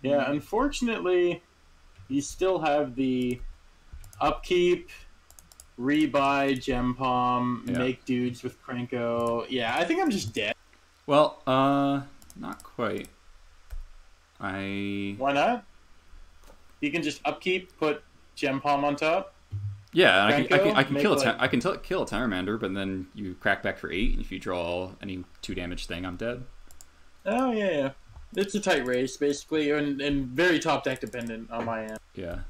Yeah, unfortunately, you still have the upkeep, rebuy, gem palm, make dudes with Krenko. Yeah, I think I'm just dead. Well, not quite. Why not? You can just upkeep, put gem palm on top. Yeah, I Krenko, can kill a Terramander, but then you crack back for 8, and if you draw any 2 damage thing, I'm dead. Oh yeah. It's a tight race, basically, and very top deck dependent on my end. Yeah.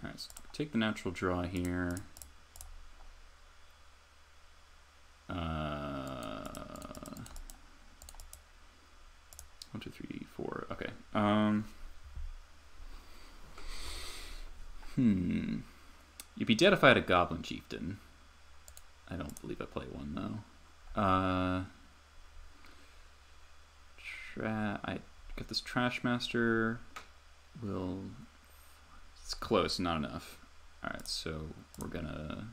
Alright, so take the natural draw here. 1, 2, 3, 4. Okay. You'd be dead if I had a Goblin Chieftain. I don't believe I play one, though. I get this Trash Master. It's close, not enough. Alright, so we're gonna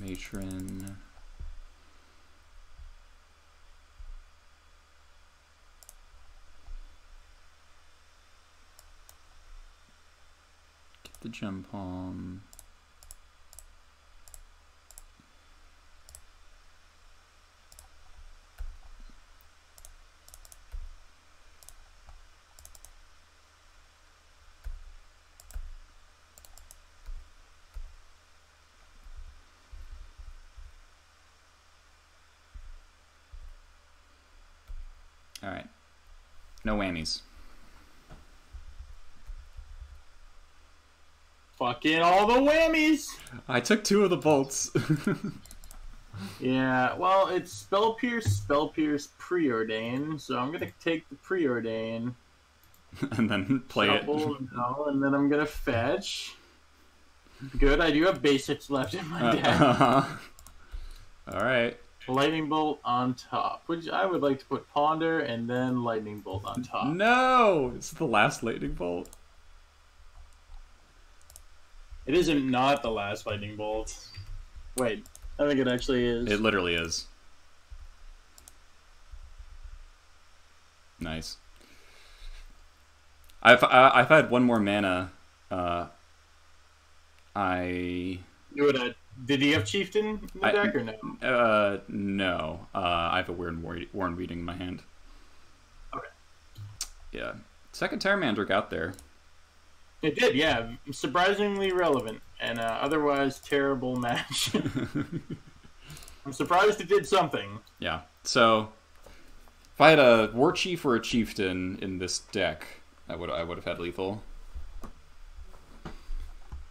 Matron. Get the Gem Palm. Alright. No whammies. Fucking all the whammies! I took 2 of the bolts. Yeah, well, it's Spell Pierce, Preordain, so I'm gonna take the Preordain. And then play Shuffle, it. No, and then I'm gonna fetch. Good, I do have basics left in my deck. Alright. Lightning Bolt on top, which I would like to put Ponder and then Lightning Bolt on top. No! It's the last Lightning Bolt. It isn't not the last Lightning Bolt. Wait, I think it actually is. It literally is. Nice. I've had one more mana. You would have Did he have Chieftain in the deck or no? No. I have a weird Warren Weeding in my hand. Okay. Yeah. Second Terramander got there. It did, yeah. Surprisingly relevant and otherwise terrible match. I'm surprised it did something. Yeah. So, if I had a War Chief or a Chieftain in this deck, I would have had lethal,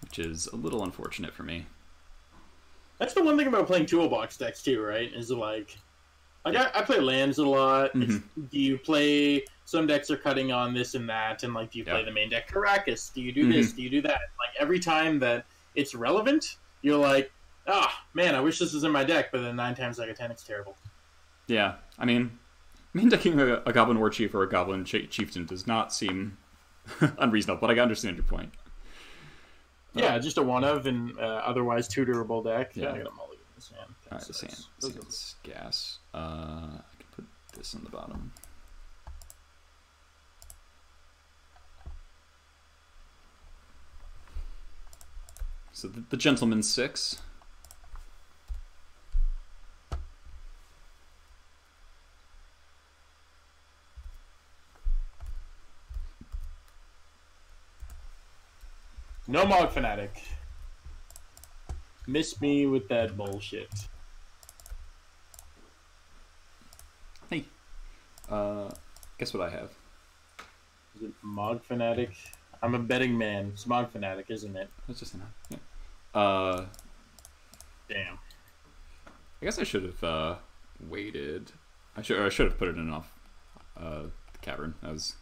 which is a little unfortunate for me. That's the one thing about playing toolbox decks too, right? Is like I play lands a lot. Mm-hmm. Do you play? Some decks are cutting on this and that, and like, do you play the main deck Caracas? Do you do this? Do you do that? Like every time that it's relevant, you're like, man, I wish this was in my deck, but then 9 times out of 10, it's terrible. Yeah, I mean, main decking a Goblin War Chief or a Goblin Chieftain does not seem unreasonable, but I understand your point. Yeah, just a one of and otherwise tutorable deck. Yeah. I got a mulligan in this hand. All right, the sand's gas. I can put this on the bottom. So the Gentleman's 6. No Mog Fanatic. Miss me with that bullshit. Hey, guess what I have? Is it Mog Fanatic? I'm a betting man. It's Mog Fanatic, isn't it? That's just enough. Yeah. Damn. I guess I should have waited. I should have put it in off the cavern. That was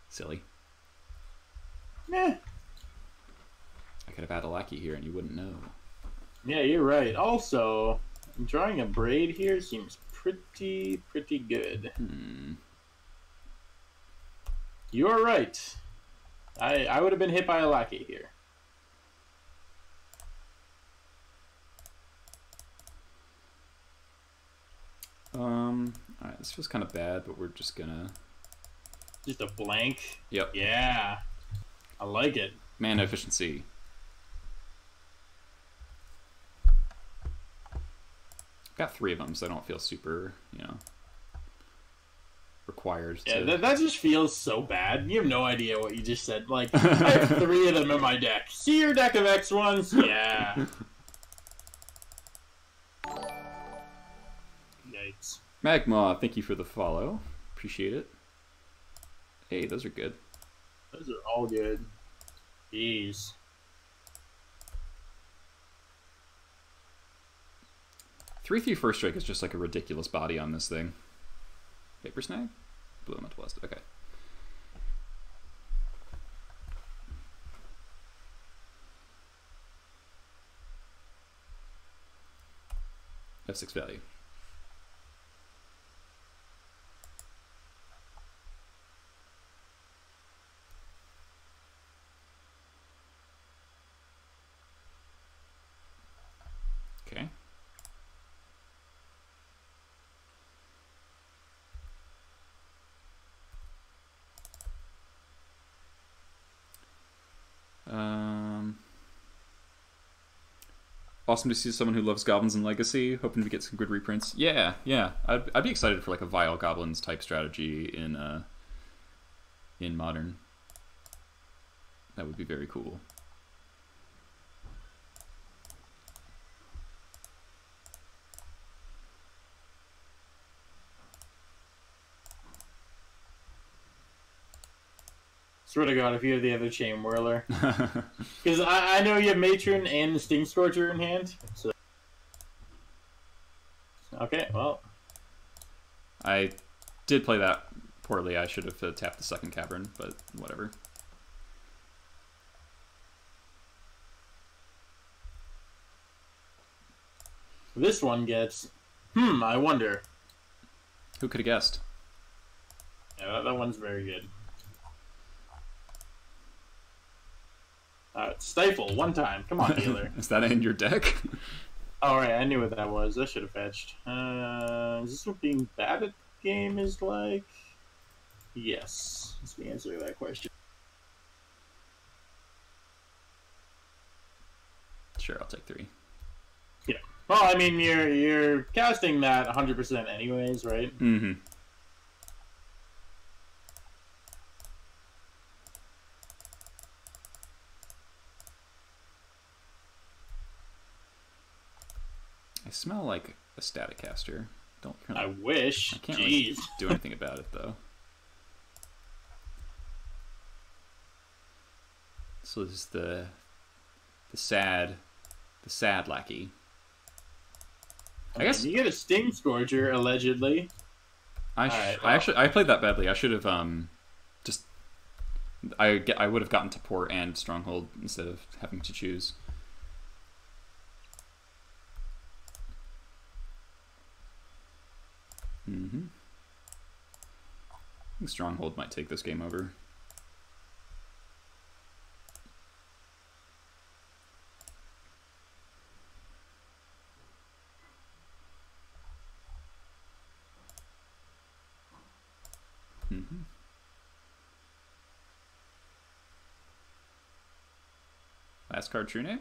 silly. Yeah. I could have had a lackey here and you wouldn't know. Yeah, you're right. Also, drawing a braid here seems pretty good. You're right. I would have been hit by a lackey here. Alright, this feels kind of bad, but we're just gonna... Just a blank? Yep. Yeah. I like it. Mana efficiency. Got 3 of them, so I don't feel super, required to... Yeah, that just feels so bad. You have no idea what you just said. Like, I have 3 of them in my deck. See your deck of X ones? Yeah. Yikes. Magma, thank you for the follow. Appreciate it. Hey, those are good. Those are all good. Jeez. 3/3 first strike is just like a ridiculous body on this thing. Paper snag? Blue elemental blast. Okay. F6 value. Okay. Awesome to see someone who loves Goblins and Legacy. Hoping to get some good reprints. Yeah. I'd be excited for like a Vile Goblins type strategy in Modern. That would be very cool. Swear to God, if you have the other Chain Whirler. Because I know you have Matron and the Sting Scorcher in hand. So. Okay, well. I did play that poorly. I should have tapped the second Cavern, but whatever. This one gets... I wonder. Who could have guessed? Yeah, that one's very good. Stifle, one time. Come on, dealer. Is that in your deck? Alright, I knew what that was. I should have fetched. Is this what being bad at the game is like? Yes. That's the answer to that question. Sure, I'll take 3. Yeah. Well, I mean, you're casting that 100% anyways, right? Mm-hmm. I smell like a static caster. I wish. I can't Jeez. really do anything about it though. So this is the sad lackey. I guess you get a Sting Scourger allegedly. I played that badly. I should have just I would have gotten to Port and Stronghold instead of having to choose. Mm-hmm. I think Stronghold might take this game over. Mm-hmm. Last card, True Name?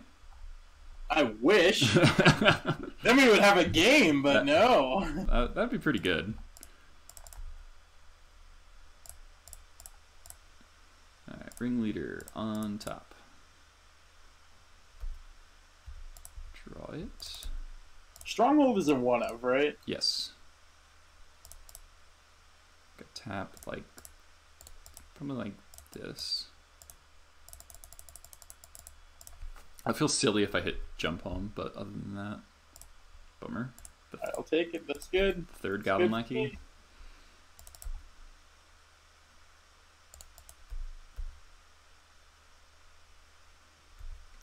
I wish. Then we would have a game, but no. That'd be pretty good. Alright, Ringleader on top. Draw it. Stronghold is a 1-of, right? Yes. Tap like probably like this. I feel silly if I hit Jump Home, but other than that, bummer. I'll take it. That's good. Third Goblin Lackey.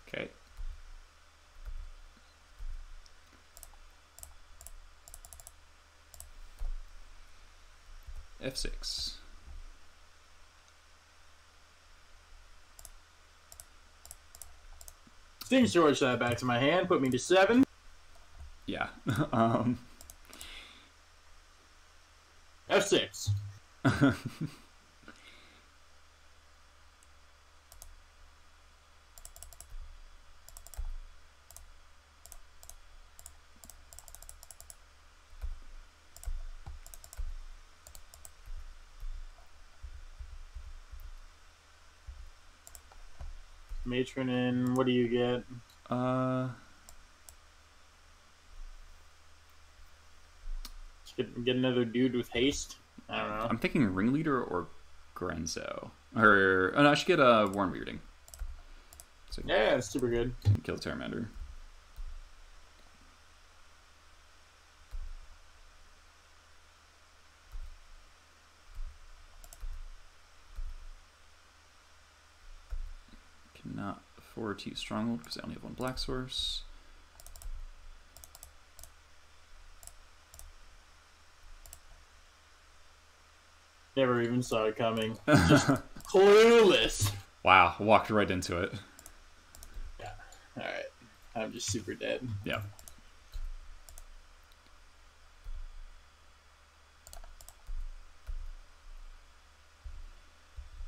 Okay. F6. Sting Storage that back to my hand, put me to 7. Yeah. F6. Matronin, what do you get? Get another dude with haste? I don't know. I'm thinking Ringleader or Grenzo. Or no, I should get a Worm Weirding. So yeah, it's super good. Kill Terramander. Cannot afford to use Stronghold because I only have 1 black source. Never even saw it coming. Just clueless. Wow, walked right into it. Yeah. Alright. I'm just super dead. Yeah.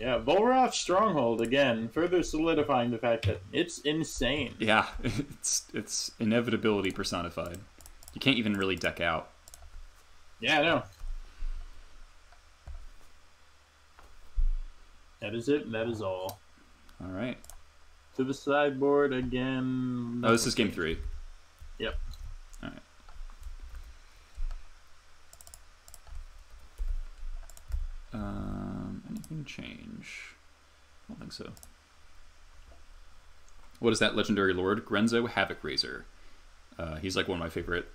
Yeah, Volrath Stronghold again, further solidifying the fact that it's insane. Yeah, it's inevitability personified. You can't even really deck out. Yeah, I know. That is it, and that is all. Alright. To the sideboard again. Oh, this is game 3. Yep. Alright. Anything change? I don't think so. What is that legendary lord? Grenzo Havoc Razor. He's like one of my favorite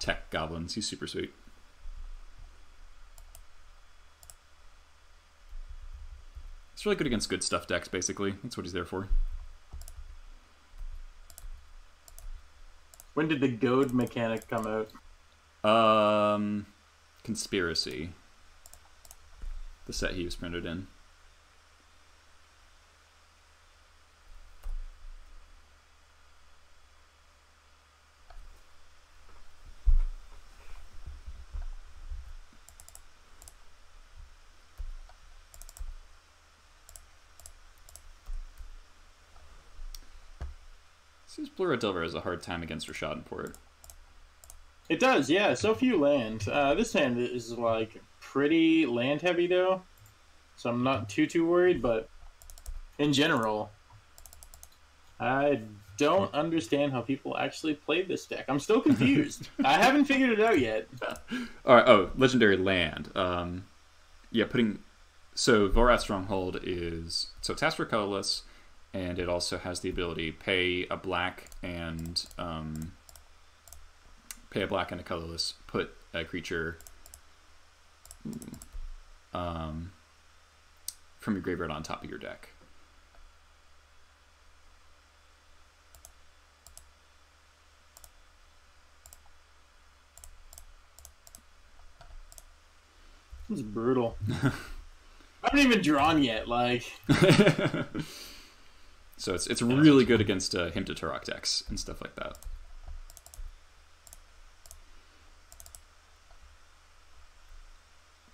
tech goblins. He's super sweet. It's really good against good stuff decks, basically. That's what he's there for. When did the goad mechanic come out? Conspiracy. The set he was printed in. Seems Blue Red Delver has a hard time against Rashadenport. It does, yeah. So few land. This hand is like pretty land heavy though, so I'm not too worried. But in general, I don't understand how people actually play this deck. I'm still confused. I haven't figured it out yet. All right. Oh, legendary land. Yeah, so Vorath Stronghold is so it's for colorless, and it also has the ability pay a black and a colorless, put a creature from your graveyard on top of your deck. This is brutal. I haven't even drawn yet, like. So it's really good against Hymn to Turok decks and stuff like that.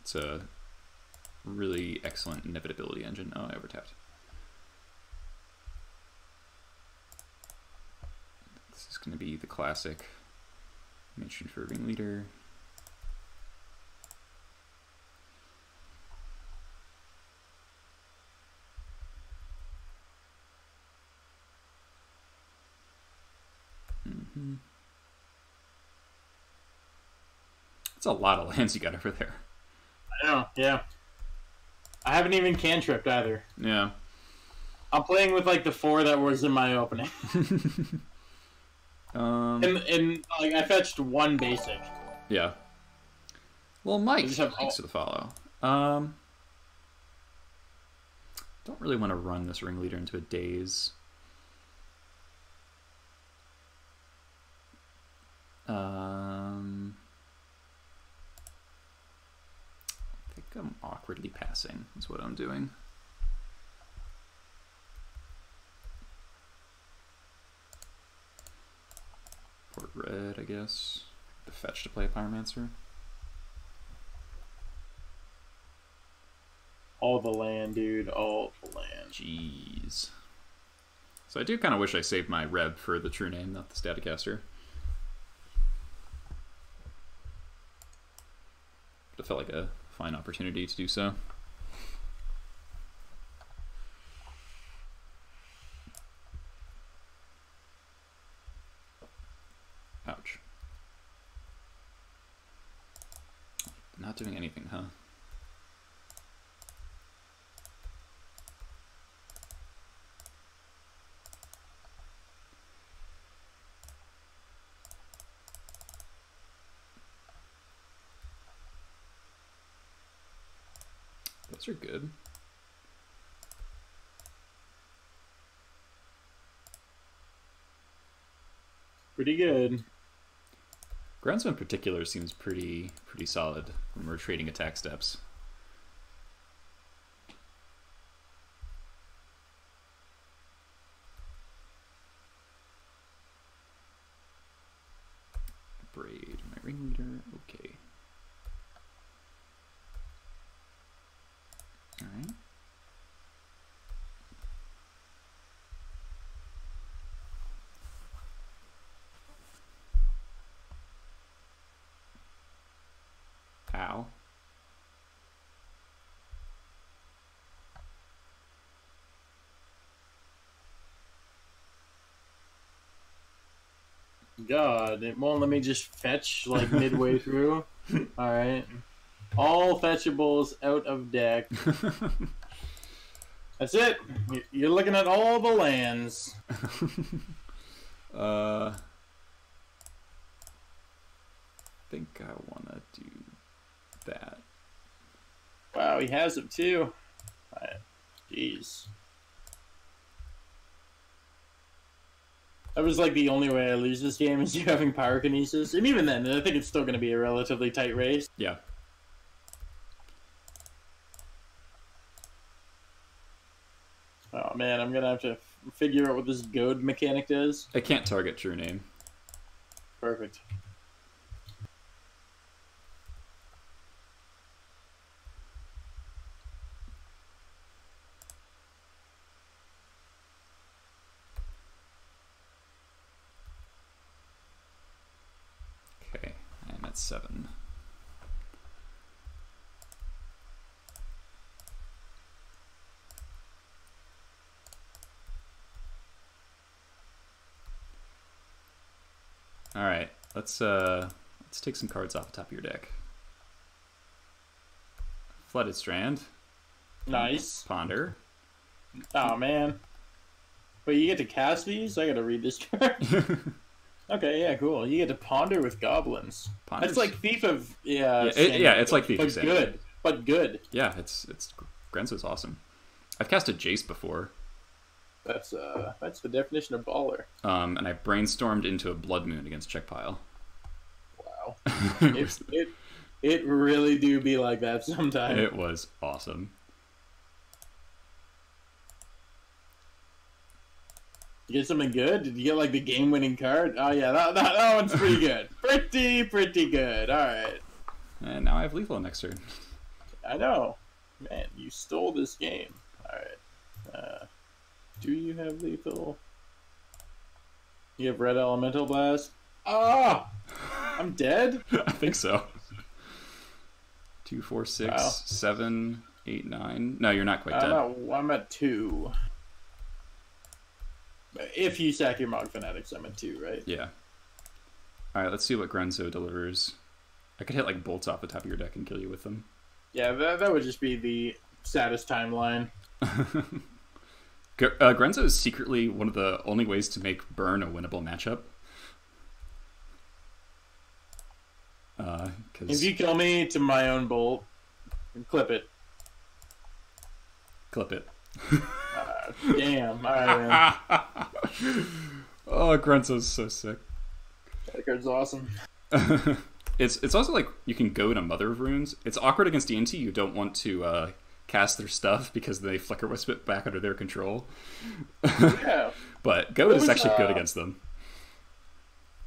It's a really excellent inevitability engine. Oh, I overtapped. This is going to be the classic mention for Ringleader. It's a lot of lands you got over there. I know, yeah. I haven't even cantripped either. Yeah. I'm playing with like the 4 that was in my opening. And like I fetched 1 basic. Yeah. Well, Mike, thanks for the follow. Don't really want to run this Ringleader into a daze. I think I'm awkwardly passing is what I'm doing. Port red, I guess. The fetch to play a Pyromancer. All the land, dude. All the land. Jeez. So I do kind of wish I saved my Reb for the true name, not the Staticaster. But it felt like a fine opportunity to do so. Ouch. Not doing anything, huh? Those are good. Pretty good. Groundsman in particular seems pretty solid when we're trading attack steps. Braid, my Ringleader, okay. Alright. Ow. God, it won't let me just fetch like midway through. Alright. All fetchables out of deck. That's it. You're looking at all the lands. I think I want to do that. Wow, he has it too. Jeez. That was like the only way I lose this game is you having Pyrokinesis. And even then, I think it's still going to be a relatively tight race. Yeah. Oh man, I'm going to have to figure out what this goad mechanic does. I can't target true name. Perfect. That's 7. All right, let's take some cards off the top of your deck. Flooded Strand. Nice. Ponder. Oh man. Wait, you get to cast these? I gotta read this card. Okay, yeah, cool. You get to ponder with goblins. Ponders. That's like Thief of it's like Thief of Sanity, but good. Yeah, it's Grenzo's awesome. I've casted Jace before. That's the definition of baller. And I brainstormed into a Blood Moon against Check Pile. Wow. it really do be like that sometimes. It was awesome. You get something good? Did you get like the game-winning card? Oh yeah, that one's pretty good. pretty good. All right. And now I have lethal next turn. I know, man. You stole this game. All right. Do you have lethal? You have red elemental blast. Ah, I'm dead. I think so. 2, 4, 6, Wow. 7, 8, 9. No, you're not quite dead. I'm at 2. If you sack your Mog Fanatics, I'm at 2, right? Yeah. Alright, let's see what Grenzo delivers. I could hit like bolts off the top of your deck and kill you with them. Yeah, that would just be the saddest timeline. Grenzo is secretly one of the only ways to make Burn a winnable matchup. If you kill me to my own bolt, clip it. Clip it. Damn. All right, man. Oh, Grenzo's so sick. That card's awesome. It's also like you can go to Mother of Runes. It's awkward against D&T. You don't want to cast their stuff because they Flicker Wisp it back under their control. Yeah. But Goat is actually good against them.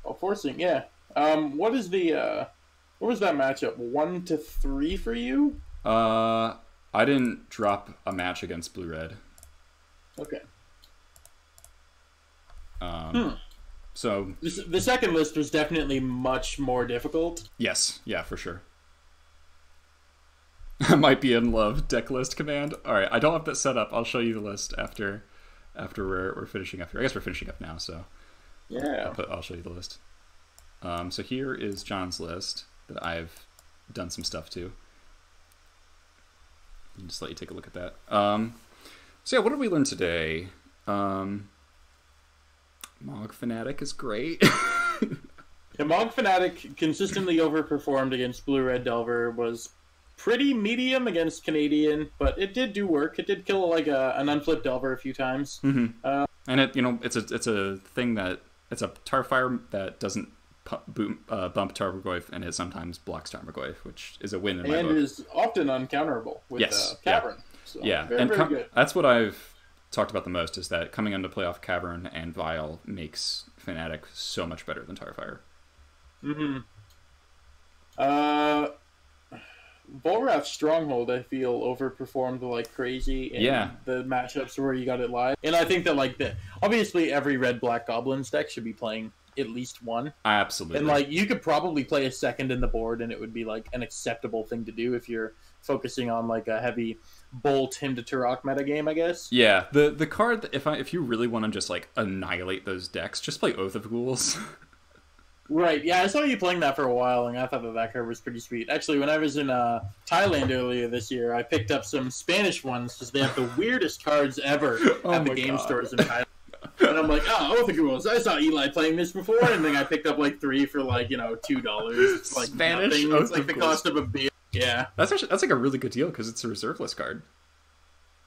Oh, forcing, yeah. What is the what was that matchup? 1 to 3 for you? I didn't drop a match against Blue Red. Okay. So the second list was definitely much more difficult. Yes, yeah, for sure. I might be in love. Deck list command. All right, I don't have that set up. I'll show you the list after we're finishing up here. I guess we're finishing up now, so yeah. I'll show you the list. So here is John's list that I've done some stuff to. I'll just let you take a look at that. So yeah, what did we learn today? Mog Fanatic is great. Yeah, Mog Fanatic consistently overperformed against Blue Red Delver, was pretty medium against Canadian, but it did do work. It did kill like an unflipped Delver a few times. Mm-hmm. And it's a thing that it's a Tarfire that doesn't bump Tarmogoyf, and it sometimes blocks Tarmogoyf, which is a win in my book. And is often uncounterable with Cavern. Yeah. So, yeah. very, And very good. That's what I've talked about the most, is that coming into playoff Cavern and Vial makes Fnatic so much better than Tarfire. Mm-hmm. Volrath's Stronghold, I feel, overperformed like crazy in the matchups where you got it live. And I think that obviously every red-black Goblins deck should be playing at least one. Absolutely. And you could probably play a second in the board and it would be like an acceptable thing to do if you're focusing on like a heavy Bolt Hymn to Turok metagame, I guess. Yeah, the card that if you really want to just like annihilate those decks, just play Oath of Ghouls. Right, yeah, I saw you playing that for a while, and I thought that card was pretty sweet. Actually, when I was in Thailand earlier this year, I picked up some Spanish ones, because they have the weirdest cards ever at the game stores in Thailand. And I'm like, oh, Oath of Ghouls, I saw Eli playing this before, and then I picked up like 3 for like, $2. It's like Spanish nothing. Oath It's like of the Ghouls. cost of a beer. Yeah. That's like a really good deal, because it's a reserve list card.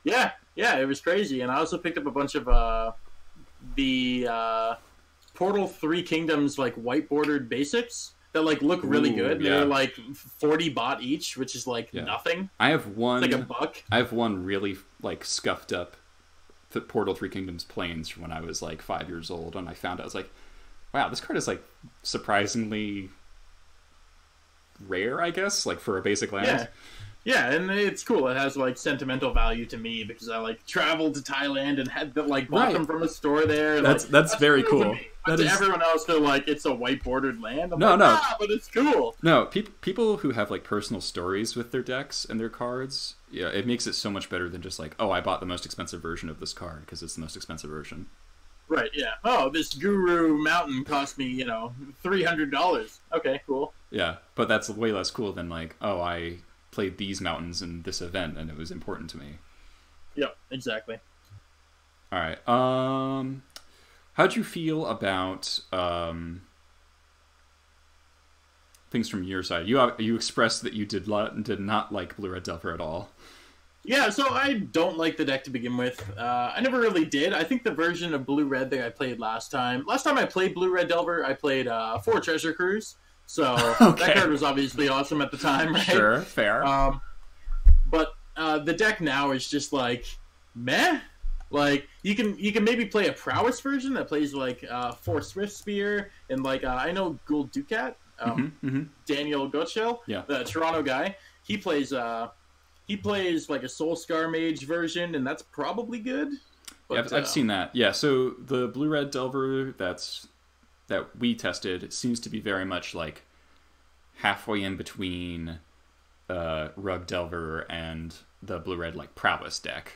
Yeah, it was crazy. And I also picked up a bunch of the Portal 3 Kingdoms like white bordered basics that like look really good. Yeah. They're like 40 bot each, which is like nothing. I have one. It's like $1. I have one really like scuffed up Portal 3 Kingdoms Plains from when I was like 5 years old, and I found out I was like, wow, this card is like surprisingly rare, I guess, like for a basic land. Yeah, and it's cool. It has like sentimental value to me because I like traveled to Thailand and had the, like bought them from a store there. And, that's very cool. But to everyone else, they're like, it's a white bordered land. I'm no, like, no, but it's cool. No, people who have like personal stories with their decks and their cards, yeah, it makes it so much better than just like, oh, I bought the most expensive version of this card because it's the most expensive version. Right. Yeah. Oh, this Guru Mountain cost me, $300. Okay, cool. Yeah, but that's way less cool than like, oh, I played these mountains in this event and it was important to me. Yep, exactly. All right. How'd you feel about things from your side? You expressed that you did not like Blue Red Delver at all. Yeah, so I don't like the deck to begin with. I never really did. I think the version of Blue Red that I played last time I played Blue Red Delver, I played 4 Treasure Cruise. So okay. That card was obviously awesome at the time, right? Sure, fair. But the deck now is just like meh. Like you can maybe play a Prowess version that plays like 4 Swift Spear and like I know Gould Ducat, Daniel Gottschall, the Toronto guy. He plays like a Soul Scar Mage version, and that's probably good. But, yeah, I've seen that. Yeah, so the Blue Red Delver that we tested seems to be very much like halfway in between Rug Delver and the Blue Red like Prowess deck.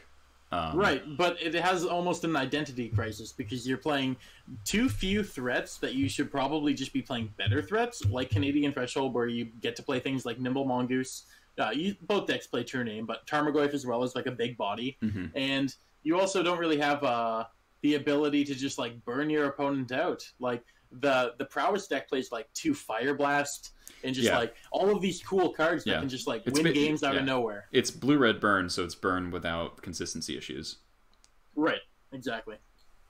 Right, but it has almost an identity crisis because you're playing too few threats that you should probably just be playing better threats, like Canadian Threshold, where you get to play things like Nimble Mongoose. Both decks play True Name, but Tarmogoyf as well as like a big body, and you also don't really have the ability to just like burn your opponent out. Like the Prowess deck plays like 2 Fire Blast and just like all of these cool cards that can just like win games out of nowhere. It's Blue Red Burn, so it's burn without consistency issues. Right, exactly.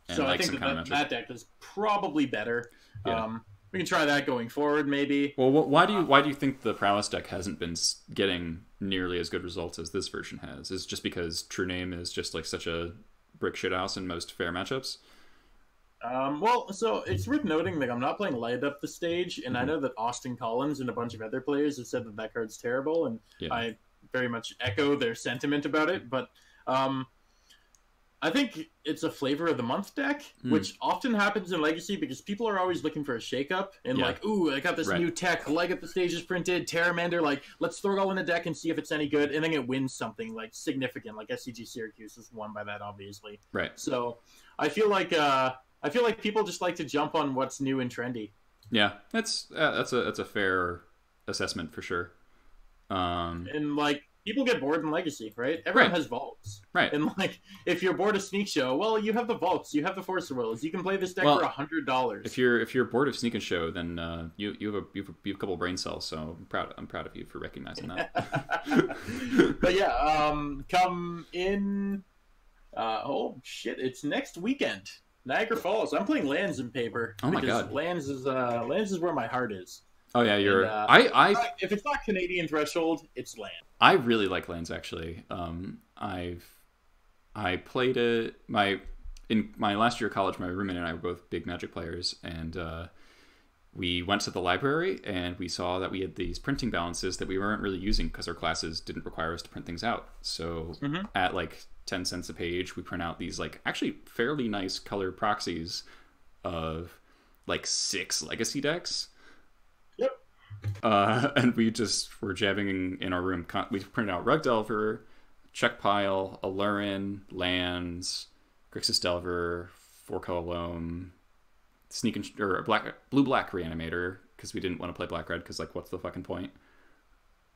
And so like I think that deck is probably better. Yeah. We can try that going forward, maybe. Well, why do you think the Prowess deck hasn't been getting nearly as good results as this version has? Is it just because True Name is just like such a brick shithouse in most fair matchups? Well, so it's worth noting that I'm not playing Light Up the Stage, and I know that Austin Collins and a bunch of other players have said that card's terrible, and I very much echo their sentiment about it, but I think it's a flavor of the month deck, which often happens in Legacy because people are always looking for a shakeup and like, ooh, I got this new tech, Light Up the Stage is printed, Terramander, like, let's throw it all in the deck and see if it's any good, and then it wins something like significant, like SCG Syracuse is won by that, obviously. Right. So I feel like people just like to jump on what's new and trendy. Yeah, that's a fair assessment for sure. And like people get bored in Legacy, right? Everyone has vaults, right? And like if you're bored of Sneak Show, well, you have the vaults, you have the Force of Wills, you can play this deck for $100. If you're bored of Sneak and Show, then you have a couple brain cells. So I'm proud of you for recognizing that. But yeah, come in. Oh shit! It's next weekend. Niagara Falls. I'm playing Lands in paper. Oh my god! Lands is where my heart is. Oh yeah, you're. And, if it's not Canadian Threshold, it's Land. I really like Lands actually. I played it in my last year of college. My roommate and I were both big Magic players, and we went to the library and we saw that we had these printing balances that we weren't really using because our classes didn't require us to print things out. So at like 10 cents a page, we print out these like actually fairly nice color proxies of like 6 Legacy decks. Yep. And we just were jabbing in our room. We printed out Rug Delver, Check Pile, Alurin, Lands, Grixis Delver, Forco Alone, Blue Black Reanimator, because we didn't want to play Black Red because like what's the fucking point?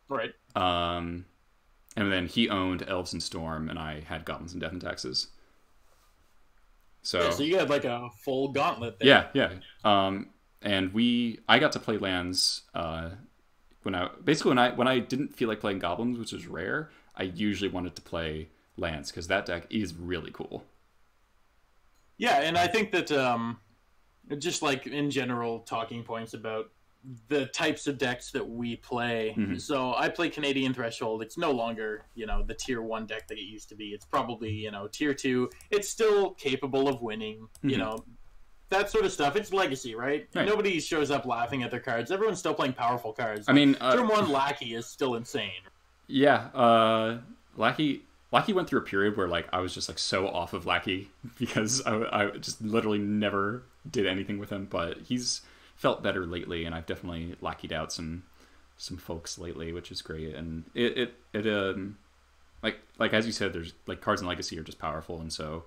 Right. And then he owned Elves and Storm, and I had Goblins and Death and Taxes. So you had like a full gauntlet there. Yeah. And I got to play Lands when I didn't feel like playing Goblins, which is rare. I usually wanted to play Lands because that deck is really cool. Yeah, and I think that just like in general talking points about the types of decks that we play. So I play Canadian Threshold. It's no longer, the tier 1 deck that it used to be. It's probably, tier 2. It's still capable of winning, that sort of stuff. It's Legacy, right? Nobody shows up laughing at their cards. Everyone's still playing powerful cards. I mean, Turn 1 Lackey is still insane. Yeah, Lackey went through a period where like I was just like so off of Lackey because I just literally never did anything with him, but he's felt better lately, and I've definitely Lackeyed out some folks lately, which is great. And it like as you said, there's like cards in Legacy are just powerful, and so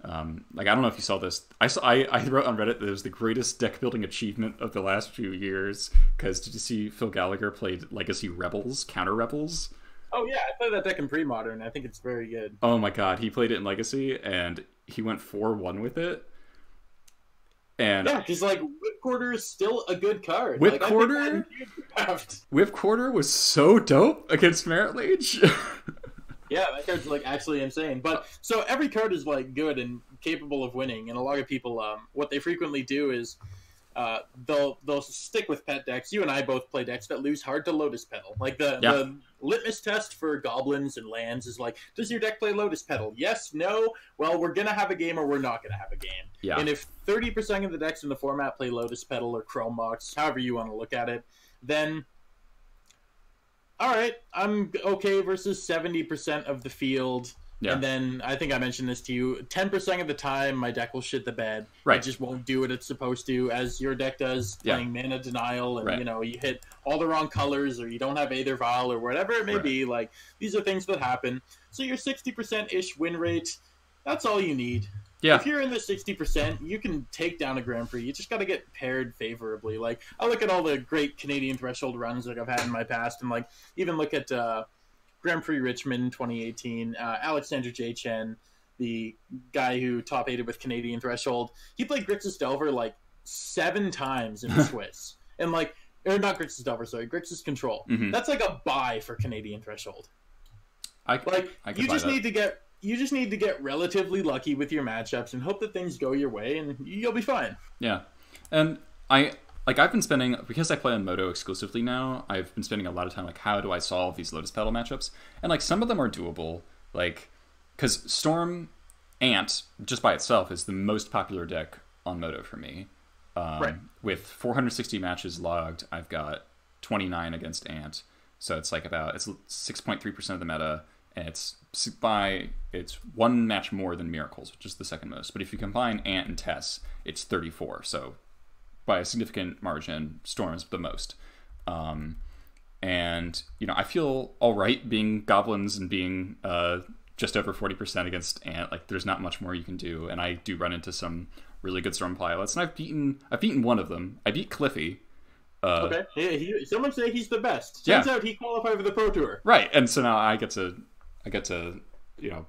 like I don't know if you saw this. I wrote on Reddit that it was the greatest deck building achievement of the last few years, because did you see Phil Gallagher played Legacy Rebels, Counter Rebels? Oh yeah, I played that deck in pre-modern. I think it's very good. Oh my god, he played it in Legacy and he went 4-1 with it. And yeah, because like Whipcorder is still a good card. Whipcorder was so dope against Merit Lage. Yeah, that card's like actually insane. But so every card is like good and capable of winning, and a lot of people, what they frequently do is they'll stick with pet decks. You and I both play decks that lose hard to Lotus Petal. Like the litmus test for Goblins and lands is like, does your deck play Lotus Petal? Yes, no. Well, we're gonna have a game or we're not gonna have a game. Yeah. And if 30% of the decks in the format play Lotus Petal or Chrome Mox, however you want to look at it, then all right, I'm okay versus 70% of the field. Yeah. And then I think I mentioned this to you. 10% of the time, my deck will shit the bed. Right. It just won't do what it's supposed to, as your deck does, playing Mana Denial, and you hit all the wrong colors, or you don't have Aether Vial, or whatever it may be. Like, these are things that happen. So your 60%-ish win rate, that's all you need. Yeah. If you're in the 60%, you can take down a Grand Prix. You just got to get paired favorably. Like, I look at all the great Canadian Threshold runs that I've had in my past, and like even look at Grand Prix Richmond 2018, Alexander J. Chen, the guy who top 8'd with Canadian Threshold. He played Grixis Delver like 7 times in the Swiss. And like, or not Grixis Delver, sorry, Grixis Control. Mm-hmm. That's like a buy for Canadian Threshold. You just need to get relatively lucky with your matchups and hope that things go your way, and you'll be fine. Yeah. And I've been spending, because I play on Moto exclusively now, I've been spending a lot of time like, how do I solve these Lotus Petal matchups? And like some of them are doable, like because Storm Ant just by itself is the most popular deck on Moto for me. With 460 matches logged, I've got 29 against Ant, so it's like it's 6.3% of the meta, and it's one match more than Miracles, which is the second most. But if you combine Ant and Tess, it's 34. So by a significant margin, Storm's the most. And I feel all right being Goblins and being just over 40% against Ant. Like, there's not much more you can do, and I do run into some really good Storm pilots, and I've beaten one of them. I beat Cliffy. Okay, someone say he's the best. Turns out he qualified for the Pro Tour. Right, and so now I get to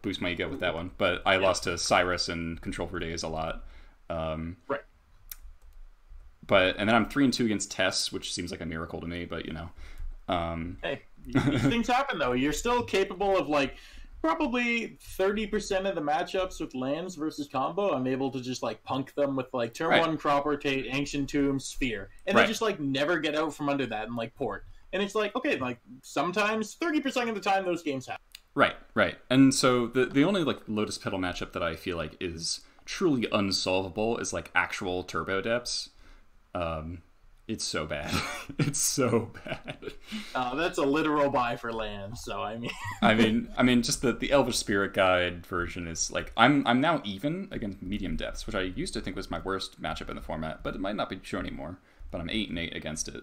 boost my ego with that one. But I lost to Cyrus and Control for Days a lot. Right. And then I'm 3-2 against Tess, which seems like a miracle to me. But hey, these things happen though. You're still capable of like probably 30% of the matchups with lands versus combo. I'm able to just like punk them with like turn 1 Crop Rotate, Ancient Tomb, Sphere, and they just like never get out from under that and like port. And it's like, okay, like sometimes 30% of the time those games happen. Right. And so the only like Lotus Petal matchup that I feel like is truly unsolvable is like actual Turbo Depths. It's so bad. It's so bad. That's a literal buy for land. So I mean, just the Elvish Spirit Guide version is like I'm now even against Medium Depths, which I used to think was my worst matchup in the format, but it might not be true anymore. But I'm 8-8 against it.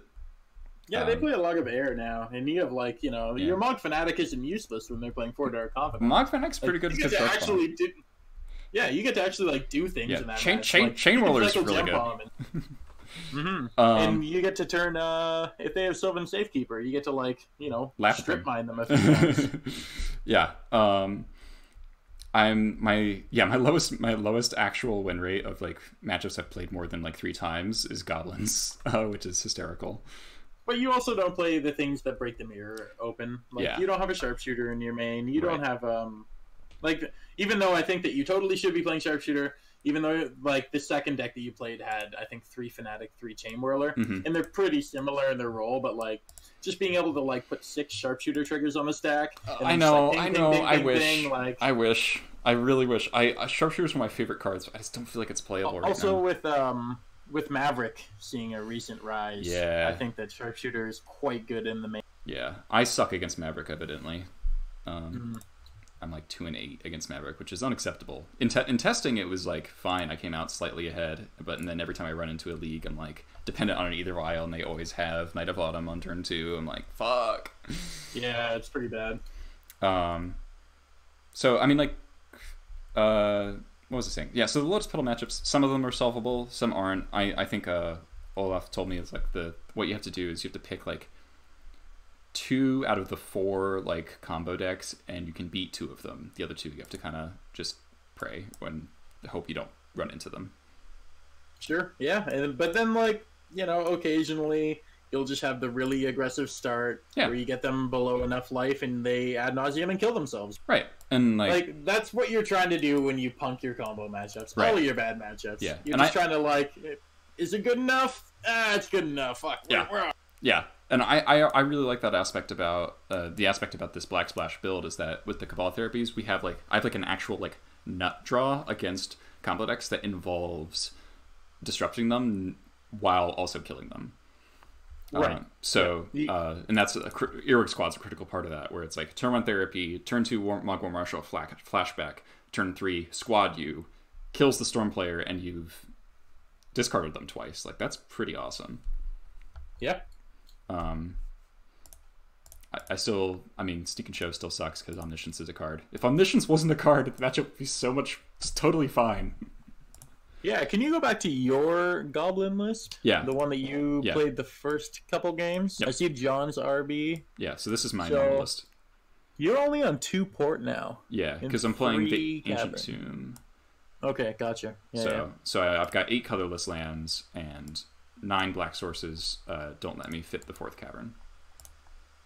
Yeah, they play a Log of Air now, and you have like your Mog Fanatic isn't useless when they're playing 4 Dark Confidant. Mog Fanatic's pretty good against actually do. Yeah, you get to actually like do things in that match. Chain Roller's really good. Mm-hmm. And you get to turn if they have Sylvan Safekeeper, you get to like strip mine them a few times. Yeah. My lowest actual win rate of like matchups I've played more than like 3 times is Goblins, which is hysterical. But you also don't play the things that break the mirror open. Like you don't have a Sharpshooter in your main. You don't have even though I think that you totally should be playing Sharpshooter. Even though, like, the second deck that you played had, I think, 3 Fnatic, 3 Chain Whirler, and they're pretty similar in their role, but, like, just being able to, like, put 6 Sharpshooter triggers on the stack. I know. I wish. I really wish. Sharpshooter's one of my favorite cards, but I just don't feel like it's playable right now. Also, with Maverick seeing a recent rise, I think that Sharpshooter is quite good in the main. Yeah, I suck against Maverick, evidently. I'm like 2-8 against Maverick, which is unacceptable. In testing, it was like fine. I came out slightly ahead, and then every time I run into a league, I'm like dependent on an either isle, and they always have Knight of Autumn on turn 2. I'm like, fuck. Yeah, it's pretty bad. So I mean, like, what was I saying? Yeah, so the Lotus Petal matchups, some of them are solvable, some aren't. I think Olaf told me it's like what you have to do is you have to pick like 2 out of the 4 like combo decks, and you can beat 2 of them. The other 2 you have to kind of just pray when hope you don't run into them. Sure, yeah, but then like occasionally you'll just have the really aggressive start where you get them below enough life and they ad nauseum and kill themselves. Right, and like that's what you're trying to do when you punk your combo matchups. Right. All of your bad matchups. Yeah, you're just trying to like, is it good enough? It's good enough. Fuck. Yeah. And I really like that aspect about the aspect about this Black Splash build is that with the Cabal therapies I have like an actual like nut draw against combo decks that involves disrupting them while also killing them. Right. And that's Earwig Squad's a critical part of that, where it's like turn 1 therapy, turn 2 Mogwai Marshal flashback, turn 3 squad you, kills the Storm player, and you've discarded them twice. Like that's pretty awesome. Yeah. I mean, Sneak and Show still sucks because Omniscience is a card. If Omniscience wasn't a card, the matchup would be it's totally fine. Yeah, can you go back to your Goblin list? Yeah. The one that you played the first couple games? Yep. I see John's RB. Yeah, so this is my normal list. You're only on 2 port now. Yeah, because I'm playing the Ancient Tomb. Okay, gotcha. So I've got 8 colorless lands and 9 black sources. Don't let me fit the 4th cavern.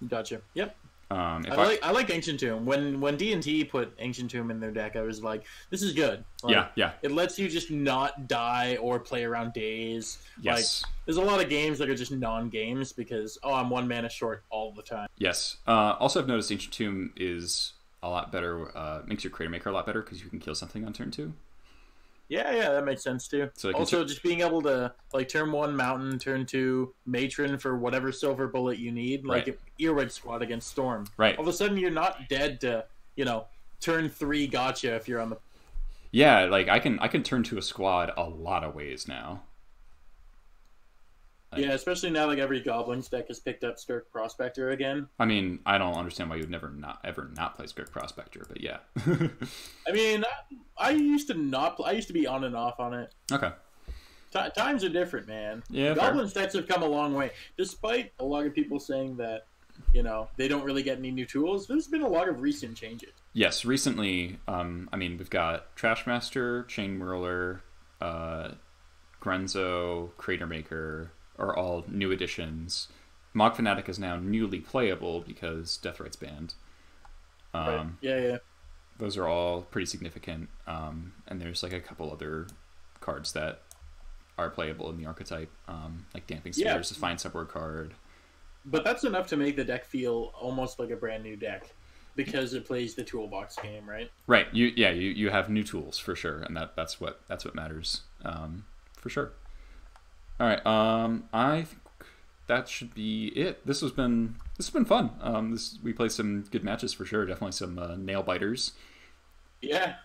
Gotcha. Yep. I like Ancient Tomb. When D&T put Ancient Tomb in their deck, I was like, this is good. Like, yeah. It lets you just not die or play around days. Yes. Like, there's a lot of games that are just non-games because, I'm 1 mana short all the time. Yes. Also, I've noticed Ancient Tomb is a lot better, makes your Crater Maker a lot better because you can kill something on turn 2. Yeah, that makes sense too. So also, just being able to like turn 1 Mountain, turn 2 Matron for whatever silver bullet you need, like Earwig Squad against Storm. Right. All of a sudden, you're not dead to turn 3 gotcha if you're on the. Yeah, like I can turn to a squad a lot of ways now. Yeah, especially now like every Goblins deck has picked up Skirk Prospector again. I mean, I don't understand why you'd never ever not play Skirk Prospector, but yeah. I mean, I used to not. I used to be on and off on it. Okay. Times are different, man. Yeah. Goblins decks have come a long way, despite a lot of people saying that they don't really get any new tools. There's been a lot of recent changes. Yes, recently. I mean, we've got Trashmaster, Chain Whirler, Grenzo, Crater Maker. Are all new additions. Mog Fanatic is now newly playable because Deathright's banned. Right. Yeah. Those are all pretty significant. And there's like a couple other cards that are playable in the archetype, like Damping Spheres, a fine subword card. But that's enough to make the deck feel almost like a brand new deck because it plays the toolbox game, right? Right. You have new tools for sure, and that's what matters, for sure. All right, I think that should be it. This has been fun. We played some good matches for sure. Definitely some nail biters. Yeah,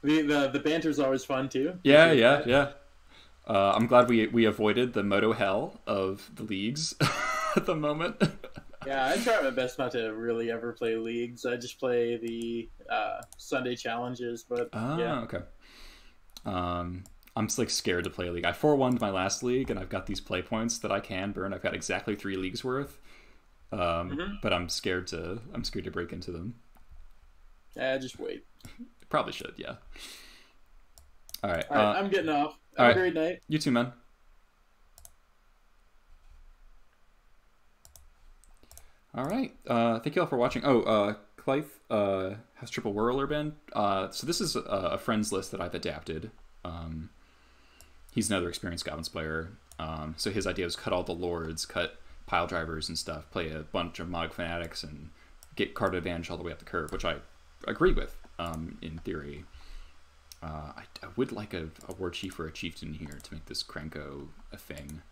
the banter's always fun too. Yeah. I'm glad we avoided the moto hell of the leagues at the moment. Yeah, I try my best not to really ever play leagues. I just play the Sunday challenges. But yeah, okay. I'm just like scared to play a league. I 4-1'd my last league, and I've got these play points that I can burn. I've got exactly 3 leagues worth, but I'm scared to break into them. Just wait. Probably should, yeah. All right, I'm getting off. Have a great night. You too, man. All right, thank you all for watching. Clive has Triple Whirler banned. So this is a friends list that I've adapted. He's another experienced Goblins player, so his idea was cut all the lords, cut pile drivers and stuff, play a bunch of Mog Fanatics, and get card advantage all the way up the curve, which I agree with, in theory. I would like a war chief or a chieftain here to make this Krenko a thing,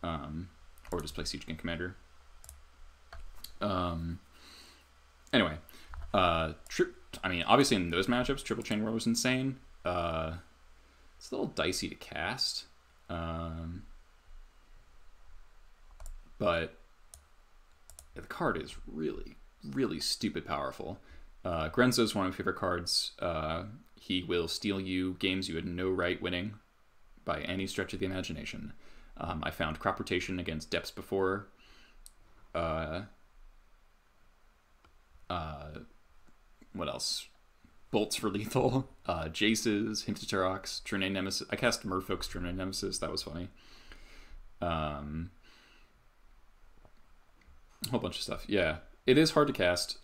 or just play Siege King Commander. Anyway, I mean, obviously in those matchups, Triple Chain Whirl was insane. It's a little dicey to cast. But the card is really, really stupid powerful. Grenzo is one of my favorite cards. He will steal you games you had no right winning by any stretch of the imagination. I found crop rotation against Depths before. What else? Bolts for lethal. Jaces, Hint to Turox, Trine Nemesis. I cast Merfolk's Trine Nemesis. That was funny. A whole bunch of stuff. Yeah, it is hard to cast.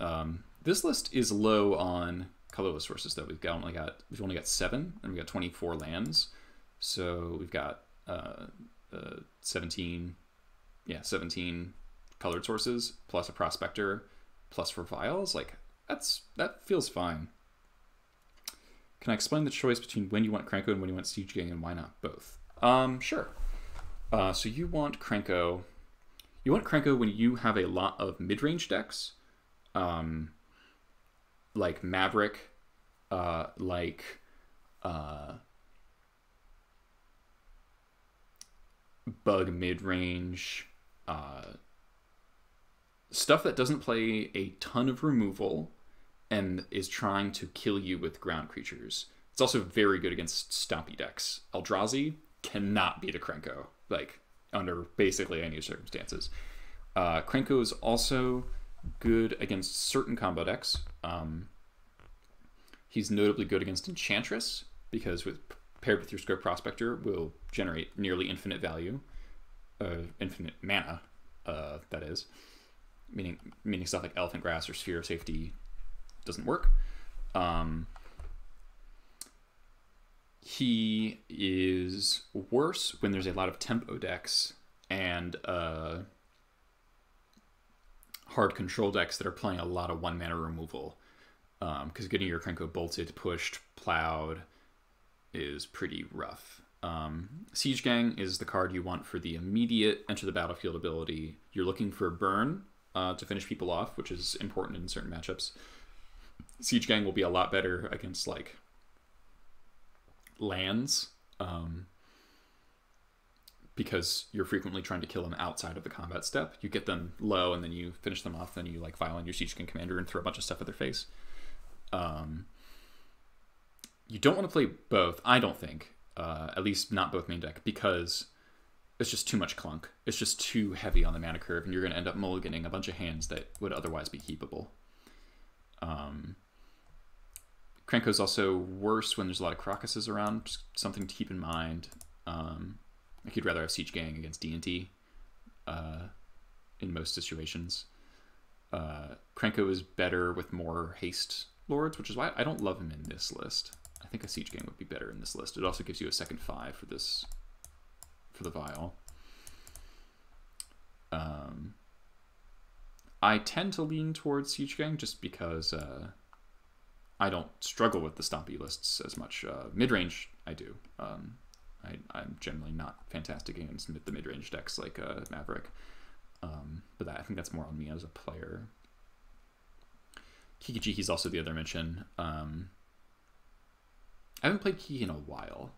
This list is low on colorless sources though. We've only got 7, and we got 24 lands. So we've got 17 colored sources plus a prospector plus for vials. Like that feels fine. Can I explain the choice between when you want Krenko and when you want Siege Gang, and why not both? Sure. So you want Krenko. You want Krenko when you have a lot of mid-range decks, like Maverick, like Bug mid-range, stuff that doesn't play a ton of removal and is trying to kill you with ground creatures. It's also very good against stompy decks. Eldrazi cannot beat a Krenko, like, under basically any circumstances. Krenko is also good against certain combo decks. He's notably good against Enchantress, because paired with your Scope Prospector will generate nearly infinite value. Infinite mana, that is. Meaning stuff like Elephant Grass or Sphere of Safety doesn't work. He is worse when there's a lot of tempo decks and hard control decks that are playing a lot of 1-mana removal. Because getting your Krenko bolted, pushed, plowed is pretty rough. Siege Gang is the card you want for the immediate enter the battlefield ability. You're looking for burn to finish people off, which is important in certain matchups. Siege Gang will be a lot better against like lands, because you're frequently trying to kill them outside of the combat step. You get them low and then you finish them off, then you like file in your Siege Gang commander and throw a bunch of stuff at their face. You don't want to play both, I don't think, at least not both main deck, because it's just too much clunk. It's just too heavy on the mana curve, and you're going to end up mulliganing a bunch of hands that would otherwise be keepable. Krenko's also worse when there's a lot of Crocuses around, just something to keep in mind. Like you'd rather have Siege Gang against D&D in most situations. Krenko is better with more haste lords, which is why I don't love him in this list. I think a Siege Gang would be better in this list. It also gives you a second 5 for this, for the vial. I tend to lean towards Siege Gang just because I don't struggle with the stompy lists as much. Mid-range, I do. I'm generally not fantastic against the mid-range decks like Maverick. But I think that's more on me as a player. Kikijiki's also the other mention. I haven't played Kiki in a while.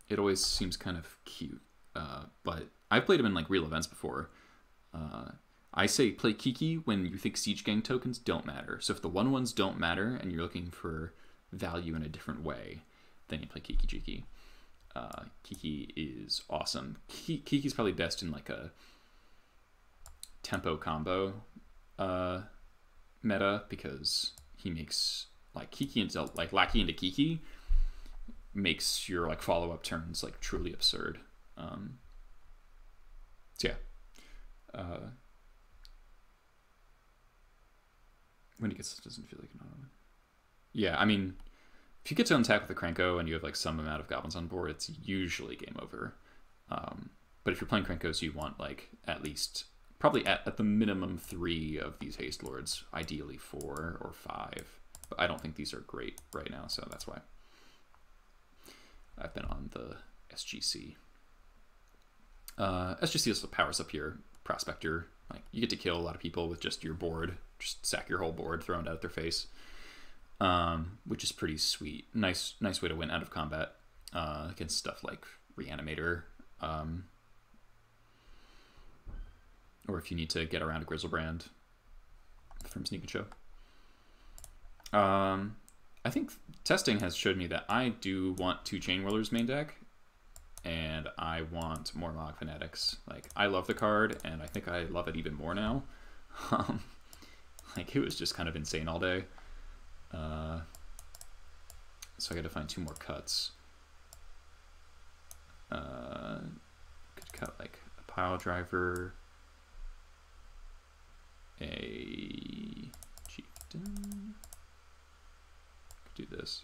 It always seems kind of cute. But I've played him in like real events before. I say play Kiki when you think Siege Gang tokens don't matter. So if the 1/1s don't matter and you're looking for value in a different way, then you play Kiki-Jiki. Kiki is awesome. Kiki's probably best in like a tempo combo meta, because he makes like Kiki into like Lackey into Kiki makes your like follow-up turns like truly absurd. So yeah. When he gets, doesn't feel like yeah, I mean, if you get to untap with the Krenko and you have like some amount of goblins on board, it's usually game over. But if you're playing Krenkos, you want like at least probably at the minimum 3 of these haste lords, ideally 4 or 5. But I don't think these are great right now, so that's why I've been on the SGC. SGC also powers up your Prospector Like, you get to kill a lot of people with just your board, just sack your whole board, throw it out their face, which is pretty sweet. Nice way to win out of combat against stuff like Reanimator, or if you need to get around a Grizzlebrand from Sneak and Show. I think testing has showed me that I do want 2 Chain Whirlers main deck, and I want more Mog Fanatics. Like, I love the card, and I think I love it even more now. Like, it was just kind of insane all day. So I got to find 2 more cuts. Could cut like a Pile Driver, a Chieftain. Could do this.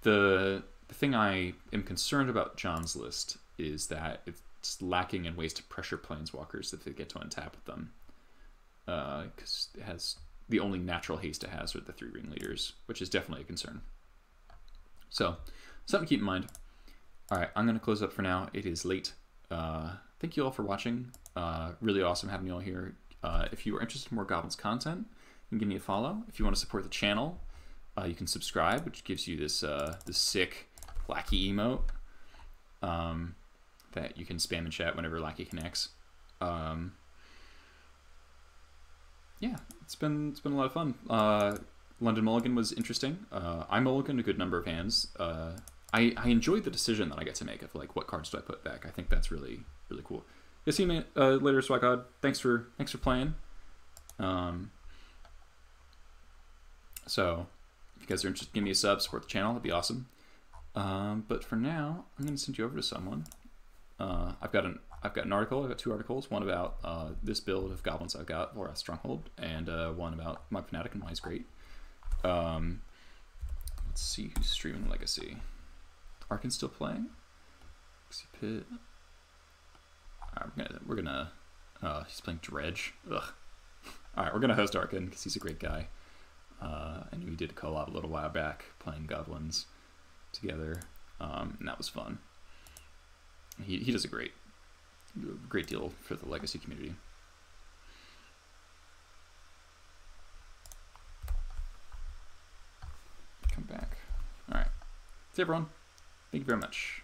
The thing I am concerned about John's list is that it's lacking in ways to pressure Planeswalkers if they get to untap with them. Because it has the only natural haste it has are the 3 ringleaders, which is definitely a concern. So, something to keep in mind. Alright, I'm going to close up for now. It is late. Thank you all for watching. Really awesome having you all here. If you are interested in more Goblins content, you can give me a follow. If you want to support the channel, you can subscribe, which gives you this this sick Lackey emote that you can spam in chat whenever Lackey connects. Yeah, it's been a lot of fun. London Mulligan was interesting. I mulliganed a good number of hands. I enjoyed the decision that I get to make of like what cards do I put back. I think that's really cool. Yeah, see you later, Swagohod. Thanks for playing. So if you guys are interested, give me a sub, support the channel. That'd be awesome. But for now, I'm gonna send you over to someone. I've got an article. I've got 2 articles. One about this build of Goblins I've got, or Stronghold, and one about Mog Fanatic and why he's great. Let's see who's streaming Legacy. Arkin's still playing. Legacy Pit. We're gonna. He's playing Dredge. Ugh. All right, we're gonna host Arkin because he's a great guy. And we did a collab a little while back playing Goblins together, and that was fun. He does a great deal for the Legacy community. Come back. All right. See everyone. Thank you very much.